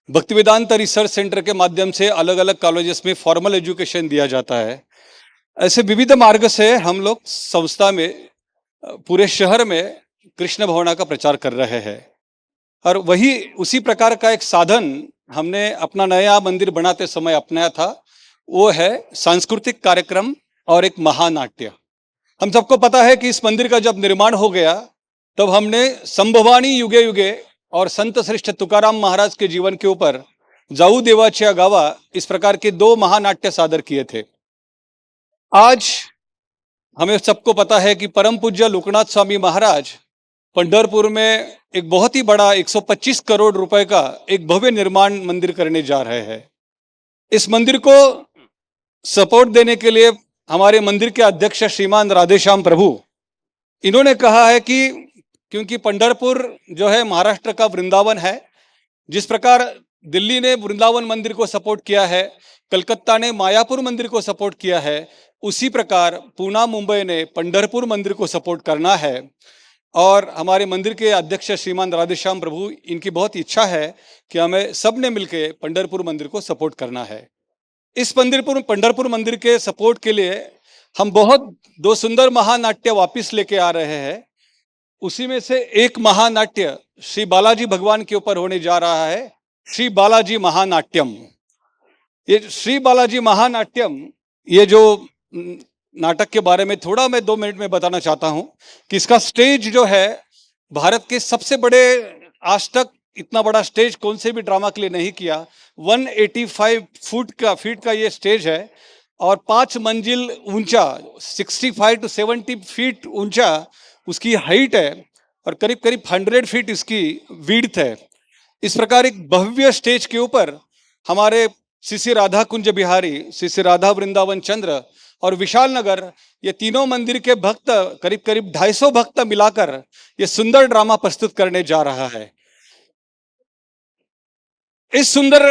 भक्तिवेदांत रिसर्च सेंटर के माध्यम से अलग अलग कॉलेजेस में फॉर्मल एजुकेशन दिया जाता है। ऐसे विविध मार्ग से हम लोग संस्था में पूरे शहर में कृष्ण भावना का प्रचार कर रहे हैं। और वही उसी प्रकार का एक साधन हमने अपना नया मंदिर बनाते समय अपनाया था, वो है सांस्कृतिक कार्यक्रम और एक महानाट्य। हम सबको पता है कि इस मंदिर का जब निर्माण हो गया, तब हमने संभवानी युगे युगे और संत श्रेष्ठ तुकाराम महाराज के जीवन के ऊपर जाऊ देवाच्या गावा इस प्रकार के 2 महानाट्य सादर किए थे। आज हमें सबको पता है कि परम पूज्य लोकनाथ स्वामी महाराज पंढरपुर में एक बहुत ही बड़ा 125 करोड़ रुपए का एक भव्य निर्माण मंदिर करने जा रहे हैं। इस मंदिर को सपोर्ट देने के लिए हमारे मंदिर के अध्यक्ष श्रीमान राधेश्याम प्रभु, इन्होंने कहा है कि क्योंकि पंढरपुर जो है महाराष्ट्र का वृंदावन है, जिस प्रकार दिल्ली ने वृंदावन मंदिर को सपोर्ट किया है, कलकत्ता ने मायापुर मंदिर को सपोर्ट किया है, उसी प्रकार पूना मुंबई ने पंढरपुर मंदिर को सपोर्ट करना है। और हमारे मंदिर के अध्यक्ष श्रीमान राधेश्याम प्रभु, इनकी बहुत इच्छा है कि हमें सब ने मिलकर पंढरपुर मंदिर को सपोर्ट करना है। इस पंढरपुर मंदिर के सपोर्ट के लिए हम बहुत 2 सुंदर महानाट्य वापिस लेके आ रहे हैं। उसी में से एक महानाट्य श्री बालाजी भगवान के ऊपर होने जा रहा है, श्री बालाजी महानाट्यम। ये श्री बालाजी महानाट्यम, ये जो नाटक के बारे में थोड़ा मैं 2 मिनट में बताना चाहता हूं कि इसका स्टेज जो है भारत के सबसे बड़े, आज तक इतना बड़ा स्टेज कौन से भी ड्रामा के लिए नहीं किया। 185 फीट का ये स्टेज है और 5 मंजिल ऊंचा, 65 to 70 फीट ऊंचा उसकी हाइट है और करीब करीब 100 फीट इसकी विड्थ है। इस प्रकार एक भव्य स्टेज के ऊपर हमारे श्री श्री राधा कुंज बिहारी, श्री श्री राधा वृंदावन चंद्र और विशाल नगर, ये तीनों मंदिर के भक्त करीब करीब 250 भक्त मिलाकर ये सुंदर ड्रामा प्रस्तुत करने जा रहा है। इस सुंदर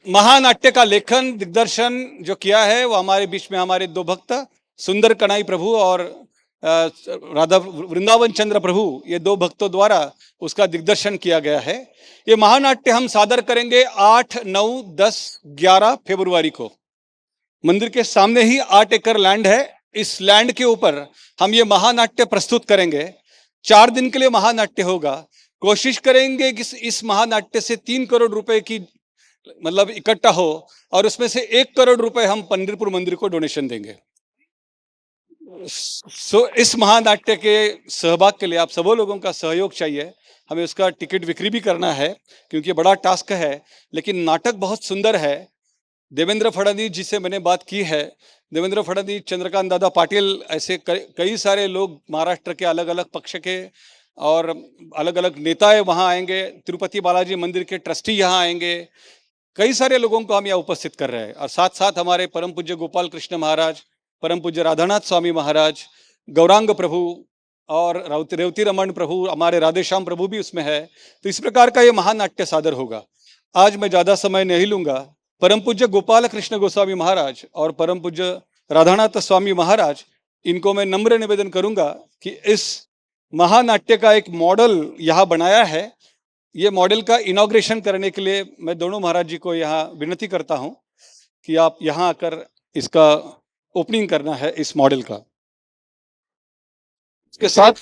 महानाट्य का लेखन दिग्दर्शन जो किया है वो हमारे बीच में हमारे दो भक्त सुंदर कनाई प्रभु और राधा वृंदावन चंद्र प्रभु, ये दो भक्तों द्वारा उसका दिग्दर्शन किया गया है। ये महानाट्य हम सादर करेंगे 8, 9, 10, 11 फरवरी को। मंदिर के सामने ही 8 एकड़ लैंड है, इस लैंड के ऊपर हम ये महानाट्य प्रस्तुत करेंगे। 4 दिन के लिए महानाट्य होगा। कोशिश करेंगे कि इस महानाट्य से 3 करोड़ रुपए की मतलब इकट्ठा हो और उसमें से 1 करोड़ रुपए हम पंढरपुर मंदिर को डोनेशन देंगे। इस महानाट्य के सहभाग के लिए आप सब लोगों का सहयोग चाहिए। हमें उसका टिकट बिक्री भी करना है क्योंकि बड़ा टास्क है, लेकिन नाटक बहुत सुंदर है। देवेंद्र फडणवीस जी से मैंने बात की है। देवेंद्र फडणवीस, चंद्रकांत दादा पाटिल, ऐसे कई सारे लोग महाराष्ट्र के अलग अलग पक्ष के और अलग अलग नेताएं वहाँ आएंगे। तिरुपति बालाजी मंदिर के ट्रस्टी यहाँ आएंगे। कई सारे लोगों को हम यहाँ उपस्थित कर रहे हैं और साथ साथ हमारे परम पूज्य गोपाल कृष्ण महाराज, परम पूज्य राधानाथ स्वामी महाराज, गौरांग प्रभु और रेवती रमन प्रभु, हमारे राधेश्याम प्रभु भी उसमें है। तो इस प्रकार का ये महानाट्य सादर होगा। आज मैं ज्यादा समय नहीं लूंगा। परम पूज्य गोपाल कृष्ण गोस्वामी महाराज और परम पूज्य राधानाथ स्वामी महाराज, इनको मैं नम्र निवेदन करूंगा कि इस महानाट्य का एक मॉडल यहाँ बनाया है। ये मॉडल का इनॉग्रेशन करने के लिए मैं दोनों महाराज जी को यहाँ विनती करता हूँ कि आप यहाँ आकर इसका ओपनिंग करना है इस मॉडल का। इसके साथ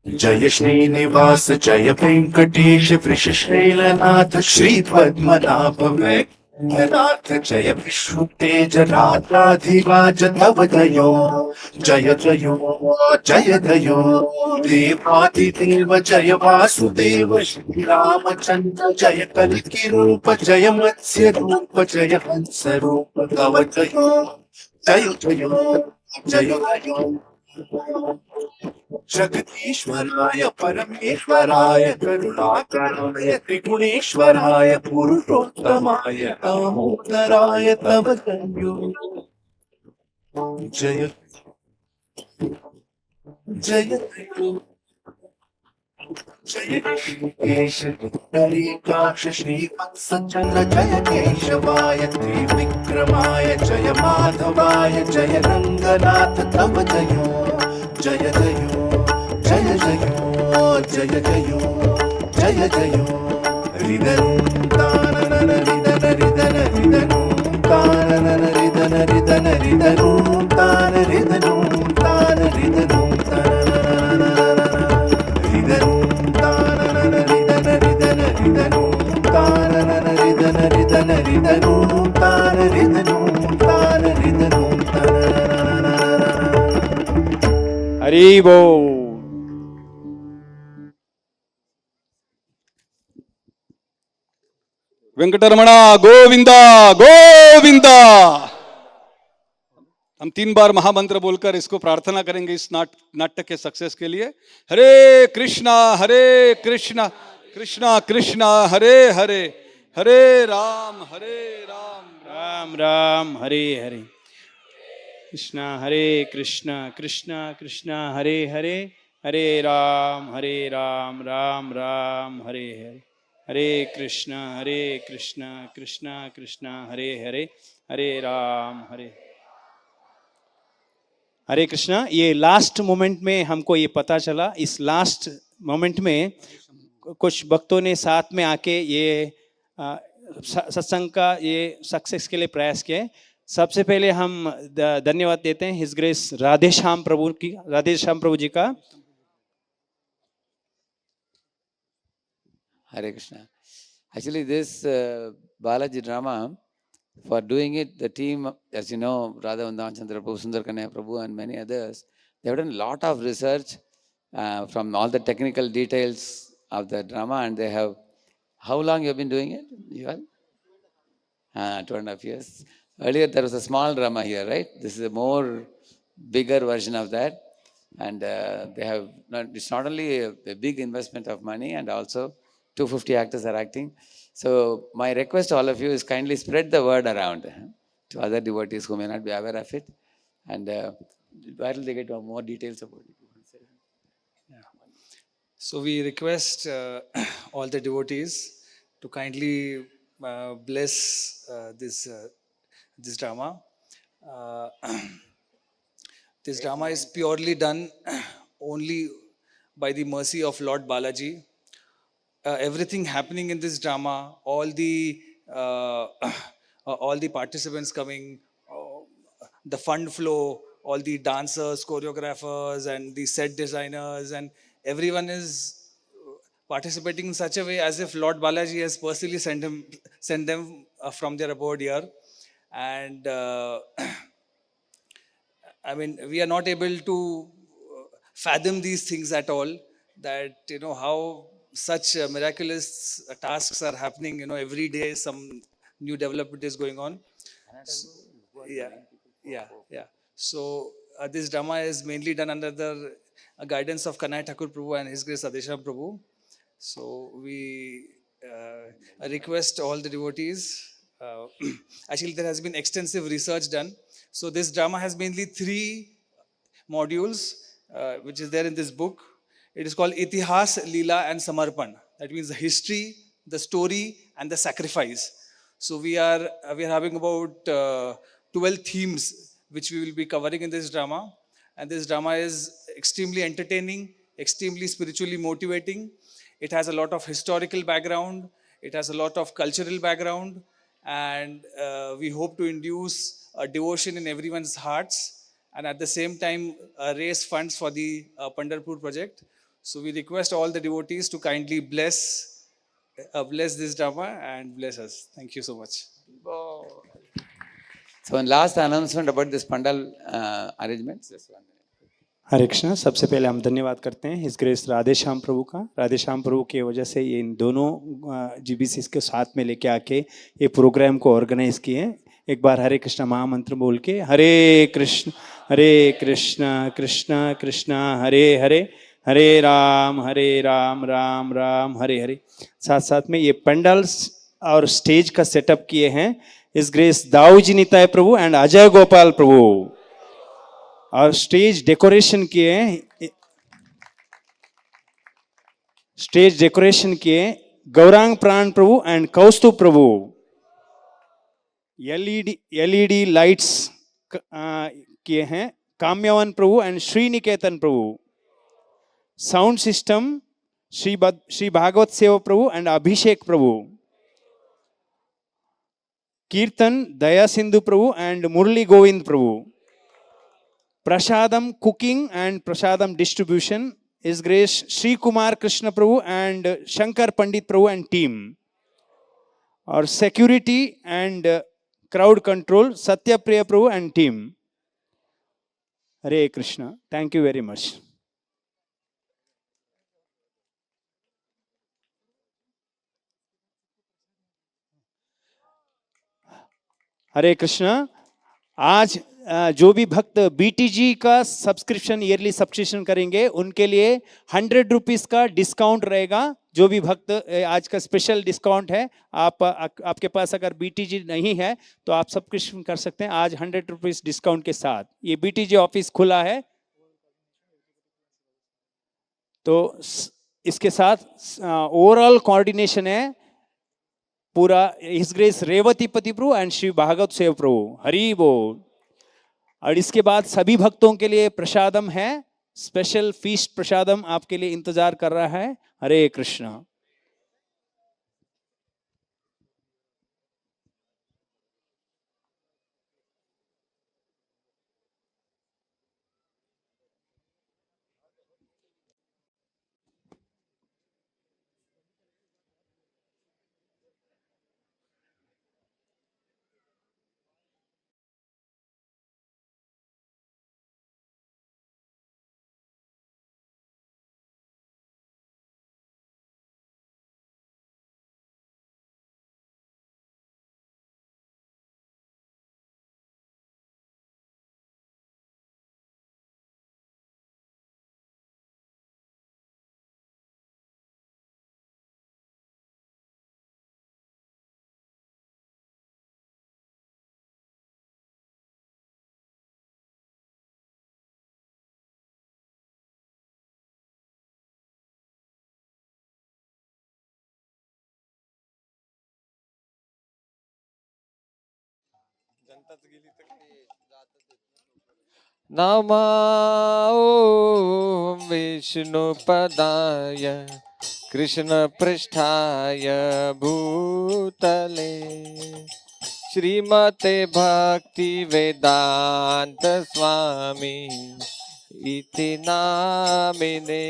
जय श्रीनिवास जय वेंकटेश वृषशैलनाथ श्री पद्मनाभ वैद्यनाथ जय विष्णु तेज राधाधिराज तव दयो जय जय दयो देवादिदेव जय वासुदेव श्री रामचंद्र जय कल्कि रूप जय मत्स्य रूप जय हंस रूप तव दयो जय जगदीश्वराय परमेश्वराय करुणाकराय त्रिगुणेश्वराय पुरुषोत्तमाय दामोदराय तव दयो जय जय केश हरिकाक्ष श्रीवत्सचंद्र जय केशवाय त्रिविक्रमाय जय माधवाय जय रंगनाथ तव दयो जय जय रिदन तानन रिदन रिदन रिदन तानन रिदन रिदन रिदन तान रिदन तान रिदन रिदन तानन रिदन रिदन रिदन तानन रिदन रिदन रिदन तान रिदन हरि बोल। वेंकटरमणा गोविंदा गोविंदा। हम 3 बार महामंत्र बोलकर इसको प्रार्थना करेंगे इस नाटक के सक्सेस के लिए। हरे कृष्णा कृष्णा कृष्णा हरे हरे, हरे राम राम राम हरे हरे, कृष्णा कृष्णा कृष्णा हरे हरे, हरे राम राम राम हरे हरे, हरे कृष्णा कृष्णा कृष्णा हरे हरे, हरे राम हरे कृष्णा। ये लास्ट मोमेंट में हमको ये पता चला, इस लास्ट मोमेंट में कुछ भक्तों ने साथ में आके ये सत्संग का ये सक्सेस के लिए प्रयास किए। सबसे पहले हम धन्यवाद देते हैं हिज ग्रेस राधेश्याम प्रभु जी का। Hare Krishna. Actually, this Balaji drama, for doing it, the team, as you know, Radha Vrindavan Chandra Prabhu, Sundar Kanaya Prabhu, and many others, they have done a lot of research from all the technical details of the drama, and they have. How long you have been doing it? You are 2.5 years. Earlier there was a small drama here, right? This is a more bigger version of that, and they have. It's not only a big investment of money, and also 250 actors are acting. So my request to all of you is kindly spread the word around to other devotees who may not be aware of it. And where will they get more details about it? So we request all the devotees to kindly bless this drama. Uh, this drama is purely done only by the mercy of Lord Balaji. Everything happening in this drama, all the participants coming, the fund flow, all the dancers, choreographers, and the set designers, and everyone is participating in such a way as if Lord Balaji has personally sent them from their abode here, and I mean, we are not able to fathom these things at all. That how such miraculous tasks are happening. Every day some new development is going on. Yeah, yeah. So this drama is mainly done under the guidance of Kanai Thakur Prabhu and His Grace Adesham Prabhu. So we request all the devotees. Actually, there has been extensive research done. So this drama has mainly 3 modules, which is there in this book. It is called Itihas, Leela, and Samarpan. That means the history, the story, and the sacrifice. So we are having about 12 themes which we will be covering in this drama. And this drama is extremely entertaining, extremely spiritually motivating. It has a lot of historical background. It has a lot of cultural background. And we hope to induce a devotion in everyone's hearts, and at the same time raise funds for the Pandharpur project. So we request all the devotees to kindly bless this drama and bless us. Thank you so much. So one last announcement about this Pandal arrangements. Just 1 minute. हरे कृष्णा। सबसे पहले हम धन्यवाद करते हैं his grace Radhe Shyam प्रभु का। राधे श्याम प्रभु की वजह से ये इन दोनों जीबीसी के साथ में लेके आके ये प्रोग्राम को ऑर्गेनाइज किए। एक बार हरे कृष्णा महामंत्र बोल के हरे कृष्ण कृष्ण कृष्ण हरे हरे, हरे राम राम राम हरे हरे। साथ साथ में ये पंडाल्स और स्टेज का सेटअप किए हैं his grace Dauji Nitai Prabhu and Ajay Gopal Prabhu, और स्टेज डेकोरेशन किए Gauranga Pran Prabhu and Kaustubh Prabhu. LED lights किए हैं Kamyavan Prabhu and Shriniketan Prabhu. Sound system Shri Bhagavat Seva Prabhu and Abhishek Prabhu. Kirtan Daya Sindhu Prabhu and Murali Govind Prabhu. Prasadam cooking and Prasadam distribution is Grace Sri Kumar Krishna Prabhu and Shankar Pandit Prabhu and team. Or security and crowd control Satya Priya Prabhu and team. Hare Krishna. Thank you very much. हरे कृष्णा। आज जो भी भक्त BTG का subscription yearly subscription करेंगे उनके लिए 100 rupees का discount रहेगा। जो भी भक्त आज का स्पेशल डिस्काउंट है। आपके पास अगर बीटीजी नहीं है तो आप सब्सक्रिप्शन कर सकते हैं आज 100 रुपीज डिस्काउंट के साथ। ये बीटीजी ऑफिस खुला है। तो इसके साथ ओवरऑल कोऑर्डिनेशन है पूरा his grace Revatipati Prabhu and Shri Bhagavat Sev Prabhu. Hari बोल। और इसके बाद सभी भक्तों के लिए प्रसादम है, स्पेशल फीस्ट प्रसादम आपके लिए इंतजार कर रहा है। हरे कृष्णा। नमा ॐ विष्णुपदाय कृष्णपृष्ठाय भूतले श्रीमते भक्तिवेदान्त स्वामी इति नामिने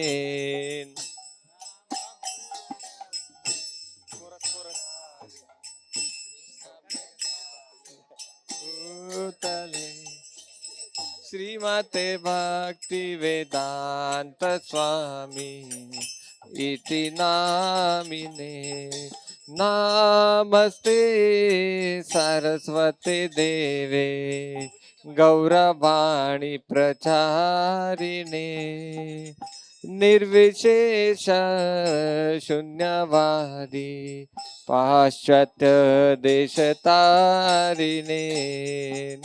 भूतले श्रीमते भक्तिवेदान्त स्वामी इति नामिने नमस्ते सरस्वती देवे गौरवाणी प्रचारिणे निर्विशेष शून्यवादी पाश्चात्य देशतारिणे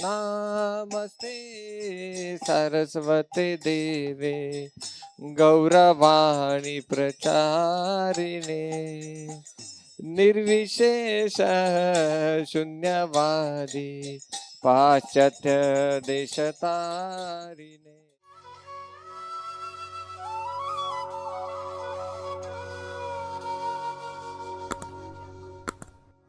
नमस्ते सरस्वती देवे गौरवाणी प्रचारिणे निर्विशेष शून्यवादी पाश्चात्य देशतारिणे